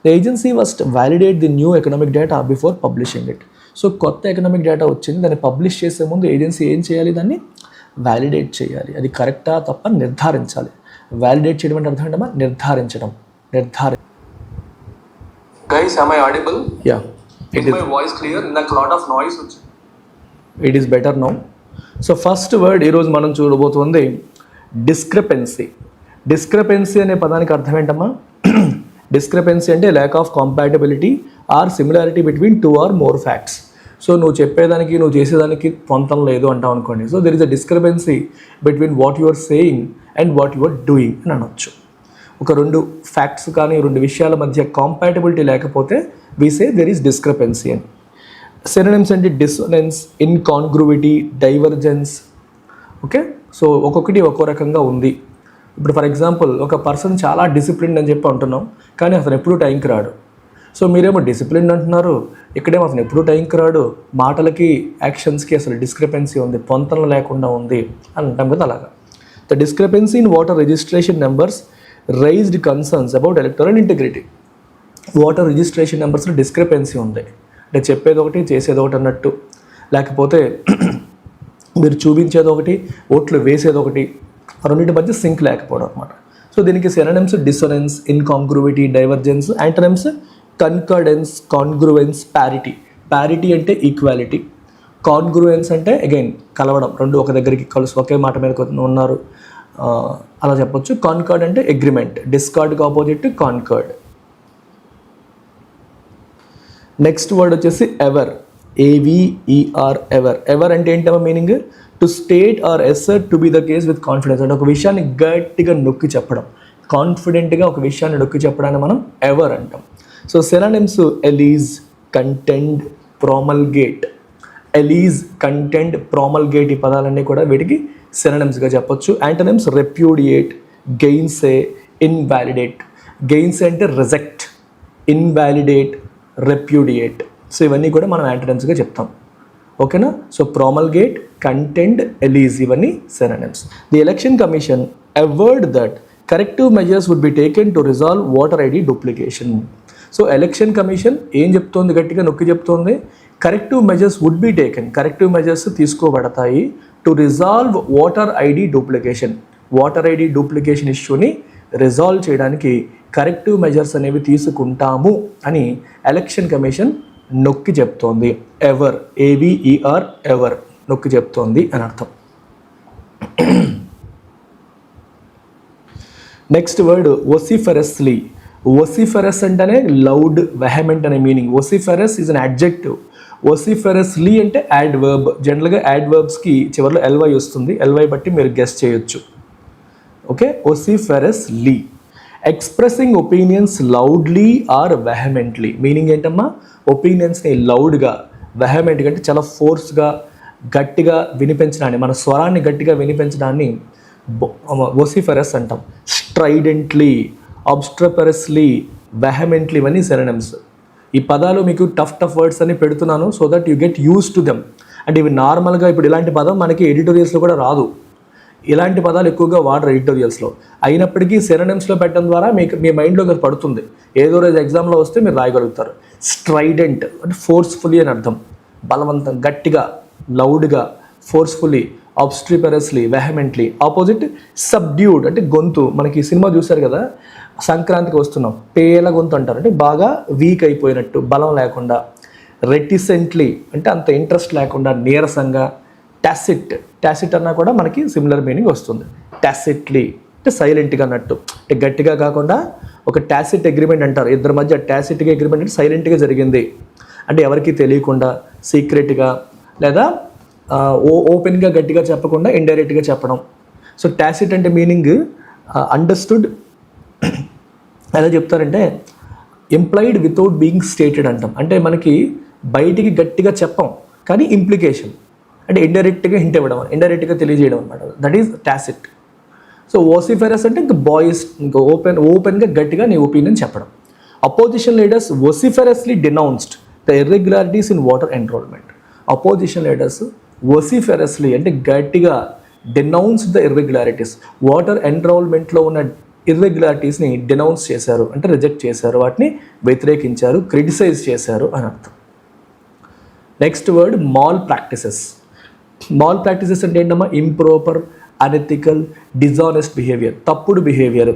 The agency must validate the new economic data before publishing it. So కొత్త ఎకనామిక్ డేటా వచ్చింది, దాన్ని పబ్లిష్ చేసే ముందు ఏజెన్సీ ఏం చేయాలి? దాన్ని వ్యాలిడేట్ చేయాలి. అది కరెక్టా తప్ప నిర్ధారించాలి. వ్యాలిడేట్ చేయడం అంటే అర్థం ఏంటమ్మా? నిర్ధారించడం. Guys, am I audible? Yeah. Is my voice clear? నాకు lot of noise వచ్చింది. It is better now. So first word ఈరోజు మనం చూడబోతుంది డిస్క్రిపెన్సీ. డిస్క్రిపెన్సీ అనే పదానికి అర్థం ఏంటమ్మా? డిస్క్రిపెన్సీ అంటే lack of compatibility or similarity between two or more facts. So నువ్వు చెప్పేదానికి నువ్వు చేసేదానికి పొంతం లేదు అంటావు అనుకోండి. So there is a discrepancy between what you are saying and what you are doing అని అనొచ్చు. ఒక రెండు ఫ్యాక్ట్స్ కానీ రెండు విషయాల మధ్య కాంపాటబిలిటీ లేకపోతే వి సే దెర్ ఈస్ డిస్క్రిపెన్సీ అని. సినోనిమ్స్ అంటే డిసోనెన్స్, ఇన్కాంగ్రువిటీ, డైవర్జెన్స్. ఓకే, సో ఒక్కొక్కటి ఒక్కో రకంగా ఉంది. ఇప్పుడు ఫర్ ఎగ్జాంపుల్ ఒక పర్సన్ చాలా డిసిప్లిన్ అని చెప్పి అంటున్నాం, కానీ అతను ఎప్పుడూ టైంకి రాడు. సో మీరేమో డిసిప్లిన్ అంటున్నారు, ఇక్కడేమో అతను ఎప్పుడూ టైంకి రాడు, మాటలకి యాక్షన్స్కి అసలు డిస్క్రిపెన్సీ ఉంది, పొంతన లేకుండా ఉంది అని అంటాం కదా. అలాగా the discrepancy in voter registration numbers raised concerns about electoral integrity. Voter registration నెంబర్స్లో డిస్క్రిపెన్సీ ఉంది అంటే చెప్పేది ఒకటి చేసేది ఒకటి అన్నట్టు, లేకపోతే మీరు చూపించేది ఒకటి ఓట్లు వేసేది ఒకటి, రెండింటి మధ్య సింక్ లేకపోవడం అనమాట. సో దీనికి synonyms dissonance, incongruity, divergence. Antonyms concordance, congruence, parity. Parity అంటే ఈక్వాలిటీ, కాంగ్రువెన్స్ అంటే అగైన్ కలవడం, రెండు ఒక దగ్గరికి కలిసి ఒకే మాట మీద ఉన్నారు అలా చెప్పొచ్చు. కాన్కార్డ్ అంటే అగ్రిమెంట్, డిస్కార్డ్కి ఆపోజిట్ కాన్కార్డ్. నెక్స్ట్ వర్డ్ వచ్చేసి ఎవర్, AVER, ఎవర్. ఎవర్ అంటే ఏంటమ్మా meaning? To state or assert to be the case with confidence. అంటే ఒక విషయాన్ని గట్టిగా నొక్కి చెప్పడం, కాన్ఫిడెంట్గా ఒక విషయాన్ని నొక్కి చెప్పడాన్ని మనం ఎవర్ అంటాం. So synonyms allege, contend, promulgate. Allege, contend, promulgate ఈ పదాలన్నీ కూడా వీటికి సినోనిమ్స్గా చెప్పొచ్చు. Antonyms రెప్యూడియేట్, గెయిన్సే, invalidate. గెయిన్సే అంటే రిజెక్ట్, ఇన్వాలిడేట్, రెప్యూడియేట్. సో ఇవన్నీ కూడా మనం యాంటోనిమ్స్గా చెప్తాం. ఓకేనా? సో ప్రోమల్గేట్, కంటెండ్, ఎలీజ్ ఇవన్నీ synonyms. The election commission averred that corrective measures would be taken to resolve voter ID duplication. So election commission ఏం చెప్తోంది, గట్టిగా నొక్కి చెప్తోంది, corrective measures would be taken, corrective measures తీసుకోబడతాయి to resolve voter ID duplication. Voter ID duplication ఇష్యూని resolve చేయడానికి corrective measures అనేవి తీసుకుంటాము అని ఎలక్షన్ కమిషన్ నొక్కి చెప్తోంది. ఎవర్, AVER, ఎవర్ నొక్కి చెప్తోంది అని అర్థం. Next word వొసిఫెరస్లీ. వొసిఫెరస్ అంటేనే లౌడ్, వెహమెంట్ అనే meaning. Vociferous is an adjective. Vociferously అంటే యాడ్వర్బ్. జనరల్గా యాడ్వర్బ్స్కి చివరిలో LY వస్తుంది, LY బట్టి మీరు గెస్ చేయొచ్చు. Okay, vociferously. Expressing opinions loudly or vehemently. Meaning ఏంటమ్మా? ఒపీనియన్స్ని లౌడ్గా, వెహమెంట్గా అంటే చాలా ఫోర్స్గా, గట్టిగా వినిపించడాన్ని, మన స్వరాన్ని గట్టిగా వినిపించడాన్ని వొసిఫెరస్ అంటాం. స్ట్రైడెంట్లీ, అబ్స్ట్రపరస్లీ, వెహమెంట్లీ ఇవన్నీ సినోనిమ్స్. ఈ పదాలు మీకు టఫ్ వర్డ్స్ అని పెడుతున్నాను so that you get use to them. అంటే ఇవి నార్మల్గా ఇప్పుడు ఇలాంటి పదం మనకి ఎడిటోరియల్స్లో కూడా రాదు, ఇలాంటి పదాలు ఎక్కువగా వాడరు ఎడిటోరియల్స్లో. అయినప్పటికీ సినోనిమ్స్లో పెట్టడం ద్వారా మీకు మీ మైండ్లోకి అది పడుతుంది, ఏదో రోజు ఎగ్జామ్లో వస్తే మీరు రాయగలుగుతారు. స్ట్రైడెంట్ అంటే ఫోర్స్ఫుల్లీ అని అర్థం, బలవంతం, గట్టిగా, లౌడ్గా, ఫోర్స్ఫుల్లీ. ఆబ్స్ట్రిపరస్లీ, వెహమెంట్లీ. ఆపోజిట్ సబ్డ్యూడ్ అంటే గొంతు. మనకి సినిమా చూశారు కదా, సంక్రాంతికి వస్తున్నాం, పేల గొంతు అంటారు, అంటే బాగా వీక్ అయిపోయినట్టు, బలం లేకుండా. రెటిసెంట్లీ అంటే అంత ఇంట్రెస్ట్ లేకుండా, నీరసంగా. టాసిట్, టాసిట్ అన్నా కూడా మనకి సిమిలర్ మీనింగ్ వస్తుంది. టాసిట్లీ అంటే సైలెంట్గా అన్నట్టు, అంటే గట్టిగా కాకుండా ఒక టాసిట్ అగ్రిమెంట్ అంటారు, ఇద్దరి మధ్య టాసిట్గా అగ్రిమెంట్ అంటే సైలెంట్గా జరిగింది, అంటే ఎవరికి తెలియకుండా, సీక్రెట్గా, లేదా ఓపెన్గా గట్టిగా చెప్పకుండా ఇండైరెక్ట్గా చెప్పడం. సో టాసిట్ అంటే మీనింగ్ అండర్స్టూడ్. ఎలా చెప్తారంటే ఇంప్లైడ్ వితౌట్ బీయింగ్ స్టేటెడ్ అంటాం, అంటే మనకి బయటికి గట్టిగా చెప్పం కానీ ఇంప్లికేషన్ అంటే ఇండైరెక్ట్గా హింట్ ఇవ్వడం, ఇండైరెక్ట్గా తెలియజేయడం అనమాట. That is tacit. So vociferous అంటే ఇంకా బాయ్స్, ఇంకా ఓపెన్గా గట్టిగా నీ ఒపీనియన్ చెప్పడం. Opposition leaders vociferously denounced the irregularities in voter enrolment. Opposition leaders vociferously అంటే గట్టిగా డినౌన్స్ ద ఇర్రెగ్యులారిటీస్, వాటర్ ఎన్రోల్మెంట్లో ఉన్న ఇర్రెగ్యులారిటీస్ని డినౌన్స్ చేశారు అంటే రిజెక్ట్ చేశారు, వాటిని వ్యతిరేకించారు, క్రిటిసైజ్ చేశారు అని అర్థం. Next word mall practices. Mall practices అంటే ఏంటమ్మా? ఇంప్రాపర్, అనెథికల్, డిజానెస్ట్ బిహేవియర్, తప్పుడు బిహేవియర్.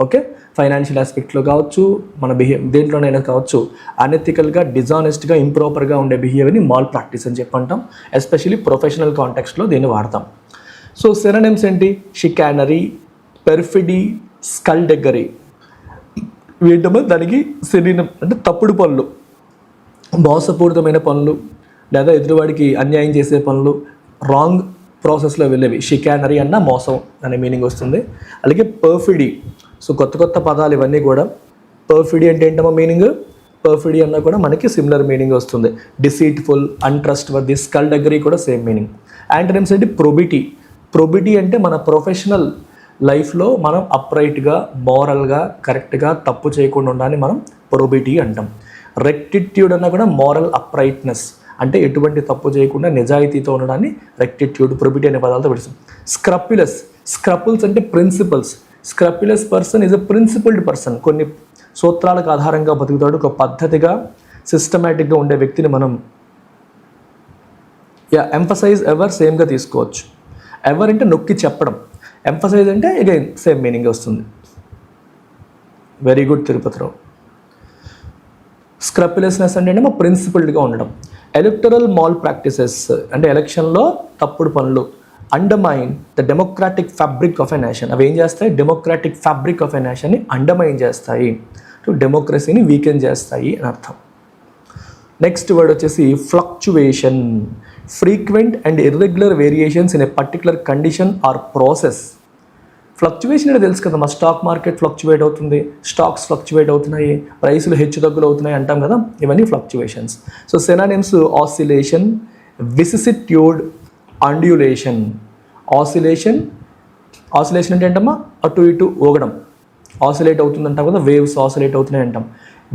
ఓకే, ఫైనాన్షియల్ ఆస్పెక్ట్లో కావచ్చు, మన దేంట్లోనైనా కావచ్చు, అనెథికల్గా, డిజానెస్ట్గా, ఇంప్రాపర్గా ఉండే బిహేవియర్ని మాల్ ప్రాక్టీస్ అని చెప్పంటాం. ఎస్పెషల్లీ ప్రొఫెషనల్ కాంటెక్స్ట్లో దీన్ని వాడతాం. సో సినోనిమ్స్ ఏంటి? షికానరీ, పెర్ఫిడీ, స్కల్డెగ్గరీ. వీటమ్మా దానికి సినోనిమ్ అంటే తప్పుడు పనులు, మోసపూరితమైన పనులు, లేదా ఎదుటివాడికి అన్యాయం చేసే పనులు, రాంగ్ ప్రాసెస్లో వెళ్ళేవి, షికానరీ అన్న మోసం అనే మీనింగ్ వస్తుంది. అలాగే పర్ఫిడీ. సో కొత్త పదాలు ఇవన్నీ కూడా. పర్ఫిడీ అంటే ఏంటమ్మా మీనింగ్? పర్ఫిడీ అన్నా కూడా మనకి సిమిలర్ మీనింగ్ వస్తుంది. డిసీట్ఫుల్, అన్ట్రస్ట్ వర్ది, స్కల్డగరీ కూడా సేమ్ మీనింగ్. యాంటనిమ్స్ ఏంటి? ప్రొబిటీ. ప్రొబిటీ అంటే మన ప్రొఫెషనల్ లైఫ్లో మనం అప్రైట్గా, మోరల్గా, కరెక్ట్గా తప్పు చేయకుండా ఉండాలని మనం ప్రొబిటీ అంటాం. రెక్టిట్యూడ్ అన్నా కూడా మోరల్ అప్రైట్నెస్, అంటే ఎటువంటి తప్పు చేయకుండా నిజాయితీతో ఉండడాన్ని రెక్టిట్యూడ్, ప్రొబిటీ అనే పదాలతో పిలుస్తాం. స్క్రప్యులస్. స్క్రపుల్స్ అంటే principles. Scrupulous person is a principled person. కొన్ని సూత్రాలకు ఆధారంగా బతుకుతాడు, ఒక పద్ధతిగా, సిస్టమేటిక్గా ఉండే వ్యక్తిని మనం ఎంఫసైజ్ ఎవర్ సేమ్గా తీసుకోవచ్చు. ఎవర్ అంటే నొక్కి చెప్పడం, ఎంఫసైజ్ అంటే అగైన్ సేమ్ మీనింగ్ వస్తుంది. Very good Tirupatirao. స్క్రప్యులస్నెస్ అంటే ఏమో ప్రిన్సిపల్డ్గా ఉండడం. ఎలక్టరల్ మాల్ ప్రాక్టీసెస్ అంటే ఎలక్షన్లో తప్పుడు పనులు. Undermine the democratic fabric of a nation. అవి ఏం చేస్తాయి? డెమోక్రాటిక్ ఫ్యాబ్రిక్ ఆఫ్ ఎ నేషన్ని అండర్మైన్ చేస్తాయి, డెమోక్రసీని వీకెన్ చేస్తాయి అని అర్థం. నెక్స్ట్ వర్డ్ వచ్చేసి fluctuation. Frequent and irregular variations in a particular condition or process. Fluctuation అంటే తెలుసు కదా, మా స్టాక్ మార్కెట్ ఫ్లక్చువేట్ అవుతుంది, స్టాక్స్ ఫ్లక్చువేట్ అవుతున్నాయి, ప్రైసులు హెచ్చుతగ్గులు అవుతున్నాయి అంటాం కదా, ఇవన్నీ fluctuations. So synonyms oscillation, vicissitude, undulation. Oscillation అంటే ఏంటమ్మా? అటు ఇటు ఊగడం, ఆసిలేట్ అవుతుంది అంటాం కదా, వేవ్స్ ఆసిలేట్ అవుతున్నాయి అంటాం.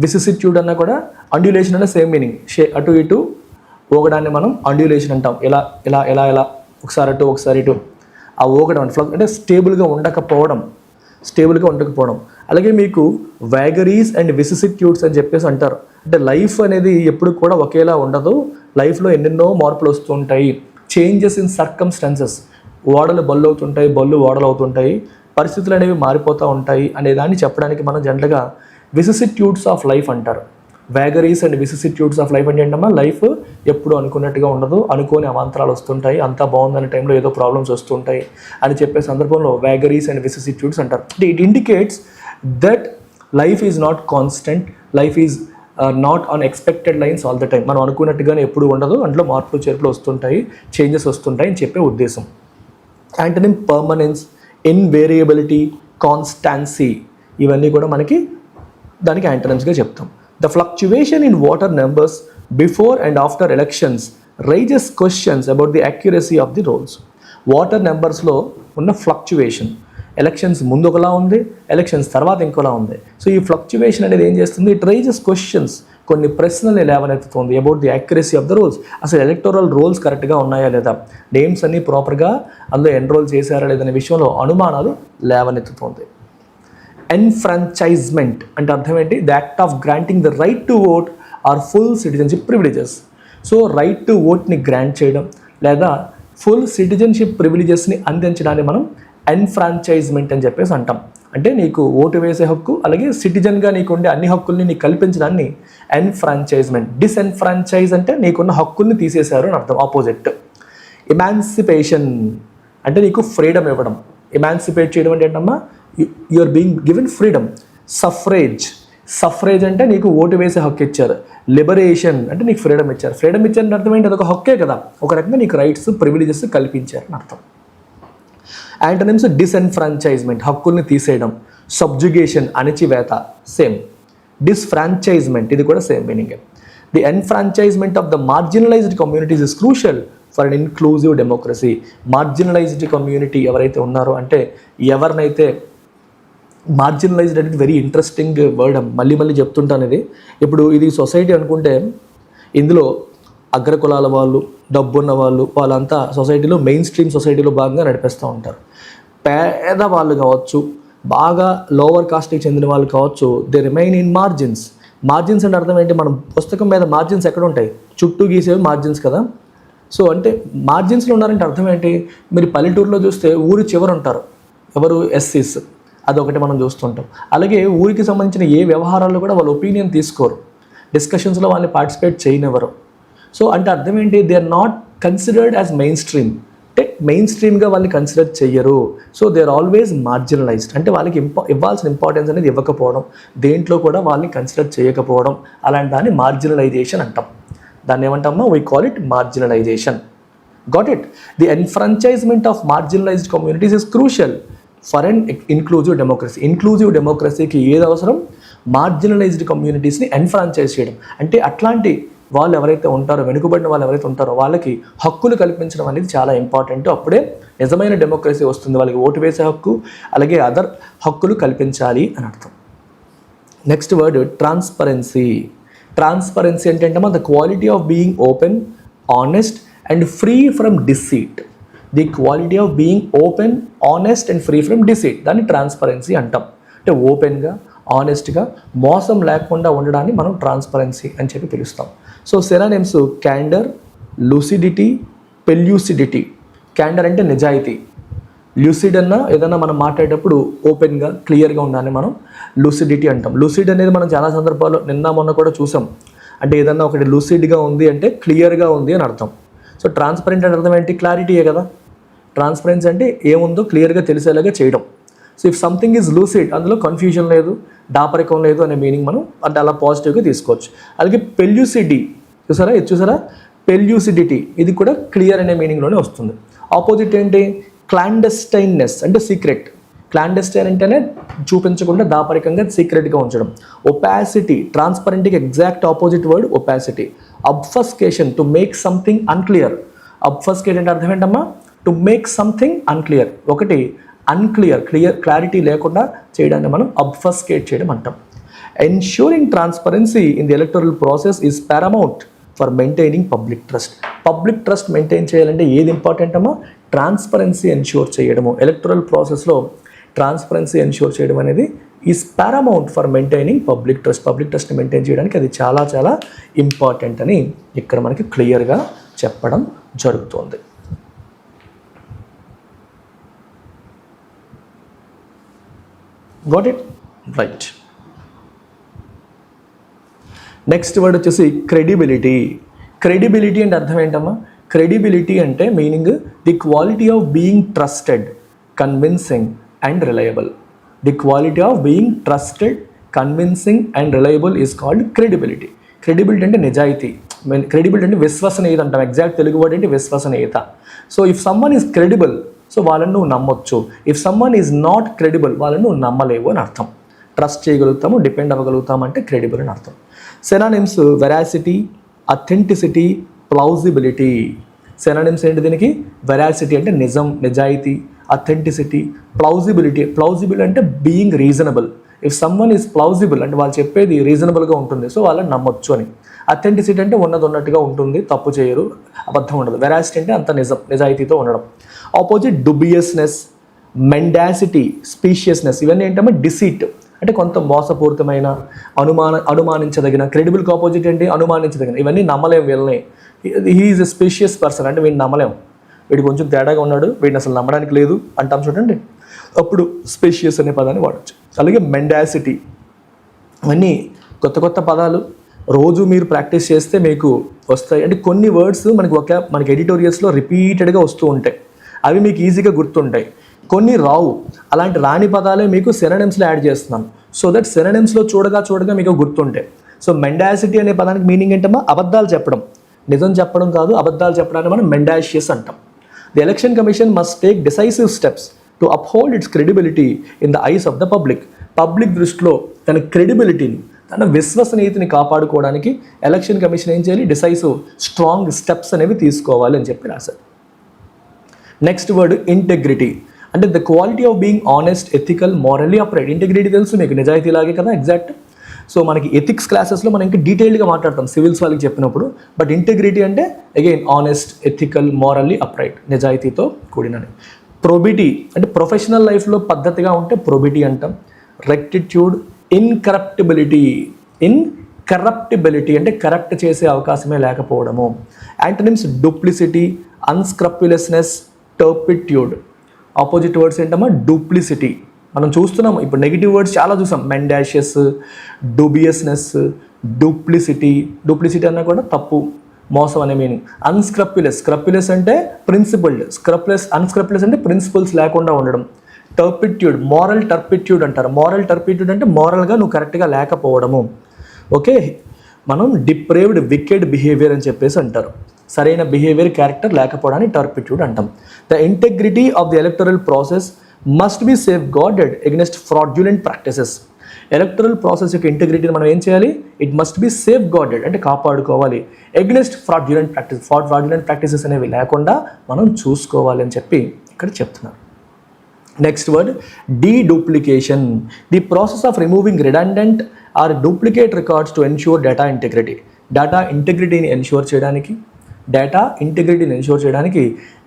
విసిసిట్యూడ్ అన్నా కూడా, అండ్యులేషన్ అనే సేమ్ మీనింగ్, అటు ఇటు ఊగడాన్ని మనం అండ్యులేషన్ అంటాం. ఇలా ఇలా ఇలా ఇలా ఒకసారి అటు ఒకసారి ఇటు ఆ ఊగడం అంటే స్టేబుల్గా ఉండకపోవడం. అలాగే మీకు వ్యాగరీస్ అండ్ విసిసిట్యూడ్స్ అని చెప్పేసి అంటారు. అంటే లైఫ్ అనేది ఎప్పుడు కూడా ఒకేలా ఉండదు, లైఫ్లో ఎన్నెన్నో మార్పులు వస్తూ ఉంటాయి. చేంజెస్ ఇన్ సర్కమ్స్టాన్సెస్, ఓడలు బళ్ళు అవుతుంటాయి, బళ్ళు ఓడలు అవుతుంటాయి, పరిస్థితులు అనేవి మారిపోతూ ఉంటాయి అనే దాన్ని చెప్పడానికి మనం జనరల్గా విసిసిట్యూడ్స్ ఆఫ్ లైఫ్ అంటారు. వ్యాగరీస్ అండ్ విసిసిట్యూడ్స్ ఆఫ్ లైఫ్ అంటే ఏంటమ్మా? లైఫ్ ఎప్పుడు అనుకున్నట్టుగా ఉండదు, అనుకోని అవాంతరాలు వస్తుంటాయి, అంతా బాగుందనే టైంలో ఏదో ప్రాబ్లమ్స్ వస్తుంటాయి అని చెప్పే సందర్భంలో వ్యాగరీస్ అండ్ విసిసిట్యూడ్స్ అంటారు. It indicates that life is not constant, life is not on expected lines all the time. మనం అనుకున్నట్టుగానే ఎప్పుడు ఉండదు, అందులో మార్పులు చేర్పులు వస్తుంటాయి, చేంజెస్ వస్తుంటాయి అని చెప్పే ఉద్దేశం. యాంటనిమ్ పర్మనెన్స్, ఇన్వేరియబిలిటీ, కాన్స్టాన్సీ, ఇవన్నీ కూడా మనకి దానికి యాంటనిమ్స్గా చెప్తాం. The fluctuation in voter numbers before and after elections raises questions about the accuracy of the rolls. Voter నెంబర్స్లో ఉన్న ఫ్లక్చువేషన్, ఎలక్షన్స్ ముందు ఒకలా ఉంది, ఎలక్షన్స్ తర్వాత ఇంకోలా ఉంది. సో ఈ ఫ్లక్చువేషన్ అనేది ఏం చేస్తుంది? ఇట్ రైజెస్ క్వశ్చన్స్, కొన్ని ప్రశ్నలు లేవనెత్తుతుంది about the accuracy of the rolls. అసలు ఎలక్టోరల్ రోల్స్ కరెక్ట్గా ఉన్నాయా లేదా, నేమ్స్ అన్నీ ప్రాపర్గా అందులో ఎన్రోల్ చేశారా లేదనే విషయంలో అనుమానాలు లేవనెత్తుతుంది. ఎన్ఫ్రాంచైజ్మెంట్ అంటే అర్థం ఏంటి? The act of granting the right to vote or full citizenship privileges. So right to ఓట్ని గ్రాంట్ చేయడం లేదా ఫుల్ సిటిజన్షిప్ ప్రివిలేజెస్ని అందించడాన్ని మనం ఎన్ఫ్రాంచైజ్మెంట్ అని చెప్పేసి అంటాం. అంటే నీకు ఓటు వేసే హక్కు, అలాగే సిటిజన్గా నీకు ఉండే అన్ని హక్కుల్ని నీకు కల్పించడాన్ని ఎన్ఫ్రాంచైజ్మెంట్. డిస్ఎన్ఫ్రాంచైజ్ అంటే నీకున్న హక్కుల్ని తీసేశారు అని అర్థం, ఆపోజిట్. ఎమాన్సిపేషన్ అంటే నీకు ఫ్రీడమ్ ఇవ్వడం. ఎమాన్సిపేట్ చేయడం అంటే ఏంటమ్మా? You are being given freedom. Suffrage అంటే నీకు ఓటు వేసే హక్కు ఇచ్చారు. లిబరేషన్ అంటే నీకు ఫ్రీడమ్ ఇచ్చారు. ఫ్రీడమ్ ఇచ్చారని అర్థం ఏంటి? అదొక హక్కే కదా, ఒక రకంగా నీకు రైట్స్, ప్రివిలేజెస్ కల్పించారు అని అర్థం. యాంటనిమ్స్ డిస్ఎన్ఫ్రాంచైజ్మెంట్, హక్కుల్ని తీసేయడం. సబ్జుగేషన్ అణచివేత, సేమ్. డిస్ఫ్రాంచైజ్మెంట్, ఇది కూడా same meaning. The enfranchisement of the marginalised communities is crucial for an inclusive democracy. Marginalised community ఎవరైతే ఉన్నారో, అంటే ఎవరినైతే మార్జినలైజ్డ్ అనేది వెరీ ఇంట్రెస్టింగ్ వర్డ్, మళ్ళీ చెప్తుంటాను ఇది. ఇప్పుడు ఇది సొసైటీ అనుకుంటే ఇందులో అగ్రకులాల వాళ్ళు, డబ్బున్న వాళ్ళు, వాళ్ళంతా సొసైటీలో మెయిన్ స్ట్రీమ్ సొసైటీలో భాగంగా నడిపిస్తూ ఉంటారు. పేదవాళ్ళు కావచ్చు, బాగా లోవర్ కాస్ట్కి చెందిన వాళ్ళు కావచ్చు, they remain in margins. Margins అంటే అర్థం ఏంటి? మనం పుస్తకం మీద మార్జిన్స్ ఎక్కడ ఉంటాయి? చుట్టూ గీసేవి మార్జిన్స్ కదా. సో అంటే మార్జిన్స్లో ఉన్నారంటే అర్థం ఏంటి? మీరు పల్లెటూరులో చూస్తే ఊరి చివరు ఉంటారు, ఎవరు? ఎస్సీస్, అదొకటి మనం చూస్తుంటాం. అలాగే ఊరికి సంబంధించిన ఏ వ్యవహారాల్లో కూడా వాళ్ళ ఒపీనియన్ తీసుకోరు, డిస్కషన్స్లో వాళ్ళని పార్టిసిపేట్ చేయనివ్వరు. సో అంటే అర్థం ఏంటి? They are not considered as mainstream, అంటే మెయిన్ స్ట్రీమ్గా వాళ్ళని కన్సిడర్ చెయ్యరు. So they are always marginalised, అంటే వాళ్ళకి ఇవ్వాల్సిన ఇంపార్టెన్స్ అనేది ఇవ్వకపోవడం, దేంట్లో కూడా వాళ్ళని కన్సిడర్ చేయకపోవడం, అలాంటి దాన్ని మార్జినలైజేషన్ అంటాం. దాన్ని ఏమంటామా? We call it marginalisation. Got it? The enfranchisement of marginalized communities is crucial for an inclusive democracy. Inclusive democracyకి ఏది అవసరం? మార్జినలైజ్డ్ కమ్యూనిటీస్ని ఎన్ఫ్రాంచైజ్ చేయడం. అంటే అట్లాంటి వాళ్ళు ఎవరైతే ఉంటారో, వెనుకబడిన వాళ్ళు ఎవరైతే ఉంటారో వాళ్ళకి హక్కులు కల్పించడం అనేది చాలా ఇంపార్టెంట్. అప్పుడే నిజమైన డెమోక్రసీ వస్తుంది. వాళ్ళకి ఓటు వేసే హక్కు, అలాగే అదర్ హక్కులు కల్పించాలి అని అర్థం. Next word transparency. ట్రాన్స్పరెన్సీ అంటే ఏంటమ్మా? The quality of being open, honest and free from deceit. The quality of being open, honest and free from deceit. దాన్ని ట్రాన్స్పరెన్సీ అంటాం. అంటే ఓపెన్గా, ఆనెస్ట్గా, మోసం లేకుండా ఉండడాన్ని మనం ట్రాన్స్పరెన్సీ అని చెప్పి పిలుస్తాం. So synonyms క్యాండర్, లూసిడిటీ, పెల్యూసిడిటీ. క్యాండర్ అంటే నిజాయితీ. లూసిడ్ అన్న ఏదైనా మనం మాట్లాడేటప్పుడు ఓపెన్గా, క్లియర్గా ఉండాలని మనం లూసిడిటీ అంటాం. లూసిడ్ అనేది మనం చాలా సందర్భాల్లో నిన్న మొన్న కూడా చూసాం. అంటే ఏదన్నా ఒకటి లూసిడ్గా ఉంది అంటే క్లియర్గా ఉంది అని అర్థం. సో ట్రాన్స్పరెంట్ అంటే అర్థం ఏంటి? క్లారిటీయే కదా. ట్రాన్స్పరెన్సీ అంటే ఏముందో క్లియర్గా తెలిసేలాగా చేయడం. So if something is lucid, అందులో కన్ఫ్యూజన్ లేదు, దాపరికం లేదు అనే మీనింగ్ మనం అంటే అలా పాజిటివ్గా తీసుకోవచ్చు. అలాగే పెల్యూసిటీ చూసారా, ఇది చూసారా, పెల్యూసిడిటీ, ఇది కూడా క్లియర్ అనే మీనింగ్లోనే వస్తుంది. ఆపోజిట్ ఏంటి? క్లాండెస్టైన్నెస్ అంటే సీక్రెట్. క్లాండెస్టైన్ అంటేనే చూపించకుండా దాపరికంగా సీక్రెట్గా ఉంచడం. ఒపాసిటీ, ట్రాన్స్పరెంట్కి exact opposite word opacity. Obfuscation, to make something unclear. Obfuscate అంటే అర్థం ఏంటమ్మా? To make something unclear. ఒకటి అన్క్లియర్, క్లారిటీ లేకుండా చేయడాన్ని మనం అబ్ఫస్కేట్ చేయడం అంటాం. Ensuring transparency in the electoral process is paramount for maintaining public trust. Public trust maintain చేయాలంటే ఏది ఇంపార్టెంట్ అమ్మా? ట్రాన్స్పరెన్సీ ఎన్ష్యూర్ చేయడము. ఎలక్టోరల్ ప్రాసెస్లో ట్రాన్స్పరెన్సీ ఎన్ష్యూర్ చేయడం అనేది is paramount for maintaining public trust. Public ట్రస్ట్ని మెయింటైన్ చేయడానికి అది చాలా చాలా ఇంపార్టెంట్ అని ఇక్కడ మనకి క్లియర్గా చెప్పడం జరుగుతుంది. Got it? Right. Next word వచ్చేసి క్రెడిబిలిటీ. క్రెడిబిలిటీ అంటే అర్థం ఏంటమ్మా? క్రెడిబిలిటీ అంటే meaning the quality of being trusted, convincing and reliable. The quality of being trusted, convincing and reliable is called credibility. Credibility అంటే నిజాయితీ. క్రెడిబిలిటీ అంటే విశ్వసనీయత అంటాం. ఎగ్జాక్ట్ తెలుగు వర్డ్ అంటే విశ్వసనీయత. So if someone is credible, so వాళ్ళని నువ్వు నమ్మొచ్చు. If someone is not credible, వాళ్ళని నువ్వు నమ్మలేవు అని అర్థం. ట్రస్ట్ చేయగలుగుతాము, డిపెండ్ అవ్వగలుగుతాము అంటే క్రెడిబుల్ అని అర్థం. Synonyms veracity, authenticity, plausibility. Synonyms ఏంటి దీనికి? వెరాసిటీ అంటే నిజం, నిజాయితీ. Authenticity, plausibility. ప్లౌజిబుల్ అంటే being reasonable. If someone is plausible అంటే వాళ్ళు చెప్పేది రీజనబుల్గా ఉంటుంది, సో వాళ్ళని నమ్మొచ్చు అని. అథెంటిసిటీ అంటే ఉన్నది ఉన్నట్టుగా ఉంటుంది, తప్పు చేయరు, అబద్ధం ఉండదు. వెరాసిటీ అంటే అంత నిజం, నిజాయితీతో ఉండడం. ఆపోజిట్ డుబియస్నెస్, మెండాసిటీ, స్పీషియస్నెస్. ఇవన్నీ ఏంటంటే డిసీట్ అంటే కొంత మోసపూరితమైన, అనుమానించదగిన. క్రెడిబుల్కి ఆపోజిట్ ఏంటి? అనుమానించదగిన. ఇవన్నీ నమ్మలేం వీళ్ళని. He is a spacious person అంటే వీడిని నమ్మలేం, వీడు కొంచెం తేడాగా ఉన్నాడు, వీడిని అసలు నమ్మడానికి లేదు అంటాం చూడండి, అప్పుడు స్పీషియస్ అనే పదాన్ని వాడచ్చు. అలాగే మెండాసిటీ. ఇవన్నీ కొత్త కొత్త పదాలు రోజు మీరు ప్రాక్టీస్ చేస్తే మీకు వస్తాయి. అంటే కొన్ని వర్డ్స్ మనకి ఎడిటోరియల్స్లో రిపీటెడ్గా వస్తూ ఉంటాయి, అవి మీకు ఈజీగా గుర్తుంటాయి. కొన్ని రావు, అలాంటి రాని పదాలే మీకు సినానిమ్స్లో యాడ్ చేస్తున్నాను, సో దట్ సినానిమ్స్లో చూడగా మీకు గుర్తుంటాయి. సో మెండాసిటీ అనే పదానికి మీనింగ్ ఏంటమ్మా? అబద్ధాలు చెప్పడం. నిజం చెప్పడం కాదు, అబద్ధాలు చెప్పడాన్ని మనం మెండాషియస్ అంటాం. The election commission must take decisive steps to uphold it's credibility in the eyes of the public. Public దృష్టిలో తన క్రెడిబిలిటీని, తన విశ్వసనీయతని కాపాడుకోవడానికి ఎలక్షన్ కమిషన్ ఏం చేయాలి? డిసైసివ్, స్ట్రాంగ్ స్టెప్స్ అనేవి తీసుకోవాలి అని చెప్పి రాశారు. Next word integrity. అంటే the quality of being honest, ethical, morally upright. Integrity తెలుసు మీకు, నిజాయితీ లాగే కదా ఎగ్జాక్ట్. సో మనకి ఎథిక్స్ క్లాసెస్లో మనం ఇంకా డీటెయిల్గా మాట్లాడతాం సివిల్స్ వాళ్ళకి చెప్పినప్పుడు. బట్ ఇంటెగ్రిటీ అంటే again honest, ethical, morally upright, నిజాయితీతో కూడినది. ప్రొబిటీ అంటే ప్రొఫెషనల్ లైఫ్లో పద్ధతిగా ఉంటే ప్రొబిటీ అంటాం. రెక్టిట్యూడ్, ఇన్కరప్టిబిలిటీ. ఇన్కరప్టిబిలిటీ అంటే కరప్ట్ చేసే అవకాశమే లేకపోవడము. Antonyms duplicity, unscrupulousness, turpitude. Opposite words ఏంటమ్మా? డూప్లిసిటీ. మనం చూస్తున్నాం ఇప్పుడు నెగిటివ్ వర్డ్స్ చాలా చూసాం. మెండాషియస్, డూబియస్నెస్, డూప్లిసిటీ. డూప్లిసిటీ అన్నా కూడా తప్పు, మోసం అనే మీనింగ్. అన్స్క్రప్యులస్, స్క్రప్యులస్ అంటే ప్రిన్సిపల్డ్, అన్స్క్రప్యులస్ అంటే ప్రిన్సిపల్స్ లేకుండా ఉండడం. టర్పిట్యూడ్, మోరల్ టర్పిట్యూడ్ అంటారు. మోరల్ టర్పిట్యూడ్ అంటే మోరల్గా నువ్వు కరెక్ట్గా లేకపోవడము. ఓకే. మనం డిప్రేవ్డ్ వికెడ్ బిహేవియర్ అని చెప్పేసి అంటారు. సరైన బిహేవియర్ క్యారెక్టర్ లేకపోవడాన్ని టర్పిట్యూడ్ అంటాం. The integrity of the electoral process must be safe guarded against fraudulent practices. Electoral process యొక్క ఇంటెగ్రిటీని మనం ఏం చేయాలి? It must be safe guarded అంటే కాపాడుకోవాలి. ఎగ్నెస్ట్ ఫ్రాడ్యులెంట్ ప్రాక్టీసెస్ అనేవి లేకుండా మనం చూసుకోవాలి అని చెప్పి ఇక్కడ చెప్తున్నారు. Next word deduplication. The process of removing redundant or duplicate records to ensure data integrity. Data ఇంటెగ్రిటీని ఎన్ష్యూర్ చేయడానికి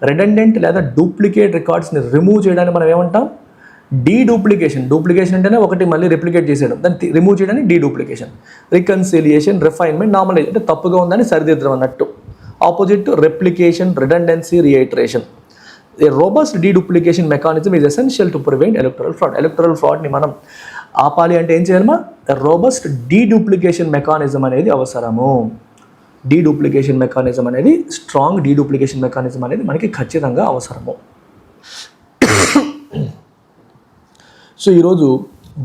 రిడండెంట్ లేదా డూప్లికేట్ రికార్డ్స్ని రిమూవ్ చేయడానికి మనం ఏమంటాం? డూప్లికేషన్ అంటేనే ఒకటి మళ్ళీ రిప్లికేట్ చేసేయడం, దాన్ని రిమూవ్ చేయడానికి డూప్లికేషన్. రికన్సిలియేషన్, రిఫైన్మెంట్, నార్మలైజ్ అంటే తప్పుగా ఉందని సరిదిద్దడం అన్నట్టు. Opposite replication, redundancy, reiteration. A robust deduplication mechanism is essential to prevent electoral fraud. Electoral ఫ్రాడ్ని మనం ఆపాలి అంటే ఏం చేయాలమ్మా? రోబస్ట్ డీడూప్లికేషన్ మెకానిజం అనేది అవసరము. స్ట్రాంగ్ డీడూప్లికేషన్ మెకానిజం అనేది మనకి ఖచ్చితంగా అవసరము. సో ఈరోజు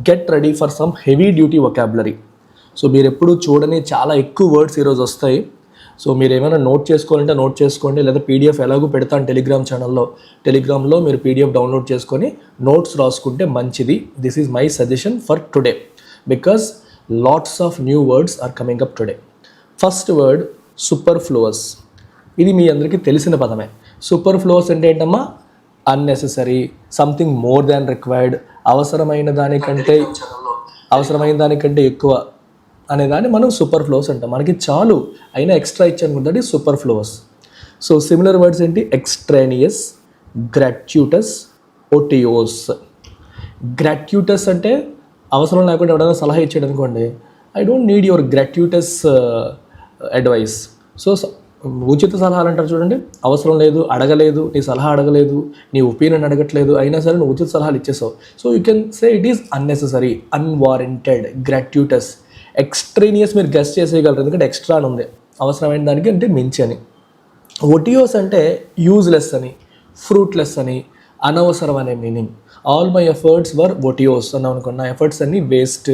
get ready for some heavy duty vocabulary. So మీరు ఎప్పుడు చూడని చాలా ఎక్కువ వర్డ్స్ ఈరోజు వస్తాయి. సో మీరు ఏమైనా నోట్ చేసుకోవాలంటే నోట్ చేసుకోండి, లేదా పీడిఎఫ్ ఎలాగో పెడతాను టెలిగ్రామ్లో మీరు పీడిఎఫ్ డౌన్లోడ్ చేసుకొని నోట్స్ రాసుకుంటే మంచిది. This is my suggestion for today because lots of new words are coming up today. First word superfluous. ఇది మీ అందరికీ తెలిసిన పదమే. సూపర్ఫ్లూయస్ అంటే ఏంటమ్మా? Unnecessary, something more than required, అవసరమైన దానికంటే ఎక్కువ అనేదాన్ని మనం సూపర్ఫ్లూయస్ అంటాం. మనకి చాలు అయినా ఎక్స్ట్రా ఇచ్చానుకుంటే సూపర్ఫ్లూయస్. సో సిమిలర్ వర్డ్స్ ఏంటి? Extraneous, gratuitous, otiose. గ్రాట్యూటస్ అంటే అవసరం లేకుండా ఎవరైనా సలహా ఇచ్చాడు అనుకోండి, I don't need your gratuitous advice. So ఉచిత సలహాలు అంటారు చూడండి, అవసరం లేదు, అడగలేదు, నీ సలహా అడగలేదు, నీ ఒపీనియన్ అడగట్లేదు, అయినా సరే నువ్వు ఉచిత సలహాలు ఇచ్చేసావు. So you can say it is unnecessary, unwarranted, gratuitous. Extraneous మీరు గెస్ చేసేయగలరు, ఎందుకంటే ఎక్స్ట్రా అని ఉంది, అవసరమైన దానికి అంటే మించి అని. ఒటియోస్ అంటే యూజ్లెస్ అని, ఫ్రూట్లెస్ అని, అనవసరం అనే మీనింగ్. ఆల్ మై ఎఫర్ట్స్ వర్ ఒటియోస్ అన్నాం అనుకున్న ఎఫర్ట్స్ అన్నీ వేస్ట్,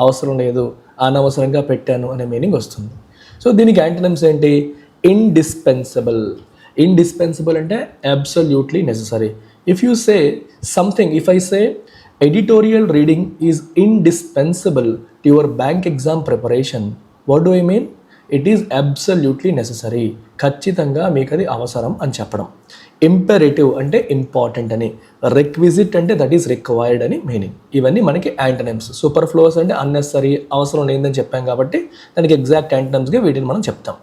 అవసరం లేదు, అనవసరంగా పెట్టాను అనే మీనింగ్ వస్తుంది. సో దీనికి యాంటోనిమ్స్ ఏంటి? ఇండిస్పెన్సిబుల్. ఇండిస్పెన్సిబుల్ అంటే absolutely necessary. If you say something, if I say editorial reading is indispensable to your bank exam preparation, what do I mean? It is absolutely necessary. ఖచ్చితంగా మీకు అది అవసరం అని చెప్పడం. ఇంపెరేటివ్ అంటే ఇంపార్టెంట్ అని, రిక్విజిట్ అంటే దట్ ఈస్ రిక్వైర్డ్ అని మీనింగ్. ఇవన్నీ మనకి యాంటోనిమ్స్. సూపర్ఫ్లూయస్ అంటే అన్నెసరీ, అవసరం లేదని చెప్పాం కాబట్టి దానికి ఎగ్జాక్ట్ యాంటోనిమ్స్గా వీటిని మనం చెప్తాం.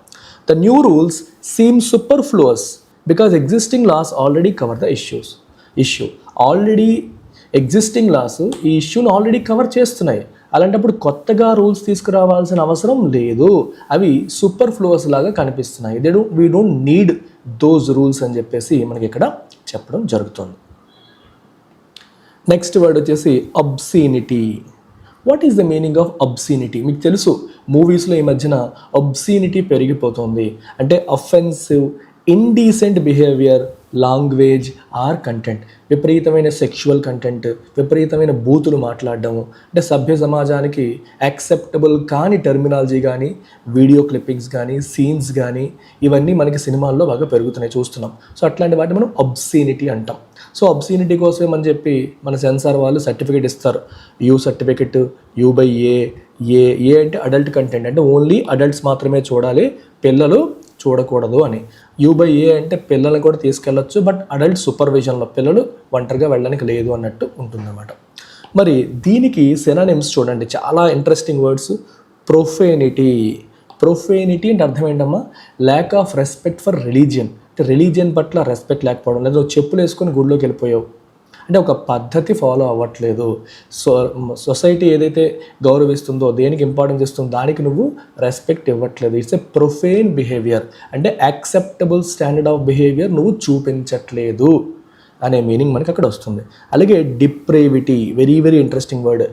The new rules seem superfluous because existing laws already cover the issue. Already existing laws ఈ ఇష్యూని ఆల్రెడీ కవర్ చేస్తున్నాయి. అలాంటప్పుడు కొత్తగా రూల్స్ తీసుకురావాల్సిన అవసరం లేదు, అవి సూపర్ఫ్లూయస్ లాగా కనిపిస్తున్నాయి. We don't need those rules అని చెప్పేసి మనకి ఇక్కడ చెప్పడం జరుగుతుంది. నెక్స్ట్ వర్డ్ వచ్చేసి obscenity. What is the meaning of obscenity? మీకు తెలుసు, మూవీస్లో ఈ మధ్యన అబ్సీనిటీ పెరిగిపోతుంది. అంటే offensive, indecent behaviour, language or content. విపరీతమైన సెక్షువల్ కంటెంట్, విపరీతమైన బూతులు మాట్లాడడం, అంటే సభ్య సమాజానికి యాక్సెప్టబుల్ కాని టెర్మినాలజీ కానీ, వీడియో క్లిప్పింగ్స్ కానీ, సీన్స్ కానీ, ఇవన్నీ మనకి సినిమాల్లో బాగా పెరుగుతున్నాయి, చూస్తున్నాం. సో అట్లాంటి వాటిని మనం అబ్సీనిటీ అంటాం. సో అబ్సీనిటీ కోసమే అని చెప్పి మన సెన్సార్ వాళ్ళు సర్టిఫికేట్ ఇస్తారు. You certificate, U/A. ఏ అంటే అడల్ట్ కంటెంట్, అంటే ఓన్లీ అడల్ట్స్ మాత్రమే చూడాలి, పిల్లలు చూడకూడదు అని. U/A అంటే పిల్లల్ని కూడా తీసుకెళ్ళొచ్చు, బట్ అడల్ట్ సూపర్విజన్లో, పిల్లలు ఒంటరిగా వెళ్ళడానికి లేదు అన్నట్టు ఉంటుందన్నమాట. మరి దీనికి సినానిమ్స్ చూడండి, చాలా ఇంట్రెస్టింగ్ వర్డ్స్. ప్రొఫేనిటీ. ప్రొఫేనిటీ అంటే అర్థం ఏంటమ్మా? Lack of respect for religion. అంటే రిలీజియన్ పట్ల రెస్పెక్ట్ లేకపోవడం, లేదా చెప్పులు వేసుకొని గుడిలోకి వెళ్ళిపోయావు అంటే ఒక పద్ధతి ఫాలో అవ్వట్లేదు. సొసైటీ ఏదైతే గౌరవిస్తుందో, దేనికి ఇంపార్టెన్స్ ఇస్తుందో దానికి నువ్వు రెస్పెక్ట్ ఇవ్వట్లేదు. ఇట్స్ ఎ ప్రొఫేన్ బిహేవియర్, అంటే యాక్సెప్టబుల్ స్టాండర్డ్ ఆఫ్ బిహేవియర్ నువ్వు చూపించట్లేదు అనే మీనింగ్ మనకి అక్కడ వస్తుంది. అలాగే depravity, very very interesting word.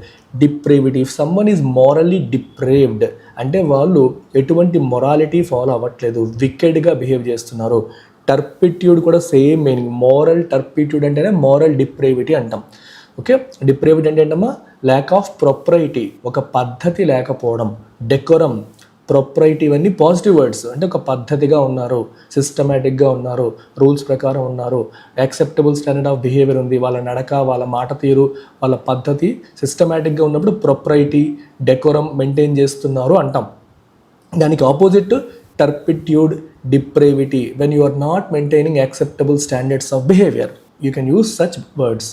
Depravity, if someone is morally depraved అంటే వాళ్ళు ఎటువంటి మొరాలిటీ ఫాలో అవ్వట్లేదు, వికెడ్గా బిహేవ్ చేస్తున్నారు. టర్పిట్యూడ్ కూడా సేమ్ మీనింగ్. మోరల్ టర్పిట్యూడ్ అంటేనే మోరల్ డిప్రేవిటీ అంటాం. ఓకే, డిప్రేవిటీ అంటే ఏంటమ్మా? ల్యాక్ ఆఫ్ ప్రొప్రైటీ, ఒక పద్ధతి లేకపోవడం. డెకోరం, ప్రొప్రైటీ ఇవన్నీ పాజిటివ్ వర్డ్స్. అంటే ఒక పద్ధతిగా ఉన్నారు, సిస్టమేటిక్గా ఉన్నారు, రూల్స్ ప్రకారం ఉన్నారు, యాక్సెప్టబుల్ స్టాండర్డ్ ఆఫ్ బిహేవియర్ ఉంది, వాళ్ళ నడక, వాళ్ళ మాట తీరు, వాళ్ళ పద్ధతి సిస్టమేటిక్గా ఉన్నప్పుడు ప్రొప్రైటీ, డెకోరం మెయింటైన్ చేస్తున్నారు అంటాం. దానికి opposite turpitude, depravity. When you are not maintaining acceptable standards of behaviour, you can use such words.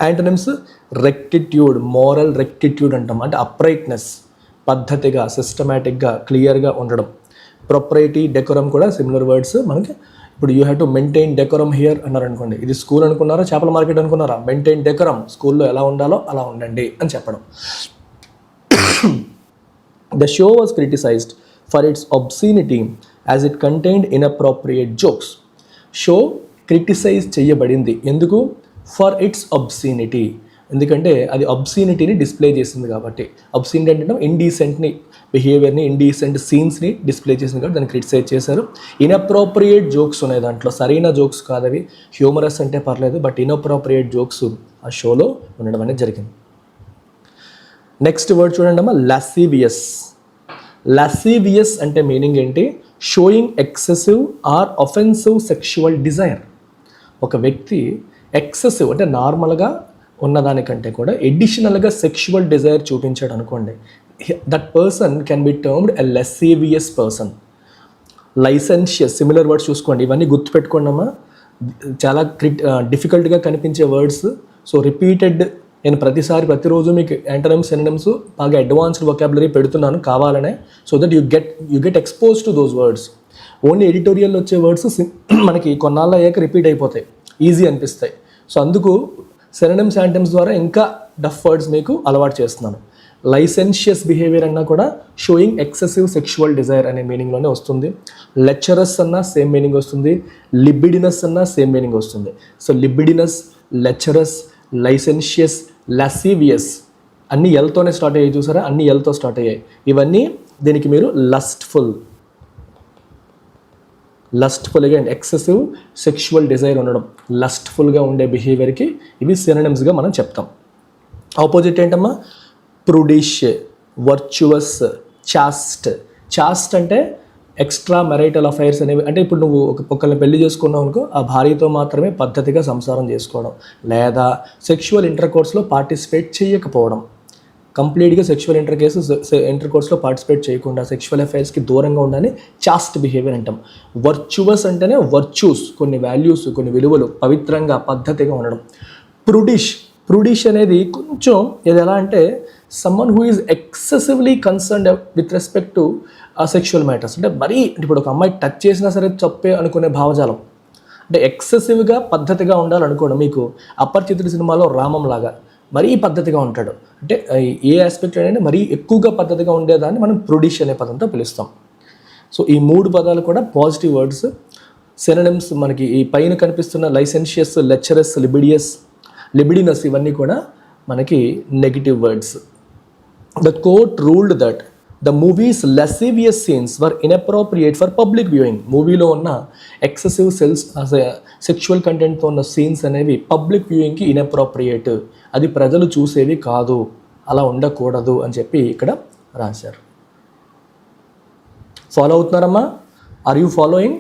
Antonyms rectitude, moral rectitude అంటాం. అంటే అప్రైట్నెస్, పద్ధతిగా, సిస్టమేటిక్గా, క్లియర్గా ఉండడం. ప్రొప్రైటీ, డెకోరం కూడా సిమిలర్ వర్డ్స్ మనకి. ఇప్పుడు you have to maintain decorum here అన్నారు అనుకోండి, ఇది స్కూల్ అనుకున్నారా, చేపల మార్కెట్ అనుకున్నారా, మెయింటైన్ డెకోరం, స్కూల్లో ఎలా ఉండాలో అలా ఉండండి అని చెప్పడం. The show was criticized for its obscenity as it contained inappropriate jokes. Show criticise చేయబడింది ఎందుకు? For its obscenity. ఎందుకంటే అది అబ్సీనిటీని డిస్ప్లే చేసింది కాబట్టి. అబ్సీనిటీ అంటే ఇండీసెంట్ని, బిహేవియర్ని, ఇండీసెంట్ సీన్స్ని డిస్ప్లే చేసింది కాబట్టి దాన్ని క్రిటిసైజ్ చేశారు. ఇన్అప్రోప్రియేట్ జోక్స్ ఉన్నాయి దాంట్లో, సరైన జోక్స్ కాదవి. హ్యూమరస్ అంటే పర్లేదు, బట్ ఇన్అప్రోప్రియేట్ జోక్స్ ఆ షోలో ఉండడం అనేది జరిగింది. నెక్స్ట్ వర్డ్ చూడండి అమ్మా, లాసివియస్. లాసివియస్ అంటే మీనింగ్ ఏంటి? Showing excessive or offensive sexual desire. ఒక వ్యక్తి ఎక్సెసివ్ అంటే నార్మల్గా ఉన్నదానికంటే కూడా ఎడిషనల్గా సెక్షువల్ డిజైర్ చూపించాడు అనుకోండి, that person can be termed a lascivious person. Licentious, similar words చూసుకోండి, ఇవన్నీ గుర్తుపెట్టుకోండమ్మా, చాలా డిఫికల్ట్గా కనిపించే వర్డ్స్. సో రిపీటెడ్, నేను ప్రతిరోజు మీకు యాంటనిమ్స్, సినోనిమ్స్ బాగా అడ్వాన్స్డ్ వొకాబులరీ పెడుతున్నాను కావాలనే, so that you get expose to those words. Only ఎడిటోరియల్లో వచ్చే వర్డ్స్ మనకి కొన్నాళ్ళు అయ్యాక రిపీట్ అయిపోతాయి, ఈజీ అనిపిస్తాయి. సో అందుకు సినోనిమ్స్, యాంటనిమ్స్ ద్వారా ఇంకా డఫ్ వర్డ్స్ మీకు అలవాటు చేస్తున్నాను. లైసెన్షియస్ బిహేవియర్ అన్నా కూడా షోయింగ్ ఎక్సెసివ్ సెక్షువల్ డిజైర్ అనే మీనింగ్లోనే వస్తుంది. లెక్చరస్ అన్నా సేమ్ మీనింగ్ వస్తుంది, లిబిడినస్ అన్నా సేమ్ మీనింగ్ వస్తుంది. సో లిబిడినస్, లెక్చరస్, లైసెన్షియస్, లాసివియస్ అన్ని ఎల్తోనే స్టార్ట్ అయ్యాయి చూసారా, అన్ని ఎల్తో స్టార్ట్ అయ్యాయి. ఇవన్నీ దీనికి మీరు lustful again excessive sexual Dzire ఉండడం, లస్ట్ఫుల్గా ఉండే బిహేవియర్కి ఇవి సినోనిమ్స్గా మనం చెప్తాం. ఆపోజిట్ ఏంటమ్మా? ప్రుడిష్, వర్చువస్, చాస్ట్. చాస్ట్ అంటే ఎక్స్ట్రా మెరైటల్ అఫైర్స్ అనేవి. అంటే ఇప్పుడు నువ్వు ఒకరిని పెళ్లి చేసుకున్నావు అనుకో, ఆ భార్యతో మాత్రమే పద్ధతిగా సంసారం చేసుకోవడం, లేదా సెక్షువల్ ఇంటర్కోర్స్లో పార్టిసిపేట్ చేయకపోవడం, కంప్లీట్గా సెక్షువల్ ఇంటర్కోర్స్లో పార్టిసిపేట్ చేయకుండా సెక్షువల్ అఫైర్స్కి దూరంగా ఉండాలని చాస్ట్ బిహేవియర్ అంటాం. వర్చువస్ అంటేనే వర్చ్యూస్, కొన్ని వాల్యూస్, కొన్ని విలువలు, పవిత్రంగా, పద్ధతిగా ఉండడం. ప్రుడిష్ అనేది కొంచెం ఇది ఎలా అంటే someone who is excessively concerned with respect to sexual matters. అంటే మరీ ఇప్పుడు ఒక అమ్మాయి టచ్ చేసినా సరే తప్పే అనుకునే భావజాలం. అంటే ఎక్సెసివ్గా పద్ధతిగా ఉండాలనుకోవడం. మీకు అపరిచితుడి సినిమాలో రామం లాగా మరీ పద్ధతిగా ఉంటాడు. అంటే ఏ ఆస్పెక్ట్ అంటే మరీ ఎక్కువగా పద్ధతిగా ఉండేదాన్ని మనం ప్రుడిష్ అనే పదంతో పిలుస్తాం. సో ఈ మూడు పదాలు కూడా పాజిటివ్ వర్డ్స్. సినోనిమ్స్ మనకి ఈ పైన కనిపిస్తున్న లైసెన్షియస్, లెక్చరస్, లిబిడినస్ ఇవన్నీ కూడా మనకి negative words. The court ruled that the movies lascivious scenes were inappropriate for public viewing. మూవీలో ఉన్న ఎక్సెసివ్ సెక్షువల్ కంటెంట్తో ఉన్న సీన్స్ అనేవి పబ్లిక్ వ్యూయింగ్కి ఇన్అప్రోప్రియేట్, అది ప్రజలు చూసేవి కాదు, అలా ఉండకూడదు అని చెప్పి ఇక్కడ రాశారు. ఫాలో అవుతున్నారమ్మా? Are you following?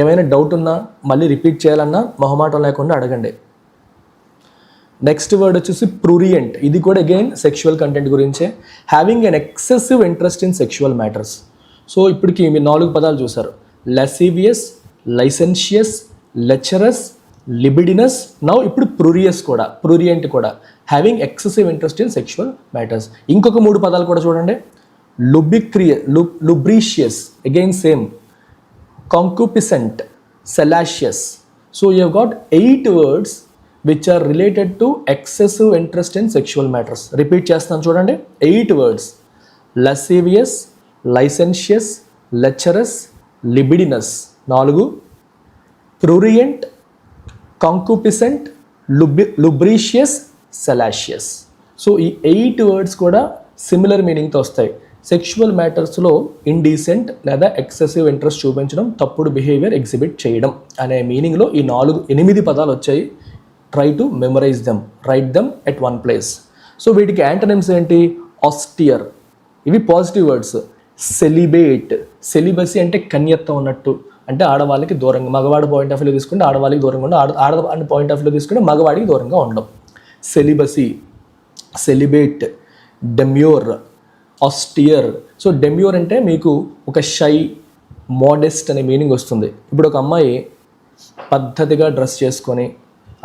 ఏమైనా డౌట్ ఉన్నా, మళ్ళీ రిపీట్ చేయాలన్నా మొహమాటం లేకుండా అడగండి. నెక్స్ట్ వర్డ్ వచ్చేసి ప్రురియంట్. ఇది కూడా అగైన్ సెక్షువల్ కంటెంట్ గురించే. Having an excessive interest in sexual matters. So ఇప్పటికి మీరు 4 పదాలు చూసారు: lascivious, licentious, lecherous, libidinous. Now ఇప్పుడు ప్రురియంట్ కూడా having excessive interest in sexual matters. ఇంకొక 3 పదాలు కూడా చూడండి. Lubricious, again same. Concupiscent, salacious. So you have got 8 words which are related to excessive interest in sexual matters. Repeat చేస్తాను చూడండి. 8 words: lascivious, licentious, lecherous, libidinous 4, prurient, concupiscent, lubricious, salacious. So ఈ 8 words కూడా similar మీనింగ్తో వస్తాయి. Sexual మ్యాటర్స్లో indecent లేదా excessive interest చూపించడం, తప్పుడు behaviour exhibit చేయడం అనే మీనింగ్లో ఈ 8 పదాలు వచ్చాయి. Try to memorise them, write them at one place. So వీటికి యాంటనిమ్స్ ఏంటి? ఆస్టియర్. ఇవి పాజిటివ్ వర్డ్స్. సెలిబేట్. సెలిబసీ అంటే కన్యత్వం అన్నట్టు, అంటే ఆడవాళ్ళకి దూరంగా, మగవాడి పాయింట్ ఆఫ్ వ్యూ తీసుకుంటే ఆడవాళ్ళకి దూరంగా ఉండడం, ఆడవాడి పాయింట్ ఆఫ్ వ్యూ తీసుకుంటే మగవాడికి దూరంగా ఉండడం. సెలిబసీ, సెలిబేట్, డెమ్యూర్, ఆస్టియర్. సో డెమ్యూర్ అంటే మీకు ఒక షై, మోడెస్ట్ అనే మీనింగ్ వస్తుంది. ఇప్పుడు ఒక అమ్మాయి పద్ధతిగా డ్రెస్ చేసుకొని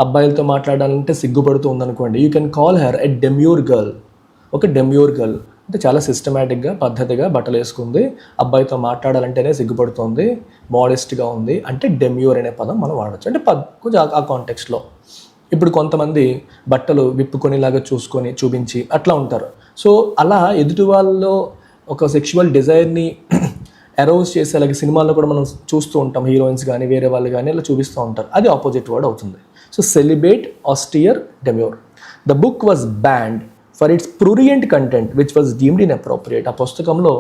అబ్బాయిలతో మాట్లాడాలంటే సిగ్గుపడుతూ ఉందనుకోండి, you can call her a demure girl. ఒక డెమ్యూర్ గర్ల్ అంటే చాలా సిస్టమేటిక్గా, పద్ధతిగా బట్టలు వేసుకుంది, అబ్బాయితో మాట్లాడాలంటేనే సిగ్గుపడుతుంది, మోడెస్ట్గా ఉంది అంటే డెమ్యూర్ అనే పదం మనం వాడచ్చు. అంటే కొంచెం ఆ కాంటెక్స్ట్లో. ఇప్పుడు కొంతమంది బట్టలు విప్పుకొనిలాగా చూపించి అట్లా ఉంటారు. సో అలా ఎదుటి వాళ్ళలో ఒక సెక్షువల్ డిజైర్ని అరౌజ్ చేసేలాగా సినిమాల్లో కూడా మనం చూస్తూ ఉంటాం, హీరోయిన్స్ కానీ వేరే వాళ్ళు కానీ ఇలా చూపిస్తూ ఉంటారు. అది ఆపోజిట్ వర్డ్ అవుతుంది. So celibate, austere, demure. The book was banned for its prurient content which was deemed inappropriate. ఆ పుస్తకంలో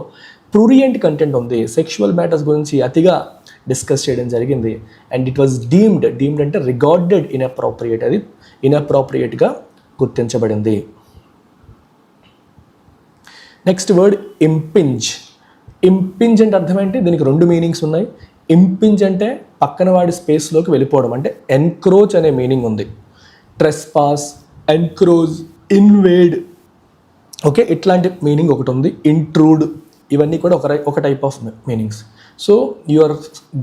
ప్రురియంట్ కంటెంట్ ఉంది, సెక్షువల్ మ్యాటర్స్ గురించి అతిగా డిస్కస్ చేయడం జరిగింది. అండ్ ఇట్ వాజ్ డీమ్డ్ అంటే రిగార్డెడ్ ఇన్అప్రోప్రియేట్, అది ఇన్అప్రోప్రియేట్గా గుర్తించబడింది. Next word impinge. ఇంపింజ్ అంటే అర్థం ఏంటి? దీనికి రెండు మీనింగ్స్ ఉన్నాయి. ఇంపింజ్ అంటే పక్కన వాడి స్పేస్లోకి వెళ్ళిపోవడం, అంటే ఎన్క్రోచ్ అనే మీనింగ్ ఉంది. ట్రెస్పాస్, ఎన్క్రోజ్, ఇన్వేడ్, ఓకే, ఇట్లాంటి మీనింగ్ ఒకటి ఉంది. ఇంట్రూడ్, ఇవన్నీ కూడా ఒక type of meanings. So you are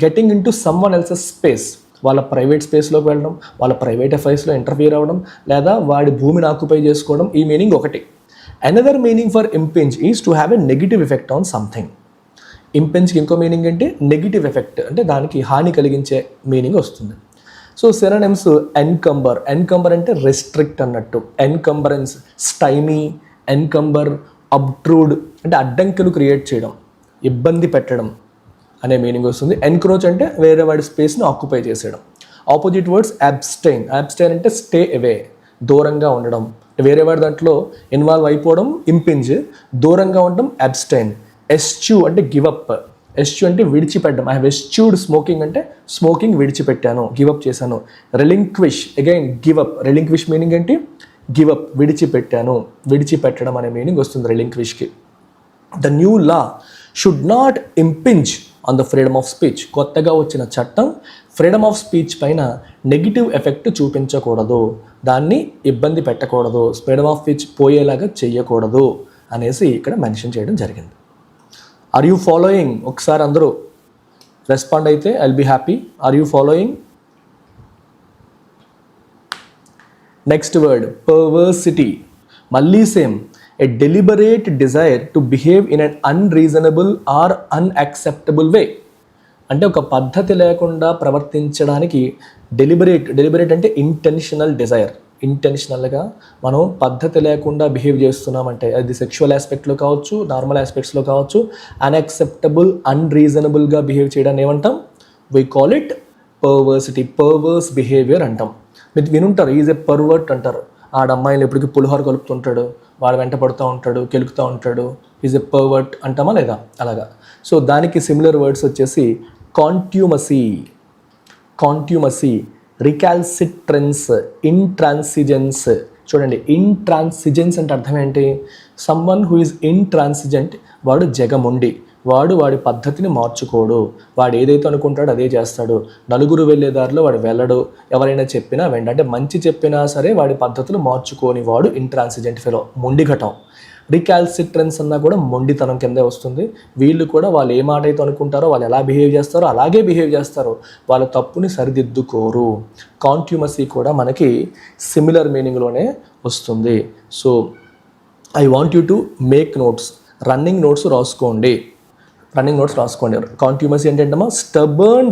getting into someone else's space, వాళ్ళ ప్రైవేట్ స్పేస్లోకి వెళ్ళడం, వాళ్ళ ప్రైవేట్ అఫైర్స్లో ఇంటర్ఫియర్ అవ్వడం, లేదా వాడి భూమిని ఆక్యుపై చేసుకోవడం, ఈ మీనింగ్ ఒకటి. Another meaning for impinge is to have a negative effect on something. ఇంపింజ్కి ఇంకో మీనింగ్ ఏంటి? నెగిటివ్ ఎఫెక్ట్, అంటే దానికి హాని కలిగించే మీనింగ్ వస్తుంది. So synonyms ఎన్కంబర్. ఎన్కంబర్ అంటే రెస్ట్రిక్ట్ అన్నట్టు. ఎన్కంబరెన్స్, స్టైమీ, ఎన్కంబర్, అబ్ట్రూడ్ అంటే అడ్డంకులు క్రియేట్ చేయడం, ఇబ్బంది పెట్టడం అనే మీనింగ్ వస్తుంది. ఎన్క్రోచ్ అంటే వేరే వాడి స్పేస్ని ఆక్యుపై చేసేయడం. Opposite words abstain. అబ్స్టైన్ అంటే స్టే అవే, దూరంగా ఉండడం, వేరే వాడి దాంట్లో ఇన్వాల్వ్ అయిపోవడం ఇంపింజ్, దూరంగా ఉండడం అబ్స్టైన్. ఎస్చ్యూ అంటే గివ్ అప్. ఎస్చ్యూ అంటే విడిచిపెట్టడం. ఐ హ్యావ్ ఎస్చ్యూడ్ స్మోకింగ్ అంటే స్మోకింగ్ విడిచిపెట్టాను, గివ్ అప్ చేశాను. Relinquish, again give up. Relinquish meaning ఏంటి? గివ్ అప్, విడిచిపెట్టాను, విడిచిపెట్టడం అనే మీనింగ్ వస్తుంది రెలింక్విష్కి. The new law should not impinge on the freedom of speech. కొత్తగా వచ్చిన చట్టం ఫ్రీడమ్ ఆఫ్ స్పీచ్ పైన నెగిటివ్ ఎఫెక్ట్ చూపించకూడదు, దాన్ని ఇబ్బంది పెట్టకూడదు, ఫ్రీడమ్ ఆఫ్ స్పీచ్ పోయేలాగా చెయ్యకూడదు అనేసి ఇక్కడ మెన్షన్ చేయడం జరిగింది. Are you following? ఒకసారి అందరూ రెస్పాండ్ అయితే I will be happy. Are you following? Next word perversity. మళ్ళీ same, a deliberate desire to behave in an unreasonable or unacceptable way. అంటే ఒక పద్ధతి లేకుండా ప్రవర్తించడానికి డెలిబరేట్ అంటే ఇంటెన్షనల్ డిజైర్. ఇంటెన్షనల్గా మనం పద్ధతి లేకుండా బిహేవ్ చేస్తున్నామంటే అది సెక్షువల్ ఆస్పెక్ట్లో కావచ్చు, నార్మల్ ఆస్పెక్ట్స్లో కావచ్చు. అన్యాక్సెప్టబుల్, అన్రీజనబుల్గా బిహేవ్ చేయడాన్ని ఏమంటాం? We call it perversity, perverse behaviour అంటాం. మీరు వినుంటారు, ఈజ్ ఎ పర్వర్ట్ అంటారు. ఆడమ్మాయిలు ఎప్పటికీ పులిహోర కలుపుతుంటాడు, వాడు వెంట పడుతూ ఉంటాడు, కెలుకుతూ ఉంటాడు, ఈజ్ ఎ పర్వర్ట్ అంటామా లేదా? అలాగా. సో దానికి సిమిలర్ వర్డ్స్ వచ్చేసి కాంట్యూమసీ, రికాల్సిట్రెన్స్, ఇంట్రాన్సిజెన్స్. చూడండి, ఇంట్రాన్సిజెన్స్ అంటే అర్థం ఏంటి? సమ్వన్ హూ ఈజ్ ఇంట్రాన్సిజెంట్, వాడు జగముండి, వాడి పద్ధతిని మార్చుకోడు, వాడు ఏదైతే అనుకుంటాడో అదే చేస్తాడు, నలుగురు వెళ్ళే దారిలో వాడు వెళ్ళడు, ఎవరైనా చెప్పినా అంటే మంచి చెప్పినా సరే వాడి పద్ధతులు మార్చుకోని వాడు ఇంట్రాన్సిజెంట్ ఫెలో, మొండిఘటం. రికాల్సిట్రెన్స్ అన్నా కూడా మొండితనం కిందే వస్తుంది. వీళ్ళు కూడా వాళ్ళు ఏ మాట అయితే అనుకుంటారో, వాళ్ళు ఎలా బిహేవ్ చేస్తారో అలాగే బిహేవ్ చేస్తారు, వాళ్ళ తప్పుని సరిదిద్దుకోరు. కాంట్యూమసీ కూడా మనకి సిమిలర్ మీనింగ్లోనే వస్తుంది. So I want you to make notes, running notes రాసుకోండి. కాంట్యూమసీ అంటే ఏంటమ్మా? Stubborn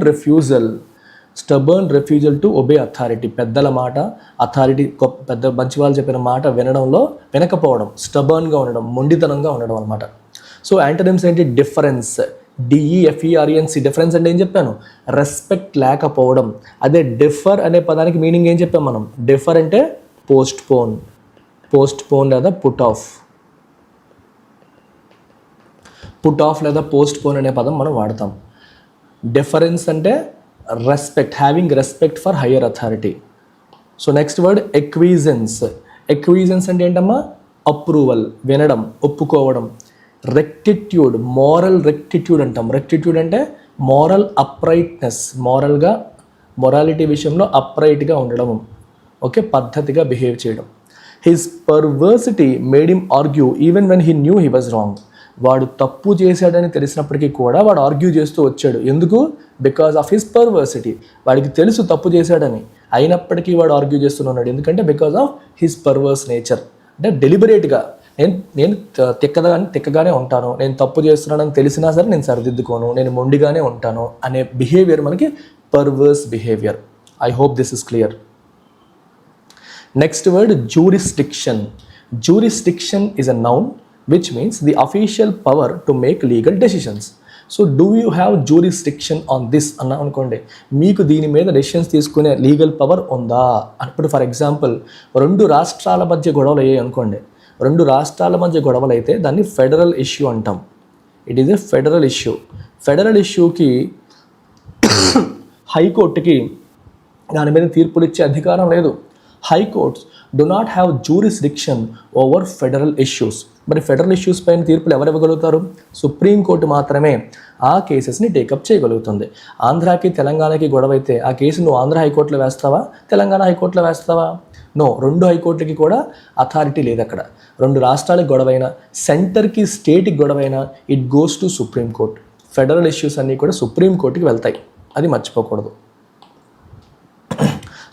refusal to obey authority. పెద్దల మాట, అథారిటీ, పెద్ద మంచి వాళ్ళు చెప్పిన మాట వినకపోవడం, స్టబర్న్గా ఉండడం, మొండితనంగా ఉండడం అనమాట. సో యాంటోనిమ్స్ ఏంటి? డిఫరెన్స్, డిఈఎఫ్ఈఆర్ఎన్సి. డిఫరెన్స్ అంటే ఏం చెప్పాను? రెస్పెక్ట్ లేకపోవడం. అదే డిఫర్ అనే పదానికి మీనింగ్ ఏం చెప్పాం మనం? డిఫర్ అంటే పోస్ట్ పోన్ లేదా పుట్ ఆఫ్ లేదా పోస్ట్ పోన్ అనే పదం మనం వాడతాం. డిఫరెన్స్ అంటే respect, having respect for higher authority. So next word acquiescence అంటే ఏంటమ్మా? అప్రూవల్, వినడం, ఒప్పుకోవడం. రెక్టిట్యూడ్, మోరల్ రెక్టిట్యూడ్ అంటాం. రెక్టిట్యూడ్ అంటే మోరల్ అప్రైట్నెస్, మొరాలిటీ విషయంలో అప్రైట్గా ఉండడం, ఓకే, పద్ధతిగా బిహేవ్ చేయడం. His perversity made him argue even when he knew he was wrong. వాడు తప్పు చేశాడని తెలిసినప్పటికీ కూడా వాడు ఆర్గ్యూ చేస్తూ వచ్చాడు. ఎందుకు? Because of his perversity. వాడికి తెలుసు తప్పు చేశాడని, అయినప్పటికీ వాడు ఆర్గ్యూ చేస్తున్నాడు. ఎందుకంటే because of his perverse nature. అంటే డెలిబరేట్గా నేను తిక్కగానే ఉంటాను, నేను తప్పు చేస్తున్నానని తెలిసినా సరే నేను సరిదిద్దుకోను, నేను మొండిగానే ఉంటాను అనే బిహేవియర్ మనకి perverse behaviour. I hope this is clear. Next word jurisdiction. Jurisdiction is a noun which means the official power to make legal decisions. So do you have jurisdiction on this అన్నా అనుకోండి, మీకు దీని మీద decisions తీసుకునే legal power ఉందా? అప్పుడు for example 2 రాష్ట్రాల మధ్య గొడవలు అయ్యాయి అనుకోండి. 2 రాష్ట్రాల మధ్య గొడవలు అయితే దాన్ని ఫెడరల్ ఇష్యూ అంటాం. It is a federal issue. Federal ఇష్యూకి హైకోర్టుకి దాని మీద తీర్పులు ఇచ్చే అధికారం లేదు. High courts do not have jurisdiction over federal issues. మరి ఫెడరల్ ఇష్యూస్ పైన తీర్పులు ఎవరు ఇవ్వగలుగుతారు? సుప్రీంకోర్టు మాత్రమే ఆ కేసెస్ని టేకప్ చేయగలుగుతుంది. ఆంధ్రాకి తెలంగాణకి గొడవ అయితే ఆ కేసు నువ్వు ఆంధ్ర హైకోర్టులో వేస్తావా, తెలంగాణ హైకోర్టులో వేస్తావా? నో, 2 హైకోర్టులకి కూడా అథారిటీ లేదు అక్కడ. 2 రాష్ట్రాలకు గొడవైనా, సెంటర్కి స్టేట్కి గొడవైనా it goes to supreme court. Federal issues అన్నీ కూడా సుప్రీంకోర్టుకి వెళ్తాయి, అది మర్చిపోకూడదు.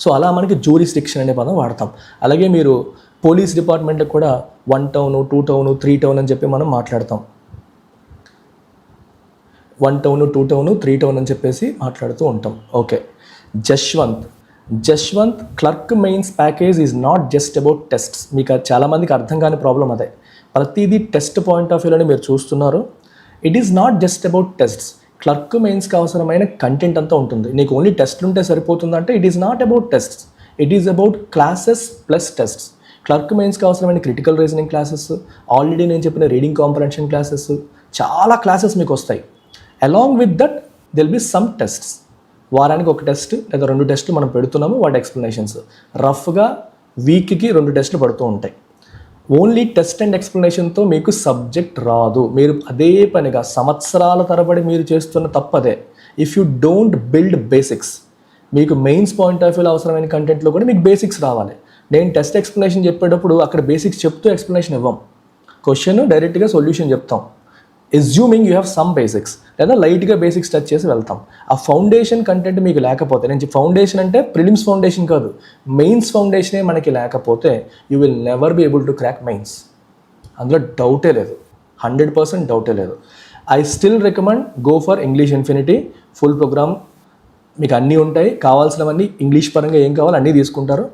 సో అలా మనకి జ్యూరిస్డిక్షన్ అనే పదం వాడతాం. అలాగే మీరు పోలీస్ డిపార్ట్మెంట్కి కూడా 1 టౌను 2 టౌను 3 టౌన్ అని చెప్పి మనం మాట్లాడతాం. 1 టౌను 2 టౌను 3 టౌన్ అని చెప్పేసి మాట్లాడుతూ ఉంటాం. Okay, Jaswant clerk mains package is not just about tests. మీకు చాలామందికి అర్థం కాని ప్రాబ్లం అదే. ప్రతిదీ టెస్ట్ పాయింట్ ఆఫ్ వ్యూలోనే మీరు చూస్తున్నారు. It is not just about tests. Clerk మెయిన్స్కి అవసరమైన కంటెంట్ అంతా ఉంటుంది. నీకు ఓన్లీ టెస్ట్లు ఉంటే సరిపోతుందంటే it is not about tests, it is about classes plus tests. Clerk మెయిన్స్కి అవసరమైన క్రిటికల్ రీజనింగ్ క్లాసెస్, ఆల్రెడీ నేను చెప్పిన రీడింగ్ కాంప్రహెన్షన్ క్లాసెస్, చాలా క్లాసెస్ మీకు వస్తాయి. Along with that there'll be some tests. వారానికి 1 టెస్ట్ లేదా 2 టెస్ట్లు మనం పెడుతున్నాము, వాటి ఎక్స్ప్లెనేషన్స్. రఫ్గా వీక్కి 2 టెస్ట్లు పడుతూ ఉంటాయి. ఓన్లీ టెస్ట్ అండ్ ఎక్స్ప్లెనేషన్తో మీకు సబ్జెక్ట్ రాదు. మీరు అదే పనిగా సంవత్సరాల తరబడి మీరు చేస్తున్న తప్పదే. If you don't build basics, మీకు మెయిన్స్ పాయింట్ ఆఫ్ వ్యూలో అవసరమైన కంటెంట్లో కూడా మీకు బేసిక్స్ రావాలి. నేను టెస్ట్ ఎక్స్ప్లెనేషన్ చెప్పేటప్పుడు అక్కడ బేసిక్స్ చెప్తూ ఎక్స్ప్లెనేషన్ ఇవ్వం. క్వశ్చన్ డైరెక్ట్గా సొల్యూషన్ చెప్తాం, assuming you have some basics, లేదా లైట్గా బేసిక్స్ టచ్ చేసి వెళ్తాం. ఆ ఫౌండేషన్ కంటెంట్ మీకు లేకపోతే, నేను ఫౌండేషన్ అంటే ప్రిలిమ్స్ ఫౌండేషన్ కాదు, మెయిన్స్ ఫౌండేషనే మనకి లేకపోతే you will never be able to crack mains. అందులో డౌటే లేదు, 100% డౌటే లేదు. I still recommend go for English infinity full programme. మీకు అన్నీ ఉంటాయి, కావాల్సినవన్నీ ఇంగ్లీష్ పరంగా ఏం కావాలో అన్నీ తీసుకుంటారు.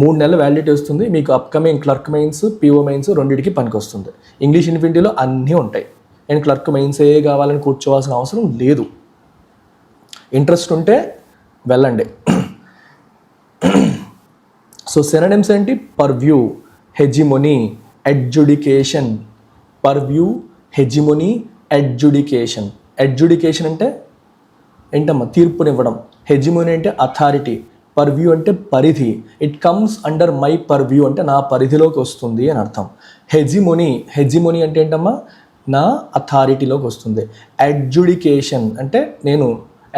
3 నెలల వ్యాలిడిటీ వస్తుంది మీకు. Upcoming clerk mains, PO mains రెండింటికి పనికి వస్తుంది. ఇంగ్లీష్ ఇన్ఫినిటీలో అన్నీ ఉంటాయి. నేను క్లర్క్ మెయిన్సే కావాలని కూర్చోవాల్సిన అవసరం లేదు. ఇంట్రెస్ట్ ఉంటే వెళ్ళండి. సో సినోనిమ్స్ ఏంటి? Purview, hegemony, adjudication. Purview, hegemony, adjudication. Adjudication అంటే ఏంటమ్మా? తీర్పునివ్వడం. హెజిమోనీ అంటే అథారిటీ. పర్వ్యూ అంటే పరిధి. It comes under my purview అంటే నా పరిధిలోకి వస్తుంది అని అర్థం. హెజిమోనీ అంటే ఏంటమ్మా? నా అథారిటీలోకి వస్తుంది. అడ్జుడికేషన్ అంటే నేను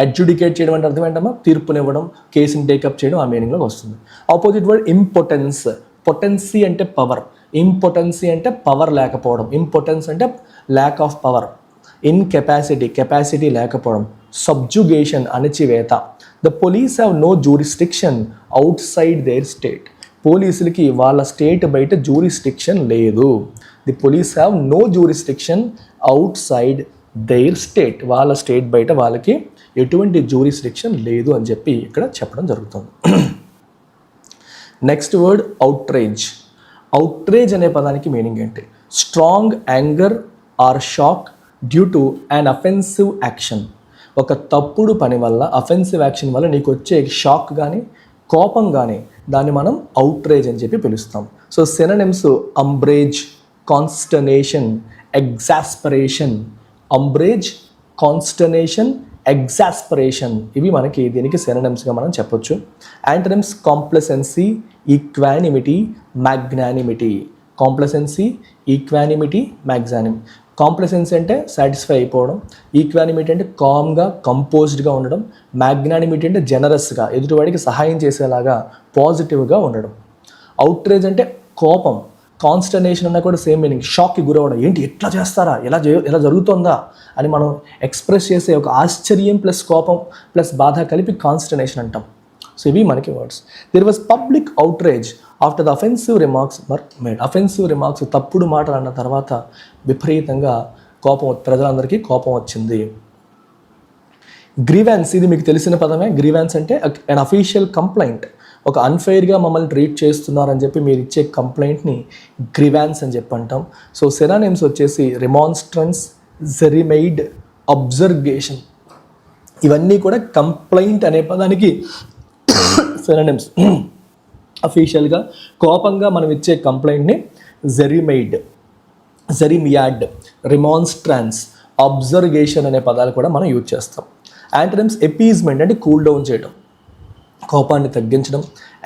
అడ్జుడికేట్ చేయడం అంటే అర్థం ఏంటమ్మా? తీర్పునివ్వడం, కేసుని టేకప్ చేయడం, ఆ మీనింగ్లోకి వస్తుంది. Opposite word importance. పొటెన్సీ అంటే పవర్, ఇంపార్టెన్సీ అంటే పవర్ లేకపోవడం. ఇంపార్టెన్స్ అంటే lack of power. Incapacity, capacity లేకపోవడం. సబ్జుగేషన్, అణచివేత. The police have no jurisdiction outside their state. పోలీసులకి వాళ్ళ స్టేట్ బయట జ్యూరిస్డిక్షన్ లేదు. The police have no jurisdiction outside their state. వాళ్ళ స్టేట్ బయట వాళ్ళకి ఎటువంటి జ్యూరిస్డిక్షన్ లేదు అని చెప్పి ఇక్కడ చెప్పడం జరుగుతుంది. Next word outrage. అవుట్రేజ్ అనే పదానికి మీనింగ్ ఏంటి? Strong anger are shock due to an offensive action. ఒక తప్పుడు పని వల్ల, అఫెన్సివ్ యాక్షన్ వల్ల నీకు వచ్చే షాక్ కానీ కోపం కానీ దాన్ని మనం అవుట్రేజ్ అని చెప్పి పిలుస్తాం. So synonyms అంబ్రేజ్, కాన్స్టర్నేషన్, ఎగ్జాస్పరేషన్. అంబ్రేజ్, కాన్స్టర్నేషన్, ఎగ్జాస్పరేషన్ ఇవి మనకి దీనికి సినోనిమ్స్గా మనం చెప్పొచ్చు. Antonyms complacency, equanimity, magnanimity. Complacency, equanimity, magnanimity. Complacency అంటే సాటిస్ఫై అయిపోవడం, ఈక్వానిమిటీ అంటే కామ్గా కంపోజ్డ్గా ఉండడం, మ్యాగ్నానిమిటీ అంటే జనరస్గా ఎదుటివాడికి సహాయం చేసేలాగా పాజిటివ్గా ఉండడం. అవుట్రేజ్ అంటే కోపం, కాన్స్టర్నేషన్ అన్నా కూడా సేమ్ మీనింగ్, షాక్కి గురవడం, ఏంటి ఎట్లా చేస్తారా, ఎలా జరుగుతుందా అని మనం ఎక్స్ప్రెస్ చేసే ఒక ఆశ్చర్యం ప్లస్ కోపం ప్లస్ బాధ కలిపి కాన్స్టర్నేషన్ అంటాం. సో ఇవి మనకి words. There was public outrage after the offensive remarks were made. Offensive remarks, తప్పుడు మాటలు అన్న తర్వాత విపరీతంగా ప్రజలందరికీ కోపం వచ్చింది. గ్రీవాన్స్, ఇది మీకు తెలిసిన పదమే. గ్రీవాన్స్ అంటే అన్ అఫీషియల్ కంప్లైంట్, ఒక అన్ఫెయిర్గా మమ్మల్ని ట్రీట్ చేస్తున్నారని చెప్పి మీరు ఇచ్చే కంప్లైంట్ని గ్రీవాన్స్ అని చెప్పి అంటాం. సో సినానిమ్స్ వచ్చేసి రిమాన్స్ట్రన్స్, జెరిమైడ్, అబ్జర్గేషన్. ఇవన్నీ కూడా కంప్లైంట్ అనే పదానికి సినానిమ్స్. అఫీషియల్గా కోపంగా మనం ఇచ్చే కంప్లైంట్ని జెరిమైడ్, జెరిమియాడ్, రిమాన్స్ట్రాన్స్, అబ్జర్గేషన్ అనే పదాలు కూడా మనం యూజ్ చేస్తాం. యాంటనిమ్స్ ఎపీజ్మెంట్ అంటే కూల్ డౌన్ చేయడం, కోపాన్ని తగ్గించడం.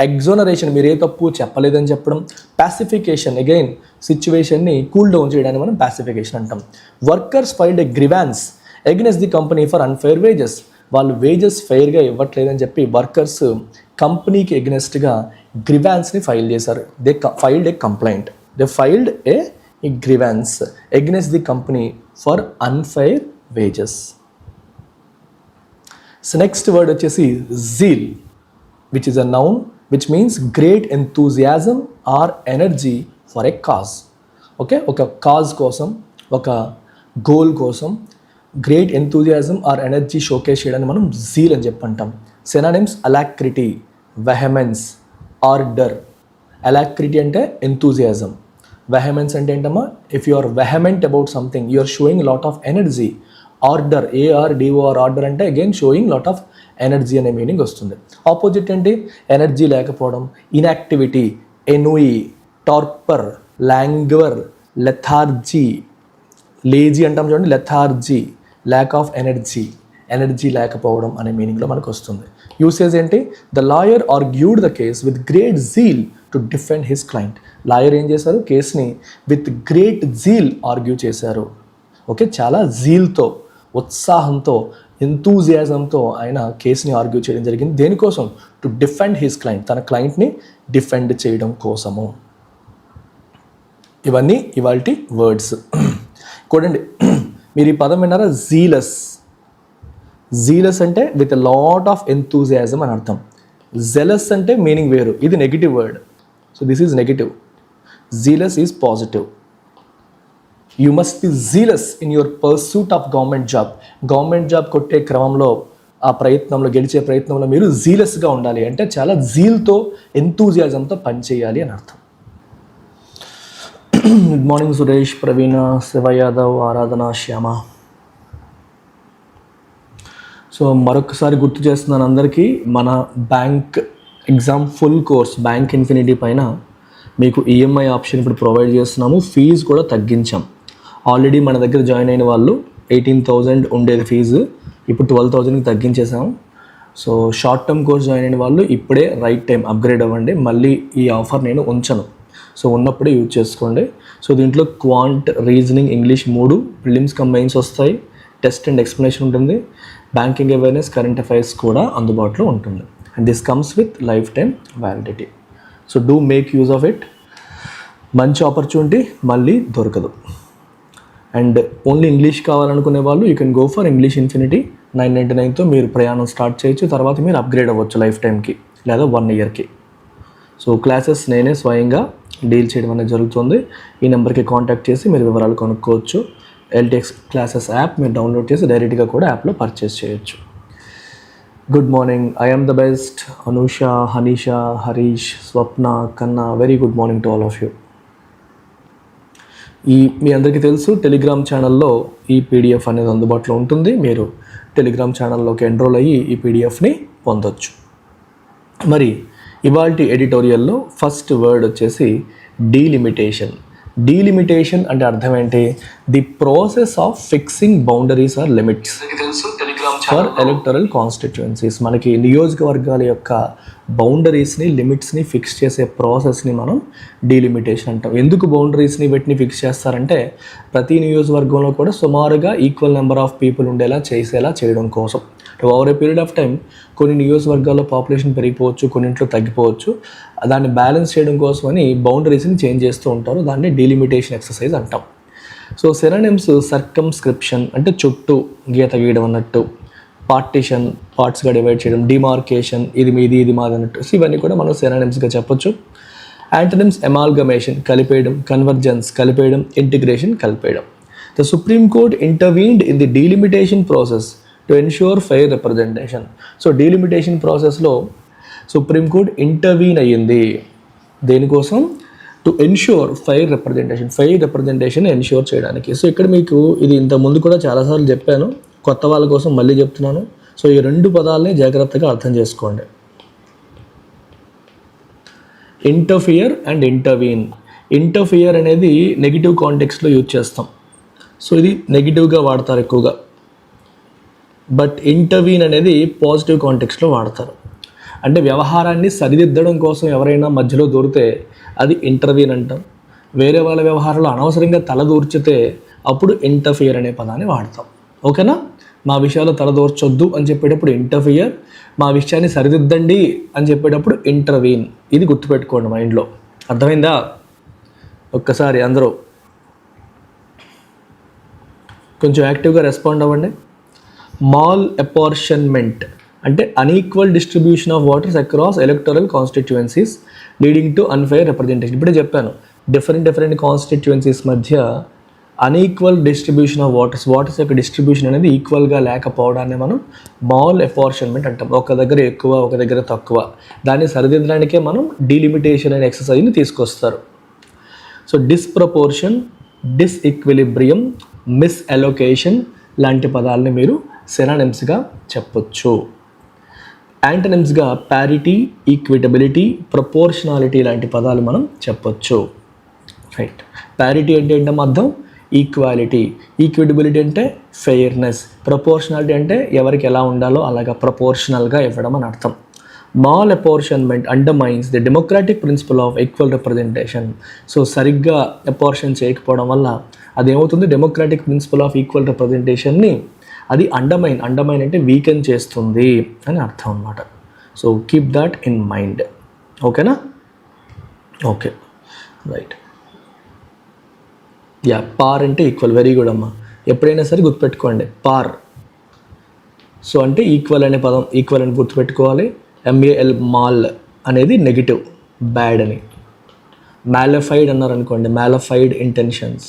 ఎగ్జోనరేషన్, మీరు ఏ తప్పు చెప్పలేదని చెప్పడం. పాసిఫికేషన్, అగైన్ సిచ్యువేషన్ని కూల్ డౌన్ చేయడానికి మనం పాసిఫికేషన్ అంటాం. Workers filed a grievance against the company for unfair wages. వాళ్ళు వేజెస్ ఫెయిర్గా ఇవ్వట్లేదని చెప్పి వర్కర్స్ కంపెనీకి ఎగ్నెస్ట్గా గ్రివాన్స్ని ఫైల్ చేశారు. They filed A complaint, they filed A grievance against the company for unfair wages. So next word వచ్చేసి zeal, which is a noun which means great enthusiasm or energy for a cause. Okay, ఒక cause కోసం, ఒక goal కోసం great enthusiasm or energy showcase చేయడానికి మనం zeal అని చెప్పంటాం. Synonyms అలాక్రిటీ, వెహమెన్స్, order. అలాక్రిటీ అంటే enthusiasm, vehemence అంటే ఏంటమ్మా, if you are vehement about something you are showing lot of energy. Ardour, a r d o r, ardour అంటే again showing lot of energy అనే meaning వస్తుంది. Opposite ఏంటి, ఎనర్జీ లేకపోవడం, inactivity, ennui, torpor, languor, lethargy. Lazy అంటాం చూడండి, lethargy, lack of energy, energy లేకపోవడం అనే మీనింగ్లో మనకు వస్తుంది. యూసేజ్ ఏంటి, the lawyer argued the case with great zeal to defend his client. Lawyer ఏం చేశారు, కేసుని విత్ గ్రేట్ జీల్ ఆర్గ్యూ చేశారు. ఓకే, చాలా జీల్తో, ఉత్సాహంతో, ఎంతూజియాజంతో ఆయన కేసుని ఆర్గ్యూ చేయడం జరిగింది. దేనికోసం, టు డిఫెండ్ హిస్ క్లయింట్, తన క్లయింట్ని డిఫెండ్ చేయడం కోసము. ఇవన్నీ ఇవాల్టి వర్డ్స్. చూడండి, మీరు ఈ పదం విన్నారా, జీలస్. జీలస్ అంటే with a lot of enthusiasm అని అర్థం. జెలస్ అంటే మీనింగ్ వేరు, ఇది negative word. So this is negative, zealous is positive. You must be zealous in your pursuit of government job. Government job కొట్టే క్రమంలో, ఆ ప్రయత్నంలో, గెలిచే ప్రయత్నంలో మీరు జీలస్గా ఉండాలి, అంటే చాలా జీల్తో, ఎంతూజియాజంతో పనిచేయాలి అని అర్థం. గుడ్ మార్నింగ్ సురేష్, ప్రవీణ, శివ యాదవ్, ఆరాధన, శ్యామ. సో మరొకసారి గుర్తు చేస్తున్నాను అందరికీ, మన bank exam full course bank infinity పైన మీకు ఈఎంఐ ఆప్షన్ ఇప్పుడు ప్రొవైడ్ చేస్తున్నాము. ఫీజు కూడా తగ్గించాం. ఆల్రెడీ మన దగ్గర జాయిన్ అయిన వాళ్ళు 18,000 ఉండేది ఫీజు, ఇప్పుడు 12,000కి తగ్గించేసాము. So short term course join అయిన వాళ్ళు ఇప్పుడే రైట్ టైం అప్గ్రేడ్ అవ్వండి. మళ్ళీ ఈ ఆఫర్ నేను ఉంచను, సో ఉన్నప్పుడే యూజ్ చేసుకోండి. సో దీంట్లో quant, reasoning, English 3 prelims combines వస్తాయి. టెస్ట్ అండ్ ఎక్స్ప్లెనేషన్ ఉంటుంది. బ్యాంకింగ్ అవేర్నెస్, కరెంట్ అఫైర్స్ కూడా అందుబాటులో ఉంటుంది. And this comes with life time validity. So do make use of it. మంచి ఆపర్చునిటీ మళ్ళీ దొరకదు. అండ్ ఓన్లీ ఇంగ్లీష్ కావాలనుకునే వాళ్ళు you can go for English Infinity. 999తో మీరు ప్రయాణం స్టార్ట్ చేయొచ్చు. తర్వాత మీరు అప్గ్రేడ్ అవ్వచ్చు లైఫ్ టైంకి లేదా 1 ఇయర్కి. సో క్లాసెస్ నేనే స్వయంగా డీల్ చేయడం అనేది జరుగుతుంది. ఈ నెంబర్కి కాంటాక్ట్ చేసి మీరు వివరాలు కొనుక్కోవచ్చు. ఎల్టీఎక్స్ క్లాసెస్ యాప్ మీరు డౌన్లోడ్ చేసి డైరెక్ట్గా కూడా యాప్లో పర్చేస్ చేయొచ్చు. Good morning, I am the best. Anusha, Hanisha, Harish, Swapna, Kanna, very good morning to all of you. మీ అందరికీ తెలుసు, టెలిగ్రామ్ ఛానల్లో ఈ పీడిఎఫ్ అనేది అందుబాటులో ఉంటుంది. మీరు టెలిగ్రామ్ ఛానల్లోకి ఎన్రోల్ అయ్యి ఈ పీడిఎఫ్ని పొందొచ్చు. మరి ఇవాల్టి ఎడిటోరియల్లో ఫస్ట్ వర్డ్ వచ్చేసి డీలిమిటేషన్. డీలిమిటేషన్ అంటే అర్థం ఏంటి? The process of fixing boundaries or limits telegram for electoral constituencies. మనకి నియోజకవర్గాల యొక్క బౌండరీస్ని, లిమిట్స్ని ఫిక్స్ చేసే ప్రాసెస్ని మనం డీలిమిటేషన్ అంటాం. ఎందుకు బౌండరీస్ని వీటిని ఫిక్స్ చేస్తారంటే ప్రతి నియోజకవర్గంలో కూడా సుమారుగా ఈక్వల్ నెంబర్ ఆఫ్ పీపుల్ ఉండేలా చేయడం కోసం. Over a period of time కొన్ని నియోజకవర్గాల్లో పాపులేషన్ పెరిగిపోవచ్చు, కొన్నింట్లో తగ్గిపోవచ్చు. దాన్ని బ్యాలెన్స్ చేయడం కోసమని బౌండరీస్ని చేంజ్ చేస్తూ ఉంటారు. దాన్ని డీలిమిటేషన్ ఎక్సర్సైజ్ అంటాం. సో సినోనిమ్స్ సర్కమ్స్క్రిప్షన్ అంటే చుట్టూ గీత గీయడం అన్నట్టు, పార్టిషన్ పార్ట్స్గా డివైడ్ చేయడం, డిమార్కేషన్ ఇది మీది ఇది మాది అన్నట్టు. సో ఇవన్నీ కూడా మనం సినోనిమ్స్గా చెప్పొచ్చు. యాంటోనిమ్స్ ఎమాల్గమేషన్ కలిపేయడం, కన్వర్జెన్స్ కలిపేయడం, ఇంటిగ్రేషన్ కలిపేయడం. The supreme court intervened in the delimitation process to ensure fair representation. So delimitation ప్రాసెస్లో సుప్రీంకోర్టు ఇంటర్వీన్ అయ్యింది. దేనికోసం? To ensure fair representation ensure చేయడానికి. సో ఇక్కడ మీకు ఇది ఇంతకుముందు కూడా చాలాసార్లు చెప్పాను, కొత్త వాళ్ళ కోసం మళ్ళీ చెప్తున్నాను. సో ఈ రెండు పదాలని జాగ్రత్తగా అర్థం చేసుకోండి. Interfere and intervene. ఇంటర్ఫియర్ అనేది నెగిటివ్ కాంటెక్స్ట్లో యూజ్ చేస్తాం. సో ఇది నెగిటివ్గా వాడతారు ఎక్కువగా. బట్ ఇంటర్వీన్ అనేది పాజిటివ్ కాంటెక్స్ట్లో వాడతారు. అంటే వ్యవహారాన్ని సరిదిద్దడం కోసం ఎవరైనా మధ్యలో దూరితే అది ఇంటర్వీన్ అంటాం. వేరే వాళ్ళ వ్యవహారంలో అనవసరంగా తలదూర్చితే అప్పుడు ఇంటర్ఫియర్ అనే పదాన్ని వాడతాం. ఓకేనా? మా విషయాల్లో తలదూర్చొద్దు అని చెప్పేటప్పుడు ఇంటర్ఫియర్, మా విషయాన్ని సరిదిద్దండి అని చెప్పేటప్పుడు ఇంటర్వీన్. ఇది గుర్తుపెట్టుకోండి మైండ్లో. అర్థమైందా? ఒక్కసారి అందరూ కొంచెం యాక్టివ్గా రెస్పాండ్ అవ్వండి. మాల్ అపార్షన్మెంట్ అంటే unequal distribution of waters across electoral constituencies leading to unfair representation. ఇప్పుడే చెప్పాను, డిఫరెంట్ కాన్స్టిట్యుయెన్సీస్ మధ్య అన్ఈక్వల్ డిస్ట్రిబ్యూషన్ ఆఫ్ వాటర్స్ యొక్క డిస్ట్రిబ్యూషన్ అనేది ఈక్వల్గా లేకపోవడాన్ని మనం మాల్ అపార్షన్మెంట్ అంటాం. ఒక దగ్గర ఎక్కువ, ఒక దగ్గర తక్కువ. దాన్ని సరిదిద్దడానికే మనం డీలిమిటేషన్ అనే ఎక్సర్సైజ్ని తీసుకొస్తారు. సో డిస్ప్రపోర్షన్, డిస్ఈక్విలిబ్రియం, మిస్అలొకేషన్ లాంటి పదాలని మీరు సినోనిమ్స్గా చెప్పొచ్చు. యాంటోనిమ్స్గా ప్యారిటీ, ఈక్విటబిలిటీ, ప్రపోర్షనాలిటీ లాంటి పదాలు మనం చెప్పొచ్చు. రైట్. ప్యారిటీ అంటే ఏంటమ్మా అర్థం? ఈక్వాలిటీ. ఈక్విటబిలిటీ అంటే ఫెయిర్నెస్. ప్రపోర్షనాలిటీ అంటే ఎవరికి ఎలా ఉండాలో అలాగా ప్రపోర్షనల్గా ఇవ్వడం అని అర్థం. Malapportionment undermines the democratic principle of equal representation. So సరిగ్గా అపార్షన్ చేయకపోవడం వల్ల అదేమవుతుంది? డెమోక్రాటిక్ ప్రిన్సిపల్ ఆఫ్ ఈక్వల్ రిప్రజెంటేషన్ని అది అండర్మైన్ అంటే వీకెన్ చేస్తుంది అని అర్థం అన్నమాట. So keep that in mind. ఓకేనా? Okay, right. పార్ అంటే ఈక్వల్. వెరీ గుడ్ అమ్మా. ఎప్పుడైనా సరే గుర్తుపెట్టుకోండి పార్. సో అంటే ఈక్వల్ అనే పదం, ఈక్వల్ అని గుర్తుపెట్టుకోవాలి. MAL మాల్ అనేది నెగిటివ్, బ్యాడ్ అని. మ్యాలిఫైడ్ అన్నారనుకోండి, మ్యాలిఫైడ్ ఇంటెన్షన్స్.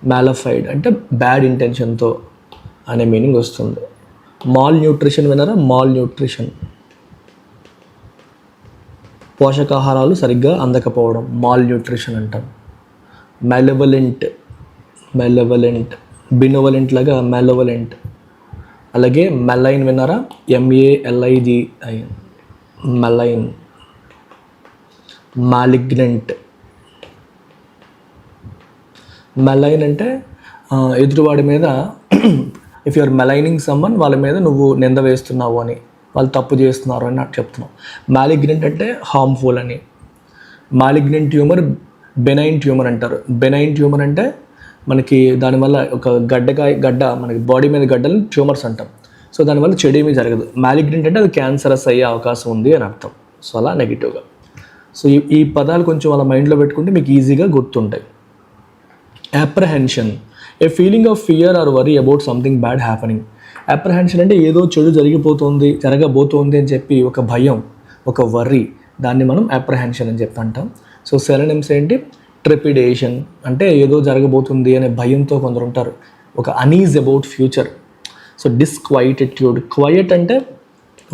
మ్యాలిఫైడ్ అంటే బ్యాడ్ ఇంటెన్షన్తో అనే మీనింగ్ వస్తుంది. మాల్ న్యూట్రిషన్ విన్నారా? మాల్ న్యూట్రిషన్ పోషకాహారాలు సరిగ్గా అందకపోవడం మాల్ న్యూట్రిషన్ అంటాం. మెలవలెంట్, బినోవలెంట్ లాగా మెలవలెంట్. అలాగే మెలైన్ విన్నారా? MALIGI మెలైన్. మాలిగ్నెంట్. మెలైన్ అంటే ఎదుటివాడి మీద ఇఫ్ యూఆర్ మెలైనింగ్ సమ్మన్, వాళ్ళ మీద నువ్వు నింద వేస్తున్నావు అని, వాళ్ళు తప్పు చేస్తున్నారు అని నాకు చెప్తున్నావు. మాలిగ్నెంట్ అంటే హార్మ్ఫుల్ అని. మాలిగ్నెంట్ ట్యూమర్, బెనైన్ ట్యూమర్ అంటారు. బెనైన్ ట్యూమర్ అంటే మనకి దానివల్ల ఒక గడ్డ మనకి బాడీ మీద గడ్డలు ట్యూమర్స్ అంటాం. సో దానివల్ల చెడు ఏమీ జరగదు. మాలిగ్నెంట్ అంటే అది క్యాన్సరస్ అయ్యే అవకాశం ఉంది అని అర్థం. సో అలా నెగిటివ్గా. సో ఈ పదాలు కొంచెం అలా మైండ్లో పెట్టుకుంటే మీకు ఈజీగా గుర్తుంటాయి. Apprehension, A feeling of fear or worry about something bad happening. Apprehension అంటే ఏదో చెడు జరగబోతోంది అని చెప్పి ఒక భయం, ఒక వర్రీ, దాన్ని మనం అప్రహెన్షన్ అని చెప్పి అంటాం. సో సినోనిమ్స్ ఏంటి? ట్రెపిడేషన్ అంటే ఏదో జరగబోతుంది అనే భయంతో కొందరు ఉంటారు. ఒక అనీజ్ అబౌట్ ఫ్యూచర్. సో డిస్క్వైటెట్యూడ్. క్వయట్ అంటే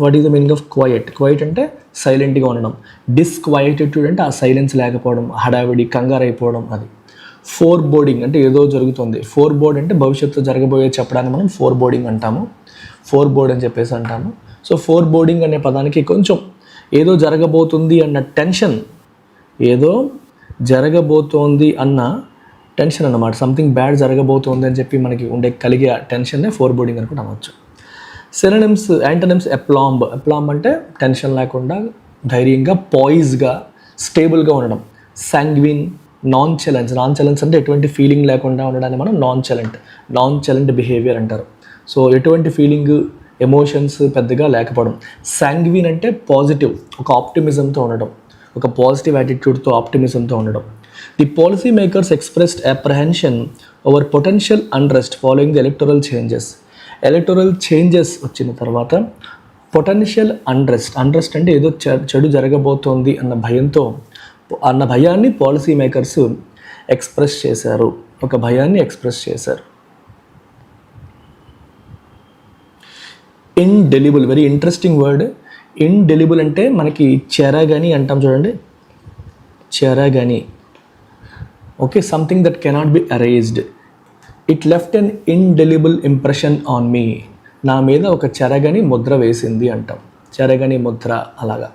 what is the meaning of quiet? Quiet అంటే సైలెంట్గా ఉండడం. డిస్క్వైటెట్యూడ్ అంటే ఆ సైలెన్స్ లేకపోవడం, హడావిడి, కంగారు అయిపోవడం. అది. ఫోర్ బోర్డింగ్ అంటే ఏదో జరుగుతుంది. ఫోర్ బోర్డ్ అంటే భవిష్యత్తు జరగబోయే చెప్పడానికి మనం ఫోర్ బోర్డింగ్ అంటాము. ఫోర్ బోర్డ్ అని చెప్పేసి అంటాము. సో ఫోర్ బోర్డింగ్ అనే పదానికి కొంచెం ఏదో జరగబోతుంది అన్న టెన్షన్, ఏదో జరగబోతోంది అన్న టెన్షన్ అన్నమాట. సంథింగ్ బ్యాడ్ జరగబోతోంది అని చెప్పి మనకి కలిగే టెన్షన్నే ఫోర్బోర్డింగ్ అని కూడా అనవచ్చు. Synonyms, antonyms అప్లాంబ్. అప్లాంబ్ అంటే టెన్షన్ లేకుండా ధైర్యంగా, పాయిజ్గా, స్టేబుల్గా ఉండడం. సాంగ్విన్, నాన్చెలెన్స్. నాన్చెలెన్స్ అంటే ఎటువంటి ఫీలింగ్ లేకుండా ఉండడాన్ని మనం నాన్చెలెంట్ బిహేవియర్ అంటారు. సో ఎటువంటి ఫీలింగ్, ఎమోషన్స్ పెద్దగా లేకపోవడం. సాంగ్విన్ అంటే పాజిటివ్, ఒక ఆప్టిమిజంతో ఉండడం, ఒక పాజిటివ్ యాటిట్యూడ్తో, ఆప్టిమిజంతో ఉండడం. The policy makers expressed apprehension over potential unrest following the electoral changes. Electoral changes వచ్చిన తర్వాత పొటెన్షియల్ అన్రెస్ట్ అంటే ఏదో చెడు జరగబోతోంది అన్న భయాన్ని పాలసీ మేకర్స్ ఎక్స్ప్రెస్ చేశారు. ఒక భయాన్ని ఎక్స్ప్రెస్ చేశారు. Indelible, very interesting word. Indelible అంటే మనకి చెరగని అంటాం చూడండి, చెరగని. Okay, something that cannot be erased. It left an indelible impression on me. నా మీద ఒక చెరగని ముద్ర వేసింది అంటాం. చెరగని ముద్ర అలాగా.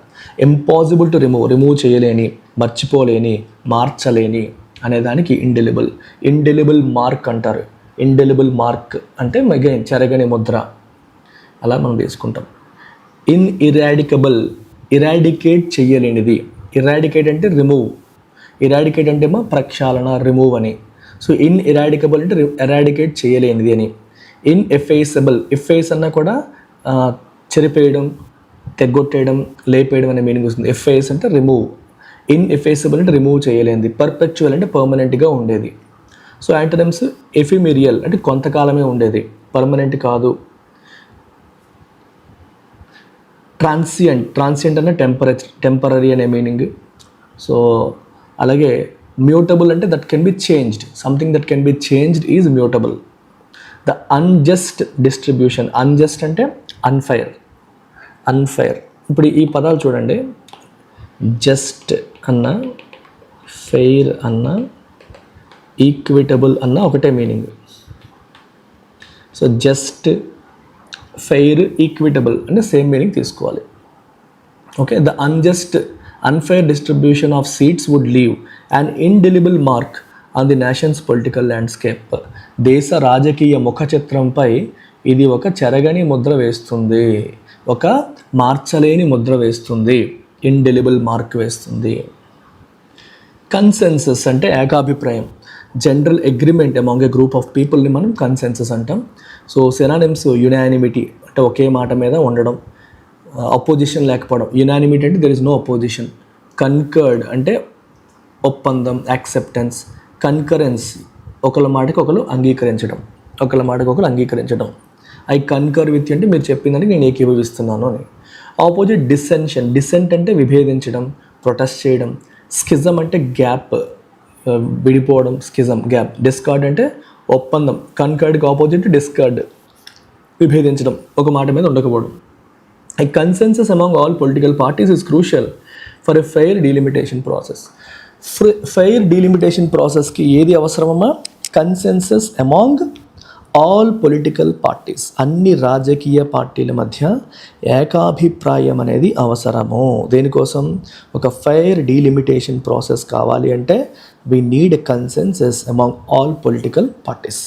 ఇంపాసిబుల్ టు రిమూవ్ చేయలేని, మర్చిపోలేని, మార్చలేని అనేదానికి ఇండెలిబుల్ మార్క్ అంటారు. ఇండెలిబుల్ మార్క్ అంటే అగైన్ చెరగని ముద్ర, అలా మనం తీసుకుంటాం. ఇరాడికేట్ చేయలేనిది. ఇరాడికేట్ అంటే రిమూవ్, ఇరాడికేట్ అంటే ప్రక్షాళన, రిమూవ్ అని. సో ఇరాడికబుల్ అంటే ఎరాడికేట్ చేయలేనిది అని. ఇన్ఎఫేసబుల్, ఎఫేస్ అన్నా కూడా చెరిపేయడం, తెగ్గొట్టేయడం, లేపేయడం అనే మీనింగ్ వస్తుంది. ఎఫేస్ అంటే రిమూవ్, ఇన్ఎఫేసబుల్ అంటే రిమూవ్ చేయలేనిది, పర్పెచువల్ అంటే పర్మనెంట్గా ఉండేది. సో యాంటోనిమ్స్ ఎఫిమెరియల్ అంటే కొంతకాలమే ఉండేది, పర్మనెంట్ కాదు. ట్రాన్సియంట్ అంటే టెంపరరీ అనే మీనింగ్. సో అలాగే మ్యూటబుల్ అంటే that can be changed, something that can be changed is mutable. The unjust distribution. Unjust అంటే అన్ఫైర్. ఇప్పుడు ఈ పదాలు చూడండి, జస్ట్ అన్న, ఫెయిర్ అన్న, ఈక్విటబుల్ అన్న ఒకటే meaning. So just, fair, equitable అంటే సేమ్ మీనింగ్ తీసుకోవాలి. Okay, the unfair distribution of seats would leave an indelible mark on the nation's political landscape. దేశ రాజకీయ ముఖ చిత్రంపై ఇది ఒక చెరగని ముద్ర వేస్తుంది, ఒక మార్చలేని ముద్ర వేస్తుంది, ఇండెలిబుల్ మార్క్ వేస్తుంది. కన్సెన్సస్ అంటే ఏకాభిప్రాయం, general agreement among a group of పీపుల్ని మనం కన్సెన్సస్ అంటాం. సో సినానిమ్స్ యునానిమిటీ అంటే ఒకే మాట మీద ఉండడం, అపోజిషన్ లేకపోవడం. యునానిమిటీ అంటే దెర్ ఇస్ నో అపోజిషన్. కన్కర్డ్ అంటే ఒప్పందం, యాక్సెప్టెన్స్. కన్కరెన్స్ ఒకళ్ళ మాటకి ఒకరు అంగీకరించడం. ఐ కన్కర్ విత్ అంటే మీరు చెప్పిందని నేను ఏకీభవిస్తున్నాను అని. Opposite descension. డిసెంట్ అంటే విభేదించడం, ప్రొటెస్ట్ చేయడం. స్కిజం అంటే గ్యాప్, విడిపోవడం, స్కిజం గ్యాప్. డిస్కార్డ్ అంటే ఒప్పందం. కన్కర్డ్కి ఆపోజిట్ డిస్కార్డ్, విభేదించడం, ఒక మాట మీద ఉండకపోవడం. A consensus among all political parties is crucial for a fair delimitation process. Fair delimitation process ki ఏది అవసరమమ్మా? Consensus among all political parties. అన్ని రాజకీయ పార్టీల మధ్య ఏకాభిప్రాయం అనేది అవసరము. దేనికోసం? ఒక ఫెయిర్ డీలిమిటేషన్ ప్రాసెస్ కావాలి అంటే we need a consensus among all political parties.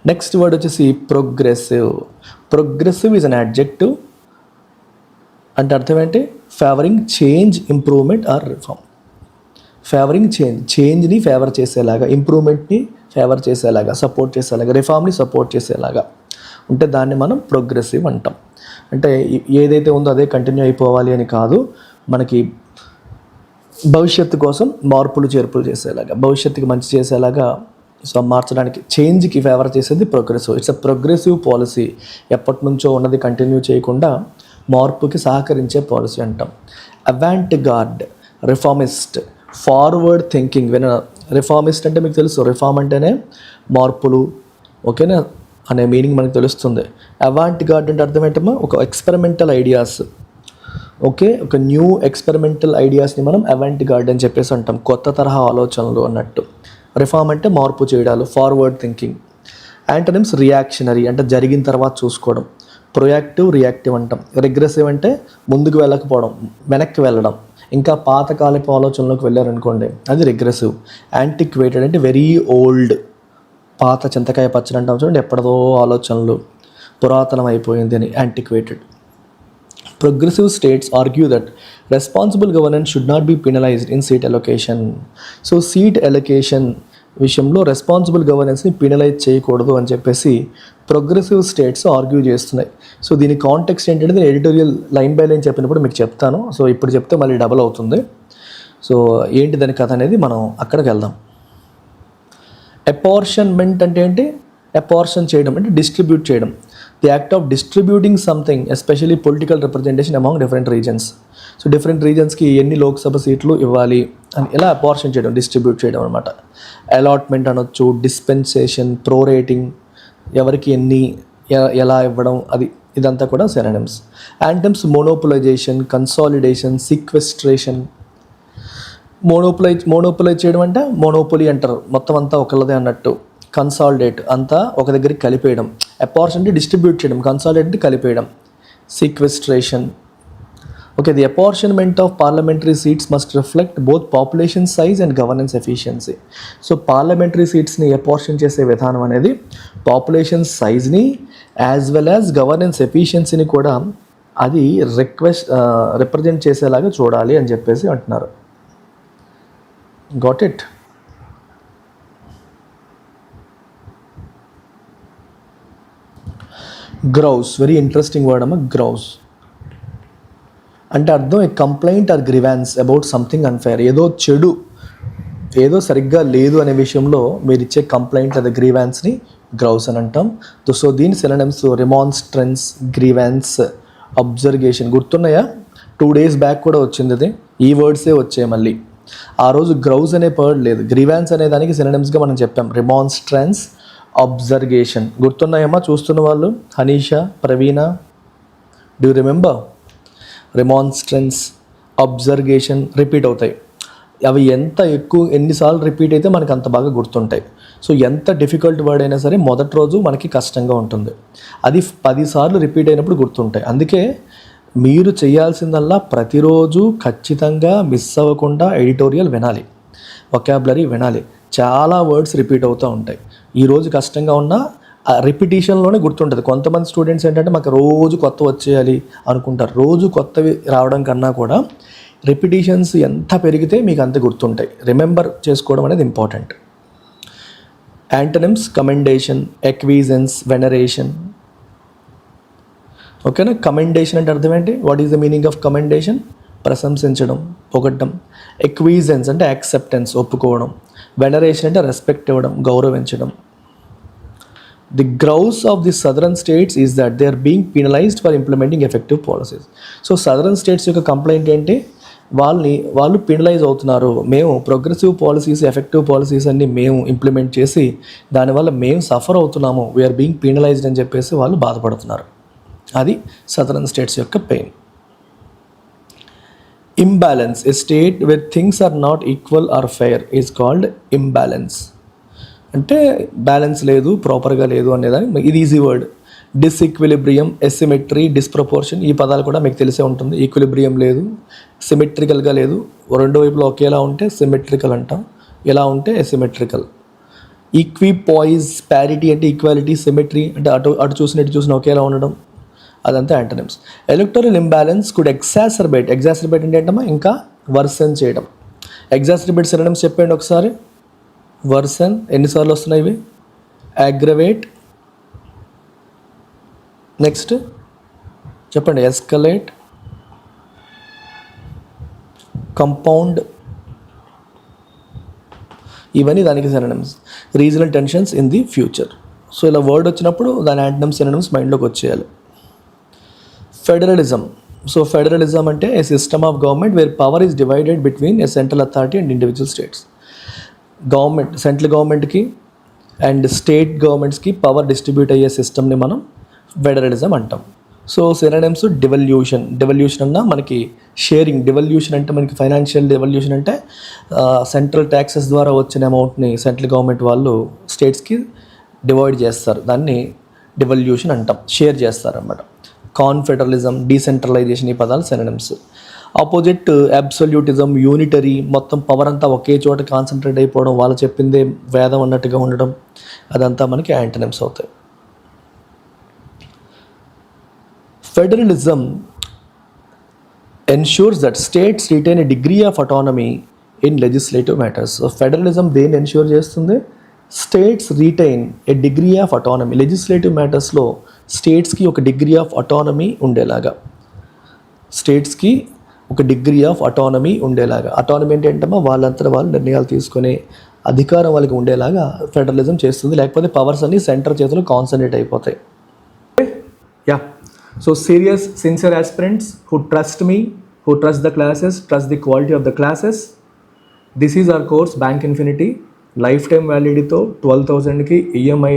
Next word వచ్చేసి progressive. Progressive is an adjective అంటే అర్థం ఏంటి? Favouring change, improvement or reform. Favouring చేంజ్ని ఫేవర్ చేసేలాగా, ఇంప్రూవ్మెంట్ని ఫేవర్ చేసేలాగా, సపోర్ట్ చేసేలాగా, రిఫార్మ్ని సపోర్ట్ చేసేలాగా ఉంటే దాన్ని మనం ప్రోగ్రెసివ్ అంటాం. అంటే ఏదైతే ఉందో అదే కంటిన్యూ అయిపోవాలి అని కాదు, మనకి భవిష్యత్తు కోసం మార్పులు చేర్పులు చేసేలాగా, భవిష్యత్తుకి మంచి చేసేలాగా, సో మార్చడానికి, చేంజ్కి ఫేవర్ చేసేది progressive. It's a progressive policy. ఎప్పటి నుంచో ఉన్నది కంటిన్యూ చేయకుండా మార్పుకి సహకరించే పాలసీ అంటాం. Avant garde, reformist, forward thinking. Reformist అంటే మీకు తెలుసు, రిఫార్మ్ అంటేనే మార్పులు, ఓకేనా అనే మీనింగ్ మనకు తెలుస్తుంది. అవాంట్ గార్డ్ అంటే అర్థం ఏంటమ్మా? ఒక ఎక్స్పెరిమెంటల్ ఐడియాస్, ఓకే, ఒక న్యూ ఎక్స్పెరిమెంటల్ ఐడియాస్ని మనం అవాంట్ గార్డ్ అని చెప్పేసి అంటాం, కొత్త తరహా ఆలోచనలు అన్నట్టు. రిఫార్మ్ అంటే మార్పు చేయడాలు, ఫార్వర్డ్ థింకింగ్. యాంటోనిమ్స్ రియాక్షనరీ అంటే జరిగిన తర్వాత చూసుకోవడం, ప్రొయాక్టివ్, రియాక్టివ్ అంటాం. రిగ్రెసివ్ అంటే ముందుకు వెళ్ళకపోవడం, వెనక్కి వెళ్ళడం. ఇంకా పాతకాలపు ఆలోచనలోకి వెళ్ళారనుకోండి, అది రిగ్రెసివ్. యాంటిక్వేటెడ్ అంటే వెరీ ఓల్డ్, పాత చింతకాయ పచ్చడి అంటాం చూడండి, ఎప్పటిదో ఆలోచనలు, పురాతనం అయిపోయింది అని యాంటిక్వేటెడ్. Progressive states argue that responsible governance should not be penalized in seat allocation. So seat allocation విషయంలో రెస్పాన్సిబుల్ గవర్నెన్స్ని పినలైజ్ చేయకూడదు అని చెప్పేసి ప్రోగ్రెసివ్ స్టేట్స్ ఆర్గ్యూ చేస్తున్నాయి. సో దీని కాంటెక్స్ట్ ఏంటంటే నేను ఎడిటోరియల్ లైన్ బై లైన్ చెప్పినప్పుడు మీకు చెప్తాను. సో ఇప్పుడు చెప్తే మళ్ళీ డబల్ అవుతుంది. సో ఏంటి దాని కథ అనేది మనం అక్కడికి వెళ్దాం. అపార్షన్మెంట్ అంటే ఏంటి? అపార్షన్ చేయడం అంటే డిస్ట్రిబ్యూట్ చేయడం. The act of distributing something, especially political representation among different regions. So different రీజన్స్కి ఎన్ని లోక్సభ సీట్లు ఇవ్వాలి అని ఎలా అపార్షన్ చేయడం, డిస్ట్రిబ్యూట్ చేయడం అనమాట. అలాట్మెంట్ అనొచ్చు, డిస్పెన్సేషన్, ప్రోరేటింగ్, ఎవరికి ఎన్ని ఎలా ఇవ్వడం, అది ఇదంతా కూడా synonyms. Antonyms monopolisation, consolidation, sequestration. Monopolise చేయడం అంటే మోనోపోలీ అంటారు, మొత్తం అంతా ఒకళ్ళదే అన్నట్టు. కన్సాలిడేట్ అంతా ఒక దగ్గరికి కలిపేయడం. అపార్షన్ అంటే డిస్ట్రిబ్యూట్ చేయడం, కన్సాలిడేట్ అంటే కలిపేయడం. Sequestration. Okay, the apportionment of parliamentary seats must reflect both population size and governance efficiency. So parliamentary సీట్స్ని అపార్షన్ చేసే విధానం అనేది పాపులేషన్ సైజ్ని యాజ్ వెల్ యాజ్ గవర్నెన్స్ ఎఫిషియన్సీని కూడా అది రిప్రజెంట్ చేసేలాగా చూడాలి అని చెప్పేసి అంటున్నారు. Got it? Grouse, very interesting word అమ్మ. గ్రౌస్ అంటే అర్థం a complaint or grievance about something unfair. ఏదో చెడు, ఏదో సరిగ్గా లేదు అనే విషయంలో మీరు ఇచ్చే కంప్లైంట్ లేదా గ్రీవాన్స్ని గ్రౌస్ అని అంటాం. సో దీని సినోనిమ్స్ రిమాన్స్ట్రెన్స్, గ్రీవాన్స్, అబ్జర్వేషన్. గుర్తున్నాయా? 2 days బ్యాక్ కూడా వచ్చింది అది, ఈ వర్డ్సే వచ్చాయి మళ్ళీ. ఆ రోజు గ్రౌస్ అనే వర్డ్ లేదు. గ్రీవాన్స్ అనే దానికి సినోనిమ్స్గా మనం చెప్పాం రిమాన్స్ట్రెన్స్, అబ్జర్వేషన్. గుర్తున్నాయమ్మా చూస్తున్న వాళ్ళు? Hanisha, Praveena, do you remember? Remonstrance, observation repeat అవుతాయి. అవి ఎంత ఎక్కువ ఎన్నిసార్లు రిపీట్ అయితే మనకు అంత బాగా గుర్తుంటాయి. సో ఎంత డిఫికల్ట్ వర్డ్ అయినా సరే మొదటి రోజు మనకి కష్టంగా ఉంటుంది, అది 10 సార్లు రిపీట్ అయినప్పుడు గుర్తుంటాయి. అందుకే మీరు చేయాల్సిందల్లా ప్రతిరోజు ఖచ్చితంగా మిస్ అవ్వకుండా ఎడిటోరియల్ వినాలి, వొకాబులరీ వినాలి. చాలా వర్డ్స్ రిపీట్ అవుతూ ఉంటాయి. ఈరోజు కష్టంగా ఉన్న రిపిటీషన్లోనే గుర్తుంటుంది. కొంతమంది స్టూడెంట్స్ ఏంటంటే మాకు రోజు కొత్త వచ్చేయాలి అనుకుంటారు. రోజు కొత్తవి రావడం కన్నా కూడా రిపిటీషన్స్ ఎంత పెరిగితే మీకు అంత గుర్తుంటాయి. రిమెంబర్ చేసుకోవడం అనేది important. Antonyms commendation, acquiescence, veneration. ఓకేనా? కమెండేషన్ అంటే అర్థం ఏంటి? What is the meaning of commendation? ప్రశంసించడం, పొగడ్డం. ఎక్వీజెన్స్ అంటే యాక్సెప్టెన్స్, ఒప్పుకోవడం. వెనరేషన్ అంటే రెస్పెక్ట్ ఇవ్వడం, గౌరవించడం. The grouse of the southern states is that they are being penalised for implementing effective policies. So southern states యొక్క కంప్లైంట్ ఏంటి? వాళ్ళు పీనలైజ్ అవుతున్నారు, మేము ప్రోగ్రెసివ్ పాలసీస్, ఎఫెక్టివ్ పాలసీస్ అన్ని మేము ఇంప్లిమెంట్ చేసి దానివల్ల మేము సఫర్ అవుతున్నాము, వీఆర్ బీయింగ్ పీనలైజ్డ్ అని చెప్పేసి వాళ్ళు బాధపడుతున్నారు. అది సదరన్ స్టేట్స్ యొక్క pain. Imbalance, a state where things are not equal or fair is called imbalance. అంటే బ్యాలెన్స్ లేదు, ప్రాపర్గా లేదు అనేదాన్ని ఇది ఈజీ వర్డ్. డిస్ఈక్విలిబ్రియం, ఎసిమెట్రీ, డిస్ప్రపోర్షన్, ఈ పదాలు కూడా మీకు తెలిసే ఉంటుంది. ఈక్విలిబ్రియం లేదు, సిమెట్రికల్గా లేదు, రెండు వైపులో ఒకేలా ఉంటే సిమెట్రికల్ అంటాం, ఇలా ఉంటే ఎసిమెట్రికల్. ఈక్విపాయిజ్, ప్యారిటీ అంటే ఈక్వాలిటీ, సిమెట్రీ అంటే అటు చూసిన ఇటు చూసిన ఒకేలా ఉండడం, అదంతా యాంటనిమ్స్. ఎలక్టోరల్ ఇంబ్యాలెన్స్ కుడ్ ఎగ్జాసర్బేట్ అంటే ఏంటమ్మా? ఇంకా వర్సన్ చేయడం. ఎగ్జాసర్బేట్ సినోనిమ్స్ చెప్పండి ఒకసారి. వర్సన్ ఎన్నిసార్లు వస్తున్నాయి ఇవి? అగ్రవేట్, నెక్స్ట్ చెప్పండి. ఎస్కలేట్, కంపౌండ్, ఇవన్నీ దానికి synonyms. Regional tensions in the future. So ఇలా వర్డ్ వచ్చినప్పుడు దాని యాంటనిమ్స్ సినోనిమ్స్ మైండ్లోకి వచ్చేయాలి. ఫెడరలిజం. సో ఫెడరలిజం అంటే a system of government where power is divided between a central authority and individual states. Government, central గవర్నమెంట్కి and state గవర్నమెంట్స్కి power distribute అయ్యే సిస్టమ్ని మనం ఫెడరలిజం అంటాం. So synonyms devolution. డివల్యూషన్ అన్నా మనకి షేరింగ్. డివల్యూషన్ అంటే మనకి ఫైనాన్షియల్ డివల్యూషన్ అంటే సెంట్రల్ ట్యాక్సెస్ ద్వారా వచ్చిన అమౌంట్ని సెంట్రల్ గవర్నమెంట్ వాళ్ళు స్టేట్స్కి డివైడ్ చేస్తారు, దాన్ని డివల్యూషన్ అంటాం, షేర్ చేస్తారు అన్నమాట. కాన్ఫెడరలిజం, డీసెంట్రలైజేషన్, ఈ పదాలు సినోనిమ్స్. ఆపోజిట్ అబ్సల్యూటిజం, యూనిటరీ, మొత్తం పవర్ అంతా ఒకే చోట కాన్సన్ట్రేట్ అయిపోవడం, వాళ్ళు చెప్పిందే వేదం అన్నట్టుగా ఉండడం, అదంతా మనకి యాంటనిమ్స్ అవుతాయి. Federalism ensures that states retain a degree of autonomy in legislative matters. So federalism దేన్ని ఎన్ష్యూర్ చేస్తుంది? States retain a degree of autonomy. Legislative మ్యాటర్స్లో స్టేట్స్కి ఒక డిగ్రీ ఆఫ్ అటానమీ ఉండేలాగా, స్టేట్స్కి ఒక డిగ్రీ ఆఫ్ అటానమీ ఉండేలాగా. అటానమీ అంటే ఏంటమ్మా, వాళ్ళంతా వాళ్ళు నిర్ణయాలు తీసుకునే అధికారం వాళ్ళకి ఉండేలాగా ఫెడరలిజం చేస్తుంది. లేకపోతే పవర్స్ అన్ని సెంటర్ చేతిలో కాన్సన్ట్రేట్ అయిపోతాయి. Yeah, so serious sincere aspirants who trust me, who trust the classes, trust the quality of the classes, this is our course Bank Infinity. Life time వ్యాలిడిటీతో 12,000కి ఈఎంఐ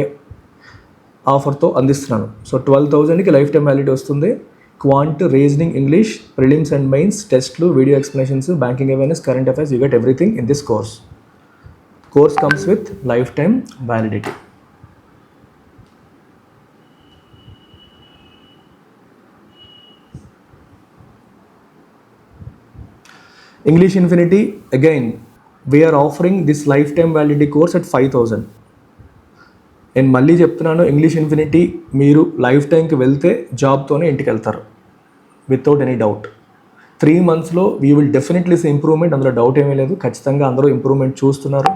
ఆఫర్తో అందిస్తున్నాను. So 12,000కి life time validity వస్తుంది. Quant, reasoning, English, prelims and mains, టెస్ట్లు, video explanations, banking awareness, current affairs, you get everything in this course. Course comes with life time validity. English Infinity, again, we are offering this lifetime validity course at 5,000. నేను మళ్ళీ చెప్తున్నాను, English infinity మీరు life టైంకి వెళ్తే జాబ్తోనే ఇంటికి వెళ్తారు without any doubt. 3 monthsలో we will definitely see improvement, అందులో డౌట్ ఏమీ లేదు. ఖచ్చితంగా అందరూ ఇంప్రూవ్మెంట్ చూస్తున్నారు.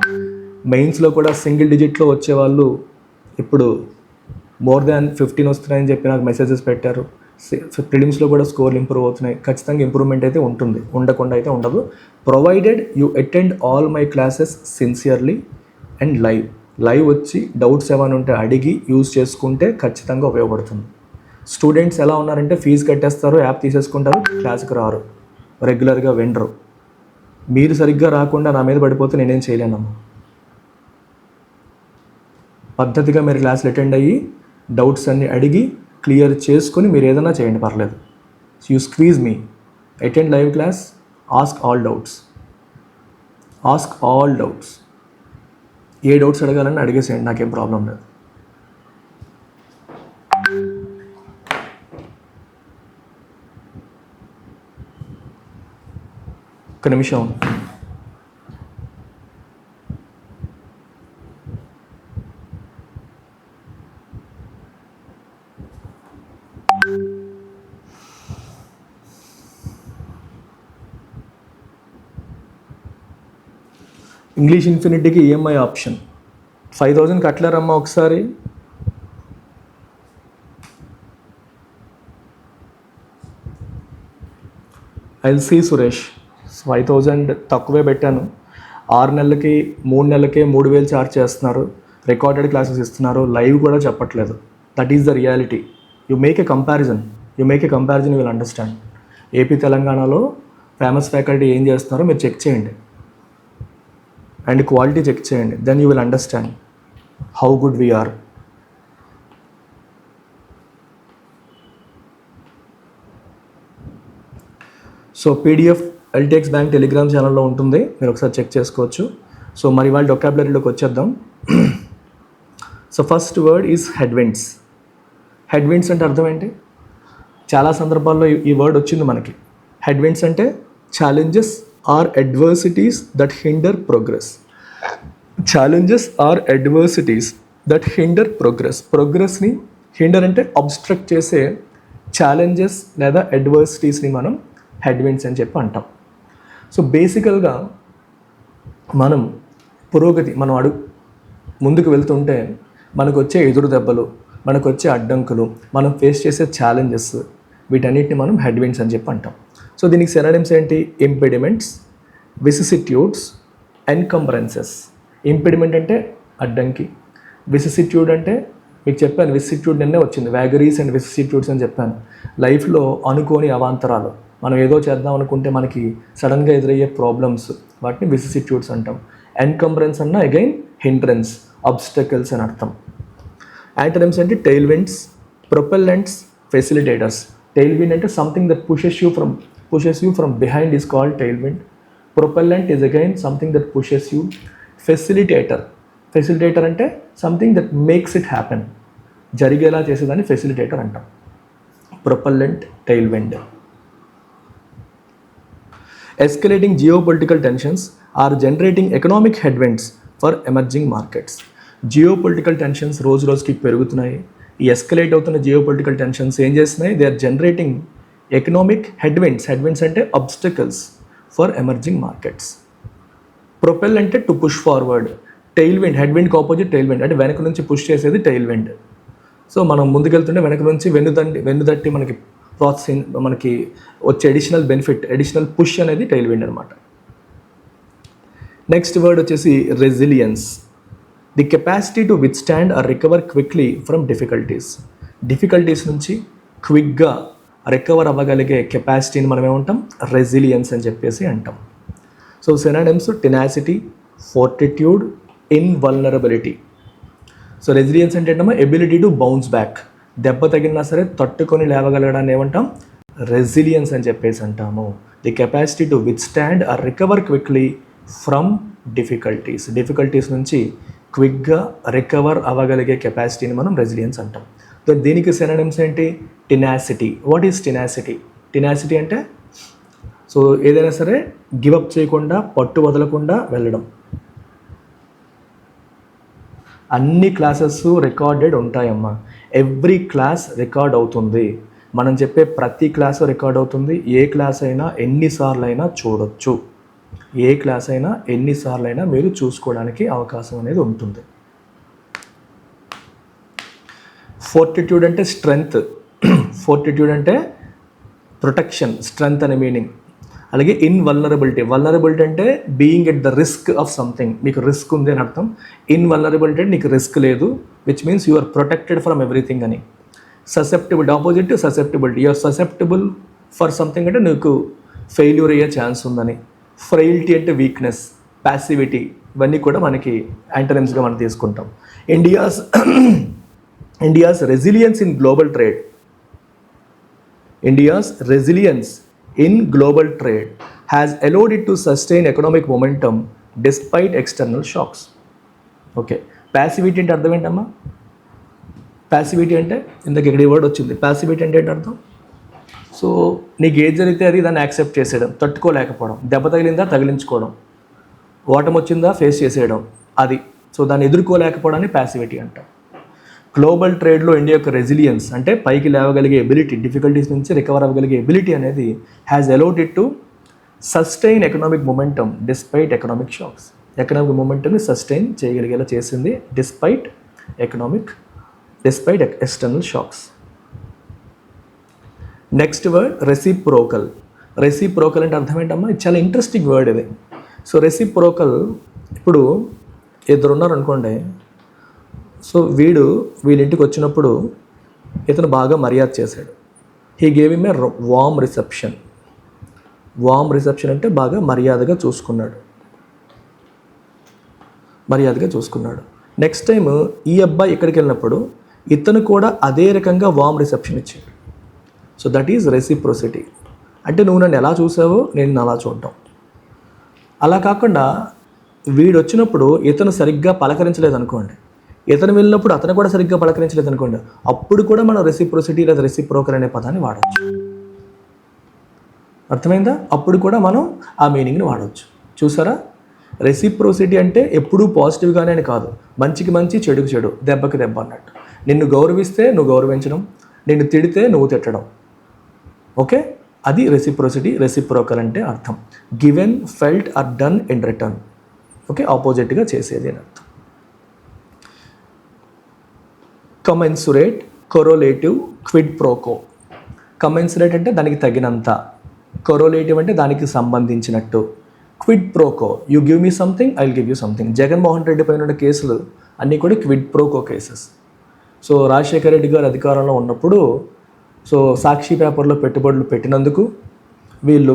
మెయిన్స్లో కూడా సింగిల్ డిజిట్లో వచ్చేవాళ్ళు ఇప్పుడు మోర్ దాన్ 15 వస్తున్నాయని చెప్పి నాకు మెసేజెస్ పెట్టారు. ప్రిలిమ్స్లో కూడా స్కోర్లు ఇంప్రూవ్ అవుతున్నాయి. ఖచ్చితంగా ఇంప్రూవ్మెంట్ అయితే ఉంటుంది, ఉండకుండా అయితే ఉండదు. Provided you attend all my classes sincerely and live వచ్చి డౌట్స్ ఏమైనా ఉంటే అడిగి యూజ్ చేసుకుంటే ఖచ్చితంగా ఉపయోగపడుతుంది. స్టూడెంట్స్ ఎలా ఉన్నారంటే ఫీజు కట్టేస్తారు, యాప్ తీసేసుకుంటారు, క్లాస్కి రారు, రెగ్యులర్గా వినరు. మీరు సరిగ్గా రాకుండా నా మీద పడిపోతే నేనేం చేయలేనమ్మా. పద్ధతిగా మీరు క్లాసులు అటెండ్ అయ్యి డౌట్స్ అన్నీ అడిగి క్లియర్ చేసుకొని మీరు ఏదైనా చేయండి, పర్లేదు. You squeeze me, attend live class, ask all doubts. A doubts అడగాలని అడిగేసేయండి, నాకేం ప్రాబ్లం లేదు. ఒక నిమిషం. ఇంగ్లీష్ ఇన్ఫినిటీకి ఈఎంఐ ఆప్షన్ 5,000 కట్టలేరమ్మా ఒకసారి. ఎల్సీ సురేష్ 5,000 తక్కువే పెట్టాను. 6 నెలలకి 3 నెలలకే 3,000 ఛార్జ్ చేస్తున్నారు. రికార్డెడ్ క్లాసెస్ ఇస్తున్నారు, లైవ్ కూడా చెప్పట్లేదు. That is the reality. You make a comparison, you will understand. AP తెలంగాణలో ఫేమస్ ఫ్యాకల్టీ ఏం చేస్తున్నారో మీరు చెక్ చేయండి అండ్ క్వాలిటీ చెక్ చేయండి. Then you will understand how good we are. So PDF LTX bank Telegram ఛానల్లో ఉంటుంది, మీరు ఒకసారి చెక్ చేసుకోవచ్చు. సో మరి వాళ్ళ వొకాబులరీలోకి వచ్చేద్దాం. So first word is headwinds. Headwinds అంటే అర్థం ఏంటి? చాలా సందర్భాల్లో ఈ వర్డ్ వచ్చింది మనకి. హెడ్విండ్స్ అంటే challenges or adversities that hinder progress. Challenges or adversities that hinder progress. ప్రోగ్రెస్ని హిండర్ అంటే అబ్స్ట్రక్ట్ చేసే ఛాలెంజెస్ లేదా అడ్వర్సిటీస్ని మనం హెడ్విండ్స్ అని చెప్పి అంటాం. సో బేసికల్గా మనం పురోగతి, మనం ముందుకు వెళ్తుంటే మనకు వచ్చే ఎదురు దెబ్బలు, మనకు వచ్చే అడ్డంకులు, మనం ఫేస్ చేసే ఛాలెంజెస్, వీటన్నిటిని మనం హెడ్విండ్స్ అని చెప్పి అంటాం. సో దీనికి సినానిమ్స్ ఏంటి? ఇంపెడిమెంట్స్, విసిసిట్యూడ్స్, ఎన్కంబరెన్సెస్. ఇంపెడిమెంట్ అంటే అడ్డంకి, విసిసిట్యూడ్ అంటే మీకు చెప్పాను, విసిసిట్యూడ్ నిన్నే వచ్చింది, వ్యాగరీస్ అండ్ విసిసిట్యూడ్స్ అని చెప్పాను. లైఫ్లో అనుకోని అవాంతరాలు, మనం ఏదో చేద్దాం అనుకుంటే మనకి సడన్గా ఎదురయ్యే ప్రాబ్లమ్స్, వాటిని విసిసిట్యూడ్స్ అంటాం. ఎన్కంబరెన్స్ అన్న అగైన్ హిండ్రెన్స్, అబ్స్టకల్స్ అని అర్థం. యాంటనిమ్స్ అంటే tail winds, propellants, facilitators. Tail wind అంటే something that pushes you from behind is called tailwind. Propellant is again something that pushes you. Facilitator అంటే something that makes it happen, జరిగేలా చేసేదాన్ని facilitator అంటాం. Propellant, tail wind. Escalating geopolitical tensions are generating economic headwinds for emerging markets. Geopolitical tensions రోజు రోజుకి పెరుగుతున్నాయి. ఈ escalate అవుతున్న geopolitical tensions ఏం చేస్తున్నాయి? They are generating economic headwinds అంటే obstacles for emerging markets. Propel అంటే to push forward, tail wind, head విండ్కి ఆపోజిట్ టెయిల్ విండ్ అంటే వెనక నుంచి పుష్ చేసేది టెయిల్ విండ్. సో మనం ముందుకెళ్తుంటే వెనక నుంచి వెన్నుదట్టి మనకి వచ్చే అడిషనల్ బెనిఫిట్, అడిషనల్ పుష్ అనేది టెయిల్ విండ్ అనమాట. నెక్స్ట్ వర్డ్ వచ్చేసి resilience. The capacity to withstand or recover quickly from difficulties నుంచి క్విక్గా రికవర్ అవ్వగలిగే కెపాసిటీని మనం ఏమంటాం? రెసిలియన్స్ అని చెప్పేసి అంటాం. So synonyms tenacity, fortitude, invulnerability. So resilience అంటే ఏంటమ్మా? ఎబిలిటీ టు బౌన్స్ బ్యాక్, దెబ్బ తగిలినా సరే తట్టుకొని లేవగలగడాన్ని ఏమంటాం? రెసిలియన్స్ అని చెప్పేసి అంటాము. The capacity to withstand or recover quickly from difficulties నుంచి క్విక్గా రికవర్ అవ్వగలిగే కెపాసిటీని మనం రెసిలియన్స్ అంటాం. దీనికి సినానిమ్స్ ఏంటి? Tenacity. What is tenacity? Tenacity అంటే సో ఏదైనా సరే గివప్ చేయకుండా, పట్టు వదలకుండా వెళ్ళడం. అన్ని క్లాసెస్ రికార్డెడ్ ఉంటాయమ్మా. ఎవ్రీ క్లాస్ రికార్డ్ అవుతుంది. మనం చెప్పే ప్రతి క్లాసు రికార్డ్ అవుతుంది. ఏ క్లాస్ అయినా ఎన్నిసార్లు అయినా చూడొచ్చు. ఏ క్లాస్ అయినా ఎన్నిసార్లు అయినా మీరు చూసుకోవడానికి అవకాశం అనేది ఉంటుంది. ఫోర్టిట్యూడ్ అంటే స్ట్రెంగ్త్, ఫోర్టిట్యూడ్ అంటే ప్రొటెక్షన్, స్ట్రెంగ్త్ అనే మీనింగ్. అలాగే ఇన్వల్నరబిలిటీ అంటే being at the risk of something. మీకు రిస్క్ ఉంది అని అర్థం. ఇన్వల్నరబిలిటీ అంటే నీకు రిస్క్ లేదు, which means you are protected from everything అని. Susceptibility, opposite to susceptibility, you are susceptible for something అంటే నీకు ఫెయిల్యూర్ అయ్యే ఛాన్స్ ఉందని. ఫ్రెయిల్టీ అంటే వీక్నెస్, ప్యాసివిటీ, ఇవన్నీ కూడా మనకి యాంటనిమ్స్గా మనం తీసుకుంటాం. India's resilience in global trade. India's resilience in global trade has allowed it to sustain economic momentum despite external shocks. Okay, passivity అంటే అర్థం ఏంటమ్మా? ప్యాసివిటీ అంటే ఇందాక ఇక్కడ ఈ వర్డ్ వచ్చింది. ప్యాసివిటీ అంటే ఏంటి అర్థం? సో నీకు ఏది జరిగితే అది దాన్ని యాక్సెప్ట్ చేసేయడం, తట్టుకోలేకపోవడం, దెబ్బ తగిలిందా తగిలించుకోవడం, ఓటమి వచ్చిందా ఫేస్ చేసేయడం, అది. సో దాన్ని ఎదుర్కోలేకపోవడాన్ని ప్యాసివిటీ అంటాం. గ్లోబల్ ట్రేడ్లో ఇండియా యొక్క రెసిలియన్స్ అంటే పైకి లేవగలిగే ఎబిలిటీ, డిఫికల్టీస్ నుంచి రికవర్ అవ్వగలిగే ఎబిలిటీ అనేది has allowed it to sustain economic momentum despite economic shocks. Economic మొమెంటమ్ని సస్టైన్ చేయగలిగేలా చేసింది despite external shocks. Next word reciprocal. Reciprocal అంటే అర్థం ఏంటమ్మా? ఇది చాలా ఇంట్రెస్టింగ్ వర్డ్ ఇది. సో రెసిప్రోకల్, ఇప్పుడు ఇద్దరు ఉన్నారు అనుకోండి. సో వీళ్ళ ఇంటికి వచ్చినప్పుడు ఇతను బాగా మర్యాద చేశాడు. He gave him a warm reception. Warm reception అంటే బాగా మర్యాదగా చూసుకున్నాడు. నెక్స్ట్ టైం ఈ అబ్బాయి ఇక్కడికి వెళ్ళినప్పుడు ఇతను కూడా అదే రకంగా వార్మ్ రిసెప్షన్ ఇచ్చాడు. So that is reciprocity. అంటే నువ్వు నన్ను ఎలా చూసావో నేను అలా చూడటం. అలా కాకుండా వీడు వచ్చినప్పుడు ఇతను సరిగ్గా పలకరించలేదు అనుకోండి, ఇతను వెళ్ళినప్పుడు అతను కూడా సరిగ్గా పలకరించలేదు అనుకోండి, అప్పుడు కూడా మనం రెసిప్రోసిటీ లేదా రెసిప్రోకల్ అనే పదాన్ని వాడవచ్చు. అర్థమైందా? అప్పుడు కూడా మనం ఆ మీనింగ్ని వాడవచ్చు. చూసారా? రెసిప్రోసిటీ అంటే ఎప్పుడూ పాజిటివ్గానే అని కాదు, మంచికి మంచి, చెడుకు చెడు, దెబ్బకి దెబ్బ అన్నట్టు. నిన్ను గౌరవిస్తే నువ్వు గౌరవించడం, నిన్ను తిడితే నువ్వు తిట్టడం. ఓకే, అది రెసిప్రోసిటీ, రెసిప్రోకల్ అంటే అర్థం. Given, felt or done in return. Okay, ఆపోజిట్గా చేసేది అని అర్థం. కమెన్సురేట్, కొరోలేటివ్, క్విడ్ ప్రోకో. కమెన్సురేట్ అంటే దానికి తగినంత, కొరోలేటివ్ అంటే దానికి సంబంధించినట్టు, quid pro quo you give me something I will give you something. Jaganmohan Reddy పైన ఉన్న కేసులు అన్నీ కూడా quid pro quo cases. So Rajasekhara Reddy గారు అధికారంలో ఉన్నప్పుడు సో సాక్షి పేపర్లో పెట్టుబడులు పెట్టినందుకు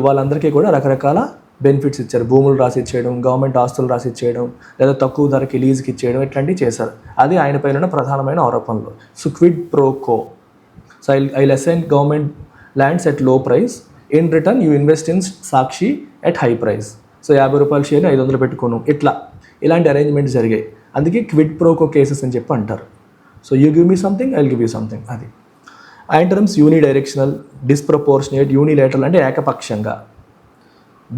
వాళ్ళందరికీ కూడా రకరకాల బెనిఫిట్స్ ఇచ్చారు. భూములు రాసి ఇచ్చేయడం, గవర్నమెంట్ ఆస్తులు రాసి ఇచ్చేయడం, లేదా తక్కువ ధరకి లీజుకి ఇచ్చేయడం, ఇట్లాంటివి చేశారు. అది ఆయన పైన ప్రధానమైన ఆరోపణలు. So quid pro quo. So I assign government lands at low price, in return you invest in Sakshi at high price. So 50 రూపాయల షేర్ని 500 పెట్టుకోను, ఇలాంటి అరేంజ్మెంట్స్ జరిగాయి. అందుకే క్విడ్ ప్రోకో కేసెస్ అని చెప్పి అంటారు. So you give me something I will give you something. అది యాంటనమ్స్ యూనిడైరెక్షనల్, డిస్ప్రపోర్షనేట్, యూనిలేటరల్ అంటే ఏకపక్షంగా,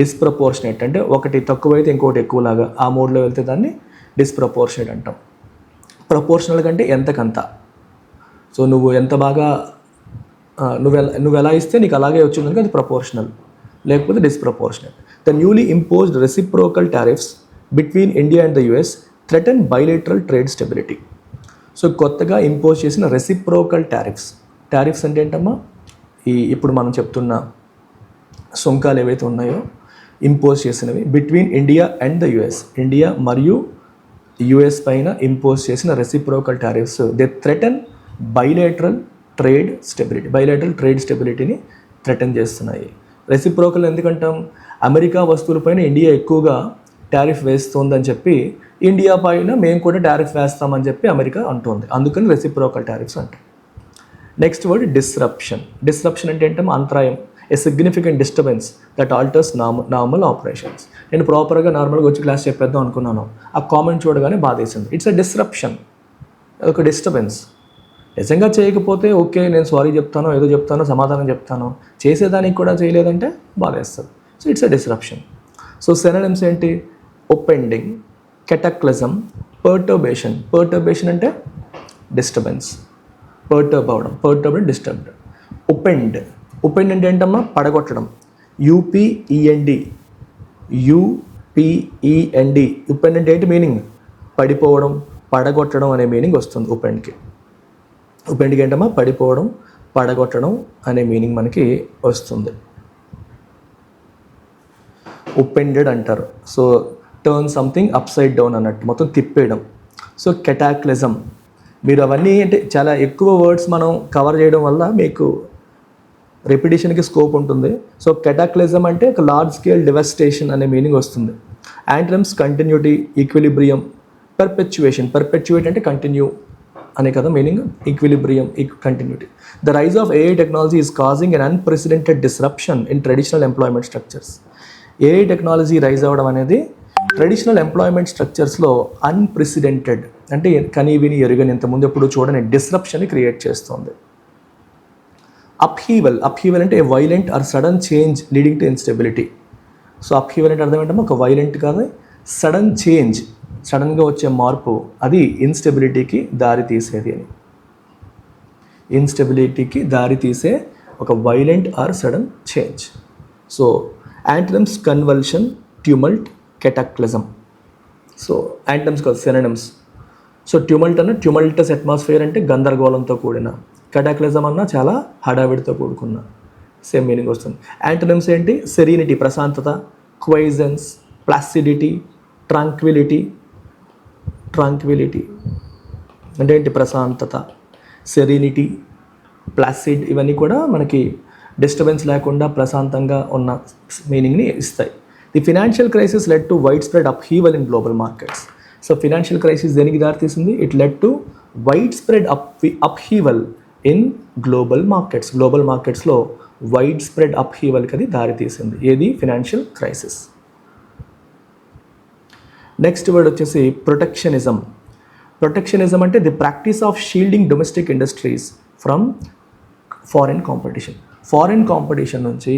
డిస్ప్రపోర్షనేట్ అంటే ఒకటి తక్కువైతే ఇంకోటి ఎక్కువలాగా ఆ మోడ్లో వెళ్తే దాన్ని డిస్ప్రపోర్షనేట్ అంటాం. ప్రపోర్షనల్ కంటే ఎంతకంత. సో నువ్వు ఎంత బాగా నువ్వు ఎలా ఇస్తే నీకు అలాగే వచ్చింది కనుక అది ప్రపోర్షనల్, లేకపోతే disproportional. The newly imposed reciprocal tariffs between India and the US threaten bilateral trade stability. So కొత్తగా ఇంపోజ్ చేసిన రెసిప్రోకల్ టారిఫ్స్ అంటే ఏంటమ్మా, ఇప్పుడు మనం చెప్తున్న సుంకాలు ఏవైతే ఉన్నాయో ఇంపోజ్ చేసినవి between India and the US, India మరియు యుఎస్ పైన ఇంపోజ్ చేసిన reciprocal tariffs they threaten bilateral trade స్టెబిలిటీని థ్రెటన్ చేస్తున్నాయి. రెసిప్రోకల్ ఎందుకంటాం, అమెరికా వస్తువులపైన ఇండియా ఎక్కువగా టారిఫ్ వేస్తుందని చెప్పి ఇండియా పైన మేము కూడా టారిఫ్ వేస్తామని చెప్పి అమెరికా అంటుంది, అందుకని రెసిప్రోకల్ టారిఫ్స్ అంటాం. నెక్స్ట్ వర్డ్ డిస్రప్షన్ అంటే ఏంటంటే అంతరాయం, a significant disturbance that altars normal operations. నేను ప్రాపర్గా నార్మల్గా వచ్చి క్లాస్ చెప్పేద్దాం అనుకున్నాను, ఆ కామెంట్ చూడగానే బాధేసింది. ఇట్స్ ఎ డిస్రప్షన్, ఒక డిస్టర్బెన్స్. నిజంగా చేయకపోతే ఓకే నేను సారీ చెప్తాను, ఏదో చెప్తాను, సమాధానం చెప్తాను, చేసేదానికి కూడా చేయలేదంటే బాధేస్తుంది. So it's a disruption. So synonyms ఏంటి, ఒపెండింగ్, కెటాక్లిజం, పర్టర్బేషన్ అంటే డిస్టర్బెన్స్, పర్టర్బ్ డిస్టర్బ్డ్. ఒపెండ్ అంటే ఏంటమ్మా, పడగొట్టడం, యూపీఈఎన్డి. ఒపెండ్ అంటే ఏంటి మీనింగ్, పడిపోవడం, పడగొట్టడం అనే మీనింగ్ వస్తుంది ఒపెండ్కి ఏంటమ్మా, పడిపోవడం, పడగొట్టడం అనే మీనింగ్ మనకి వస్తుంది. ఒపెండెడ్ అంటారు. So turn something upside down అన్నట్టు, మొత్తం తిప్పేయడం. సో కెటాక్లిజం, మీరు అవన్నీ అంటే చాలా ఎక్కువ వర్డ్స్ మనం కవర్ చేయడం వల్ల మీకు రిపిటేషన్కి స్కోప్ ఉంటుంది. సో కెటాక్లిజం అంటే ఒక లార్జ్ స్కేల్ డివస్టేషన్ అనే మీనింగ్ వస్తుంది. యాంటనమ్స్ కంటిన్యూటీ, ఈక్విలిబ్రియం, పర్పెచ్యుయేట్ అంటే కంటిన్యూ అనే కదా meaning, equilibrium, continuity. The rise of AI technology is causing an unprecedented disruption in traditional employment structures. AI technology rise అవ్వడం అనేది ట్రెడిషనల్ ఎంప్లాయ్మెంట్ స్ట్రక్చర్స్లో అన్ప్రెసిడెంటెడ్ అంటే కనీవిని ఎరుగని, ఇంతకుముందు ఎప్పుడు చూడని డిస్రప్షన్ని క్రియేట్ చేస్తుంది. అప్హీవల్ అంటే a violent or sudden change leading to instability. So upheaval అంటే అర్థం ఏంటమ్మా, ఒక వైలెంట్ కాదు, సడన్ చేంజ్, సడన్గా వచ్చే మార్పు, అది ఇన్స్టెబిలిటీకి దారి తీసేది అని. ఇన్స్టెబిలిటీకి దారి తీసే ఒక violent or sudden change. So antonyms convulsion, tumult, cataclysm. So antonyms కాదు, సినోనిమ్స్. సో ట్యూమల్ట్ అన్న ట్యూమల్టస్ అట్మాస్ఫియర్ అంటే గందరగోళంతో కూడిన, కెటాక్లిజం అన్న చాలా హడావిడితో కూడుకున్న, సేమ్ మీనింగ్ వస్తుంది. యాంటనమ్స్ ఏంటి, సెరీనిటీ ప్రశాంతత, క్వైజెన్స్, ప్లాసిడిటీ, ట్రాంక్విలిటీ అంటే ఏంటి, ప్రశాంతత, సెరీనిటీ, ప్లాసిడ్, ఇవన్నీ కూడా మనకి డిస్టర్బెన్స్ లేకుండా ప్రశాంతంగా ఉన్న మీనింగ్ని ఇస్తాయి. The financial crisis led to widespread upheaval in global markets. So financial crisis దేనికి దారితీసింది, it led to widespread upheaval in global మార్కెట్స్లో వైడ్ స్ప్రెడ్ అప్హీవల్కి అది దారితీసింది. ఏది, ఫినాన్షియల్ క్రైసిస్. నెక్స్ట్ వర్డ్ వచ్చేసి ప్రొటెక్షనిజం అంటే the practice of shielding domestic industries from foreign competition నుంచి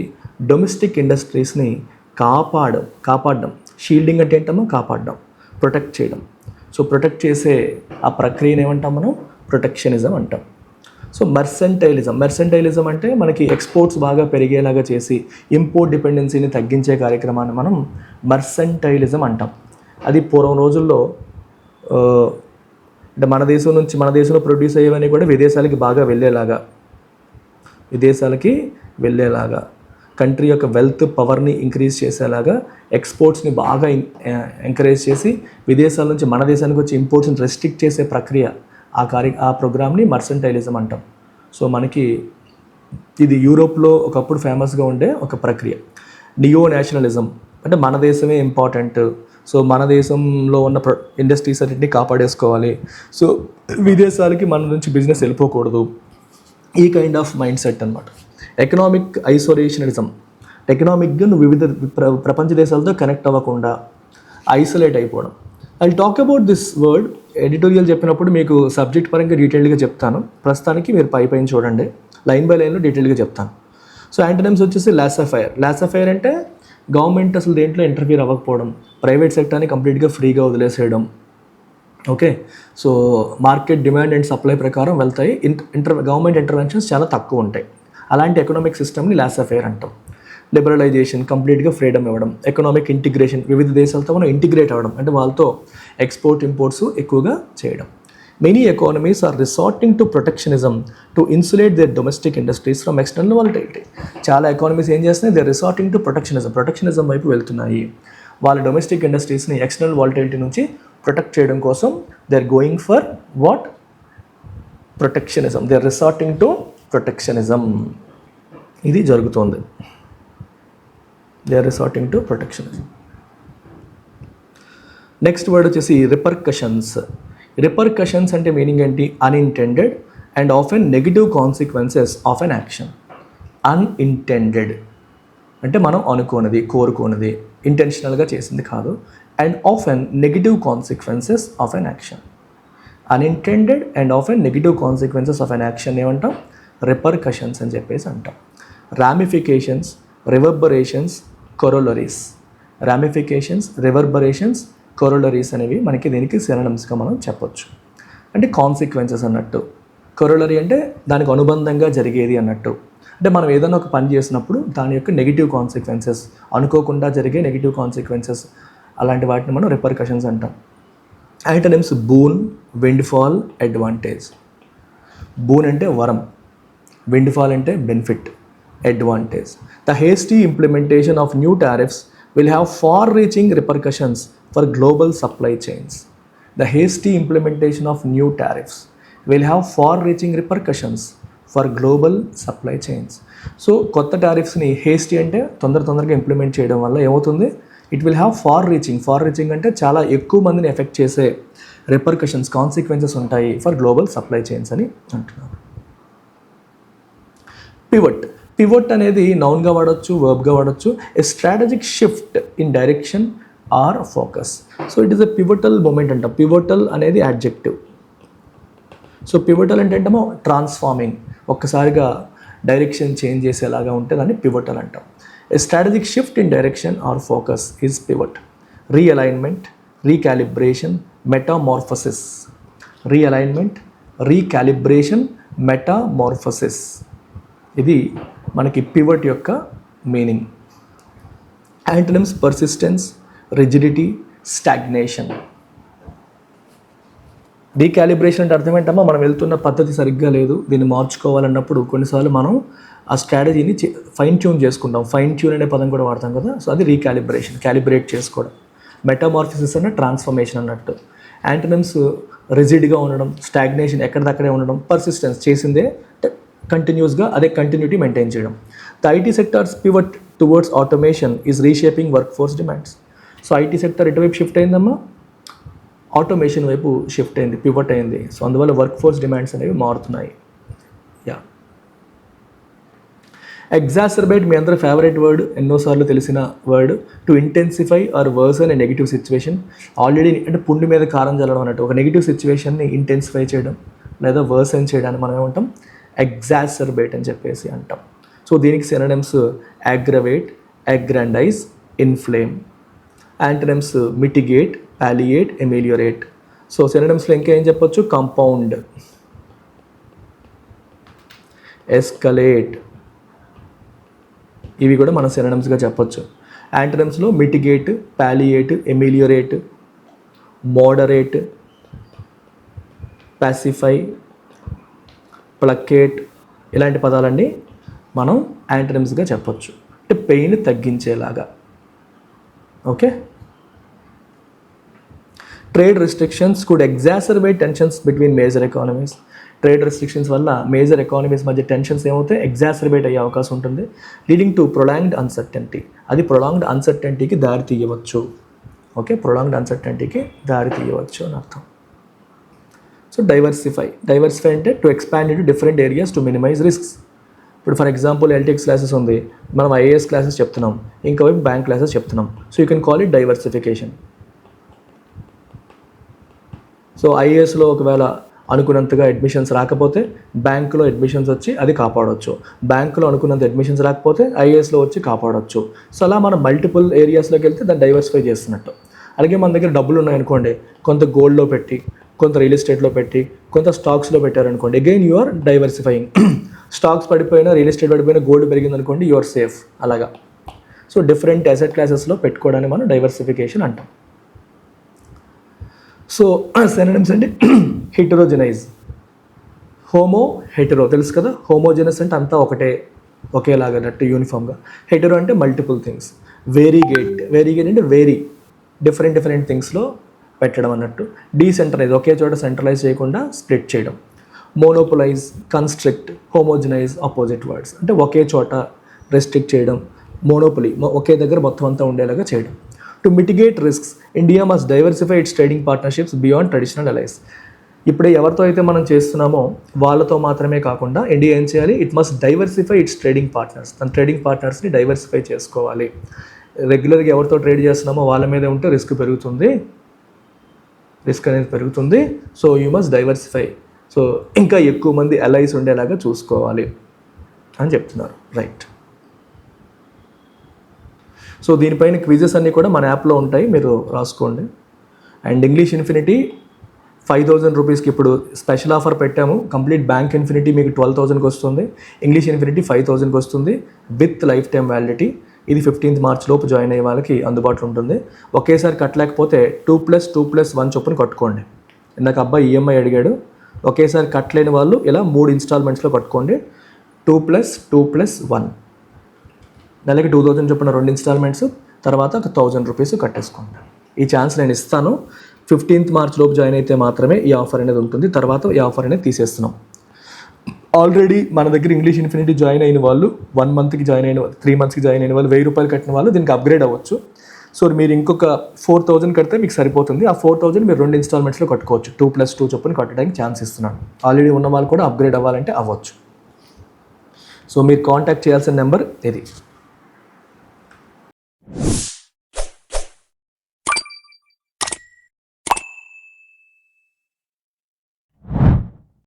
డొమెస్టిక్ ఇండస్ట్రీస్ని కాపాడడం. షీల్డింగ్ అంటే ఏంటమ్మా, కాపాడడం, ప్రొటెక్ట్ చేయడం. సో ప్రొటెక్ట్ చేసే ఆ ప్రక్రియను ఏమంటాం మనం, ప్రొటెక్షనిజం అంటాం. సో మర్సెంటైలిజం అంటే మనకి ఎక్స్పోర్ట్స్ బాగా పెరిగేలాగా చేసి ఇంపోర్ట్ డిపెండెన్సీని తగ్గించే కార్యక్రమాన్ని మనం మర్సెంటైలిజం అంటాం. అది పూర్వం రోజుల్లో అంటే మన దేశంలో ప్రొడ్యూస్ అయ్యేవన్నీ కూడా విదేశాలకి బాగా వెళ్ళేలాగా కంట్రీ యొక్క వెల్త్ పవర్ని ఇంక్రీజ్ చేసేలాగా ఎక్స్పోర్ట్స్ని బాగా ఎంకరేజ్ చేసి విదేశాల నుంచి మన దేశానికి వచ్చి ఇంపోర్ట్స్ని రెస్ట్రిక్ట్ చేసే ప్రక్రియ, ఆ ప్రోగ్రామ్ని మర్సెంటైలిజం అంటాం. సో మనకి ఇది యూరోప్లో ఒకప్పుడు ఫేమస్గా ఉండే ఒక ప్రక్రియ. నియో నేషనలిజం అంటే మన దేశమే ఇంపార్టెంట్, సో మన దేశంలో ఉన్న ఇండస్ట్రీస్ అన్నింటినీ కాపాడేసుకోవాలి, సో విదేశాలకి మన నుంచి బిజినెస్ వెళ్ళిపోకూడదు, ఈ కైండ్ ఆఫ్ మైండ్ సెట్ అనమాట. ఎకనామిక్ ఐసోలేషనలిజం, ఎకనామిక్గా నువ్వు వివిధ ప్రపంచ దేశాలతో కనెక్ట్ అవ్వకుండా ఐసోలేట్ అయిపోవడం. I talk about this word editorial చెప్పినప్పుడు మీకు సబ్జెక్ట్ పరంగా డీటెయిల్గా చెప్తాను, ప్రస్తుతానికి మీరు పైన చూడండి, లైన్ బై లైన్లో డీటెయిల్గా చెప్తాను. సో యాంటనమ్స్ వచ్చేసి లాసఫైర్ అంటే గవర్నమెంట్ అసలు దేంట్లో ఇంటర్ఫియర్ అవ్వకపోవడం, ప్రైవేట్ సెక్టార్ని కంప్లీట్గా ఫ్రీగా వదిలేసేయడం. Okay, so market demand and supply ప్రకారం వెళ్తాయి. గవర్నమెంట్ ఇంటర్వెన్షన్స్ చాలా తక్కువ ఉంటాయి. అలాంటి ఎకనామిక్ సిస్టమ్ని లాసే ఫెయిర్ అంటాం. లిబరలైజేషన్, కంప్లీట్గా ఫ్రీడమ్ ఇవ్వడం. ఎకనామిక్ ఇంటిగ్రేషన్, వివిధ దేశాలతో మనం ఇంటిగ్రేట్ అవ్వడం, అంటే వాళ్ళతో ఎక్స్పోర్ట్ ఇంపోర్ట్స్ ఎక్కువగా చేయడం. Many economies are resorting to protectionism to insulate their domestic industries from external volatility. చాలా ఎకానమీస్ ఏం చేస్తున్నాయి, దే రిసార్టింగ్ టు ప్రొటెక్షనిజం వైపు వెళ్తున్నాయి. వాళ్ళ డొమెస్టిక్ ఇండస్ట్రీస్ని ఎక్స్టర్నల్ వాలటిలిటీ నుంచి ప్రొటెక్ట్ చేయడం కోసం they are going for what, protectionism. They are resorting to protectionism. ఇది జరుగుతోంది. They are resorting to protectionism. Next word వచ్చేసి రిపర్కషన్స్. రిపర్కషన్స్ అంటే మీనింగ్ ఏంటి, unintended and often negative consequences of an action. Unintended అంటే మనం అనుకోనిది, కోరుకోనిది, ఇంటెన్షనల్గా చేసింది కాదు. And often negative consequences of an action. Unintended and often negative consequences of an action ఏమంటాం, రిపర్కషన్స్ అని చెప్పేసి అంటాం. రామిఫికేషన్స్, రివర్బరేషన్స్, కొరోలరీస్. రామిఫికేషన్స్, రివర్బరేషన్స్, కొరోలరీస్ అనేవి మనకి దీనికి సినోనిమ్స్గా మనం చెప్పొచ్చు. అంటే కాన్సిక్వెన్సెస్ అన్నట్టు, కొరోలరీ అంటే దానికి అనుబంధంగా జరిగేది అన్నట్టు. అంటే మనం ఏదైనా ఒక పని చేసినప్పుడు దాని యొక్క నెగిటివ్ కాన్సిక్వెన్సెస్, అనుకోకుండా జరిగే నెగిటివ్ కాన్సిక్వెన్సెస్, అలాంటి వాటిని మనం రిపర్కషన్స్ అంటాం. Antonyms boon, windfall, advantage. Boon అంటే వరం, విండ్ఫాల్ అంటే benefit, advantage. The hasty implementation of new tariffs will have far-reaching repercussions for global supply chains. The hasty implementation of new tariffs will have far-reaching repercussions for global supply chains. So కొత్త టారిఫ్స్ని hasty అంటే తొందరగా implement చేయడం వల్ల ఏమవుతుంది, it will have far reaching అంటే చాలా ఎక్కువ మందిని ఎఫెక్ట్ చేసే రిపర్కషన్స్, కాన్సిక్వెన్సెస్ ఉంటాయి ఫర్ గ్లోబల్ సప్లై చైన్స్ అని అంటున్నారు. పివట్ అనేది నౌన్గా వాడచ్చు, వర్బ్గా వాడచ్చు. A strategic shift in direction or focus. So it is a pivotal moment అంట. పివటల్ అనేది యాడ్జెక్టివ్. సో పివటల్ అంటే ఏంటమో ట్రాన్స్ఫార్మింగ్, ఒక్కసారిగా డైరెక్షన్ చేంజ్ చేసేలాగా ఉంటే దాన్ని పివటల్ అంటాం. ఏ strategic shift in direction or focus is pivot. Realignment, recalibration, metamorphosis. Realignment, recalibration, metamorphosis. ఇది మనకి పివట్ యొక్క meaning. Antonyms persistence, rigidity, stagnation. Recalibration అంటే అర్థం ఏంటమ్మా, మనం వెళ్తున్న పద్ధతి సరిగ్గా లేదు, దీన్ని మార్చుకోవాలన్నప్పుడు కొన్నిసార్లు మనం ఆ స్ట్రాటజీని ఫైన్ ట్యూన్ చేసుకుంటాం. ఫైన్ ట్యూన్ అనే పదం కూడా వాడతాం కదా, సో అది రీకాలిబ్రేషన్, క్యాలిబ్రేట్ చేసుకోవడం. మెటామార్ఫిసిస్ అంటే ట్రాన్స్ఫర్మేషన్ అన్నట్టు. యాంటోనిమ్స్ రిజిడ్గా ఉండడం, స్టాగ్నేషన్ ఎక్కడిదక్కడే ఉండడం, పర్సిస్టెన్స్ చేసిందే కంటిన్యూస్గా అదే కంటిన్యూటీ మెయింటైన్ చేయడం. The IT sectors pivot towards automation is reshaping work force demands. So IT sector ఎటువైపు షిఫ్ట్ అయిందమ్మా, ఆటోమేషన్ వైపు షిఫ్ట్ అయింది, పివట్ అయింది. సో అందువల్ల వర్క్ ఫోర్స్ డిమాండ్స్ అనేవి మారుతున్నాయి. యా, ఎగ్జాసర్బేట్ మీ అందరూ ఫేవరెట్ వర్డ్, ఎన్నోసార్లు తెలిసిన word. To intensify or worsen a negative situation. Already అంటే పుండు మీద కారం చల్లడం అన్నట్టు, ఒక నెగిటివ్ సిచ్యువేషన్ని ఇంటెన్సిఫై చేయడం లేదా వర్సన్ చేయడాన్ని మనం ఏమంటాం, ఎగ్జాసర్బేట్ అని చెప్పేసి అంటాం. సో దీనికి synonyms aggravate, aggrandize, inflame. Antonyms mitigate, palliate, ameliorate. So సినోనిమ్స్లో ఇంకా ఏం చెప్పొచ్చు, కంపౌండ్, ఎస్కలేట్, ఇవి కూడా మనం సినోనిమ్స్గా చెప్పొచ్చు. యాంటోనిమ్స్లో mitigate, palliate, ameliorate, moderate, pacify, placate, ఇలాంటి పదాలన్నీ మనం యాంటోనిమ్స్గా చెప్పొచ్చు. అంటే పెయిన్ తగ్గించేలాగా. Okay, trade restrictions could exacerbate tensions between major economies. Trade restrictions వల్ల మేజర్ ఎకానమీస్ మధ్య టెన్షన్స్ ఏమవుతాయి, ఎగ్జాసర్బేట్ అయ్యే అవకాశం ఉంటుంది. Leading to prolonged uncertainty. అది ప్రొలాంగ్డ్ అన్సర్టెంటీకి దారి తీయవచ్చు. ఓకే, ప్రొలాంగ్డ్ అన్సర్టెంటీకి దారి తీయవచ్చు అని అర్థం. సో డైవర్సిఫై అంటే to expand into different areas to minimize risks. ఇప్పుడు ఫర్ ఎగ్జాంపుల్ ఎల్టీఎక్స్ క్లాసెస్ ఉంది, మనం ఐఏఎస్ క్లాసెస్ చెప్తున్నాం, ఇంకోవైపు బ్యాంక్ క్లాసెస్ చెప్తున్నాం. So you can call it diversification. So ఐఏఎస్లో ఒకవేళ అనుకున్నంతగా అడ్మిషన్స్ రాకపోతే బ్యాంకులో అడ్మిషన్స్ వచ్చి అది కాపాడవచ్చు. బ్యాంకులో అనుకున్నంత అడ్మిషన్స్ రాకపోతే ఐఏఎస్లో వచ్చి కాపాడవచ్చు. సో అలా మనం మల్టిపుల్ ఏరియాస్లోకి వెళ్తే దాన్ని డైవర్సిఫై చేస్తున్నట్టు. అలాగే మన దగ్గర డబ్బులు ఉన్నాయనుకోండి, కొంత గోల్డ్లో పెట్టి, కొంత రియల్ ఎస్టేట్లో పెట్టి, కొంత స్టాక్స్లో పెట్టారనుకోండి, again you are diversifying. Stocks పడిపోయినా, రియల్ ఎస్టేట్ పడిపోయినా, గోల్డ్ పెరిగిందనుకోండి, యు ఆర్ సేఫ్. అలాగా సో డిఫరెంట్ అసెట్ క్లాసెస్లో పెట్టుకోవడానికి మనం డైవర్సిఫికేషన్ అంటాం. సో సినోనిమ్స్ అంటే హెటరోజెనైజ్, హోమో హెటరో తెలుసు కదా. హోమోజెనస్ అంటే అంతా ఒకటే, ఒకేలాగా అన్నట్టు యూనిఫామ్గా. హెటరో అంటే మల్టిపుల్ థింగ్స్. వేరీగేట్ అంటే డిఫరెంట్ థింగ్స్లో పెట్టడం అన్నట్టు. డీసెంట్రలైజ్ ఒకే చోట సెంట్రలైజ్ చేయకుండా స్ప్లిట్ చేయడం. మోనోపలైజ్, కన్స్ట్రిక్ట్, హోమోజనైజ్ ఆపోజిట్ వర్డ్స్ అంటే ఒకే చోట రెస్ట్రిక్ట్ చేయడం. మోనోపలీ ఒకే దగ్గర మొత్తం అంతా ఉండేలాగా చేయడం. To mitigate risks India must diversify its trading partnerships beyond traditional allies. ఇప్పుడే ఎవరితో అయితే మనం చేస్తున్నామో వాళ్ళతో మాత్రమే కాకుండా ఇండియా ఏం చేయాలి, it must diversify its trading partners. తన ట్రేడింగ్ పార్ట్నర్స్ని డైవర్సిఫై చేసుకోవాలి. రెగ్యులర్గా ఎవరితో ట్రేడ్ చేస్తున్నామో వాళ్ళ మీదే ఉంటే రిస్క్ అనేది పెరుగుతుంది. So you must diversify. So ఇంకా ఎక్కువ మంది అలైస్ ఉండేలాగా చూసుకోవాలి అని చెప్తున్నారు. రైట్. సో దీనిపైన క్విజెస్ అన్నీ కూడా మన యాప్లో ఉంటాయి, మీరు రాసుకోండి. అండ్ ఇంగ్లీష్ ఇన్ఫినిటీ 5,000 రూపీస్కి ఇప్పుడు స్పెషల్ ఆఫర్ పెట్టాము. కంప్లీట్ బ్యాంక్ ఇన్ఫినిటీ మీకు 12,000కి వస్తుంది. ఇంగ్లీష్ ఇన్ఫినిటీ 5,000కి వస్తుంది విత్ లైఫ్ టైం వ్యాలిడిటీ. ఇది 15th మార్చ్ లోపు జాయిన్ అయ్యే వాళ్ళకి అందుబాటులో ఉంటుంది. ఒకేసారి కట్టలేకపోతే 2+2+1 చొప్పున కట్టుకోండి. ఇందాక అబ్బాయి ఈఎంఐ అడిగాడు. ఒకేసారి కట్టలేని వాళ్ళు ఇలా 3 ఇన్స్టాల్మెంట్స్లో కట్టుకోండి. 2+2+1 నెలకి 2,000 చొప్పున 2 ఇన్స్టాల్మెంట్స్, తర్వాత ఒక 1,000 రూపీస్ కట్టేసుకోండి. ఈ ఛాన్స్ నేను ఇస్తాను. 15th మార్చ్ లోపు జాయిన్ అయితే మాత్రమే ఈ ఆఫర్ అనేది ఉంటుంది. తర్వాత ఈ ఆఫర్ అనేది తీసేస్తున్నాం. ఆల్రెడీ మన దగ్గర ఇంగ్లీష్ ఇన్ఫినిటీ జాయిన్ అయిన వాళ్ళు 1 మంత్కి జాయిన్ అయిన వాళ్ళు, 3 మంత్స్కి జాయిన్ అయిన వాళ్ళు, 1,000 రూపాయలు కట్టిన వాళ్ళు దీనికి అప్గ్రేడ్ అవ్వచ్చు. సో మీరు ఇంకొక 4,000 కడితే మీకు సరిపోతుంది. ఆ 4,000 మీరు 2 ఇన్స్టాల్మెంట్స్లో కట్టుకోవచ్చు. 2+2 చొప్పున కట్టడానికి ఛాన్స్ ఇస్తున్నాను. ఆల్రెడీ ఉన్న వాళ్ళు కూడా అప్గ్రేడ్ అవ్వాలంటే అవ్వచ్చు. సో మీరు కాంటాక్ట్ చేయాల్సిన నెంబర్ ఇది.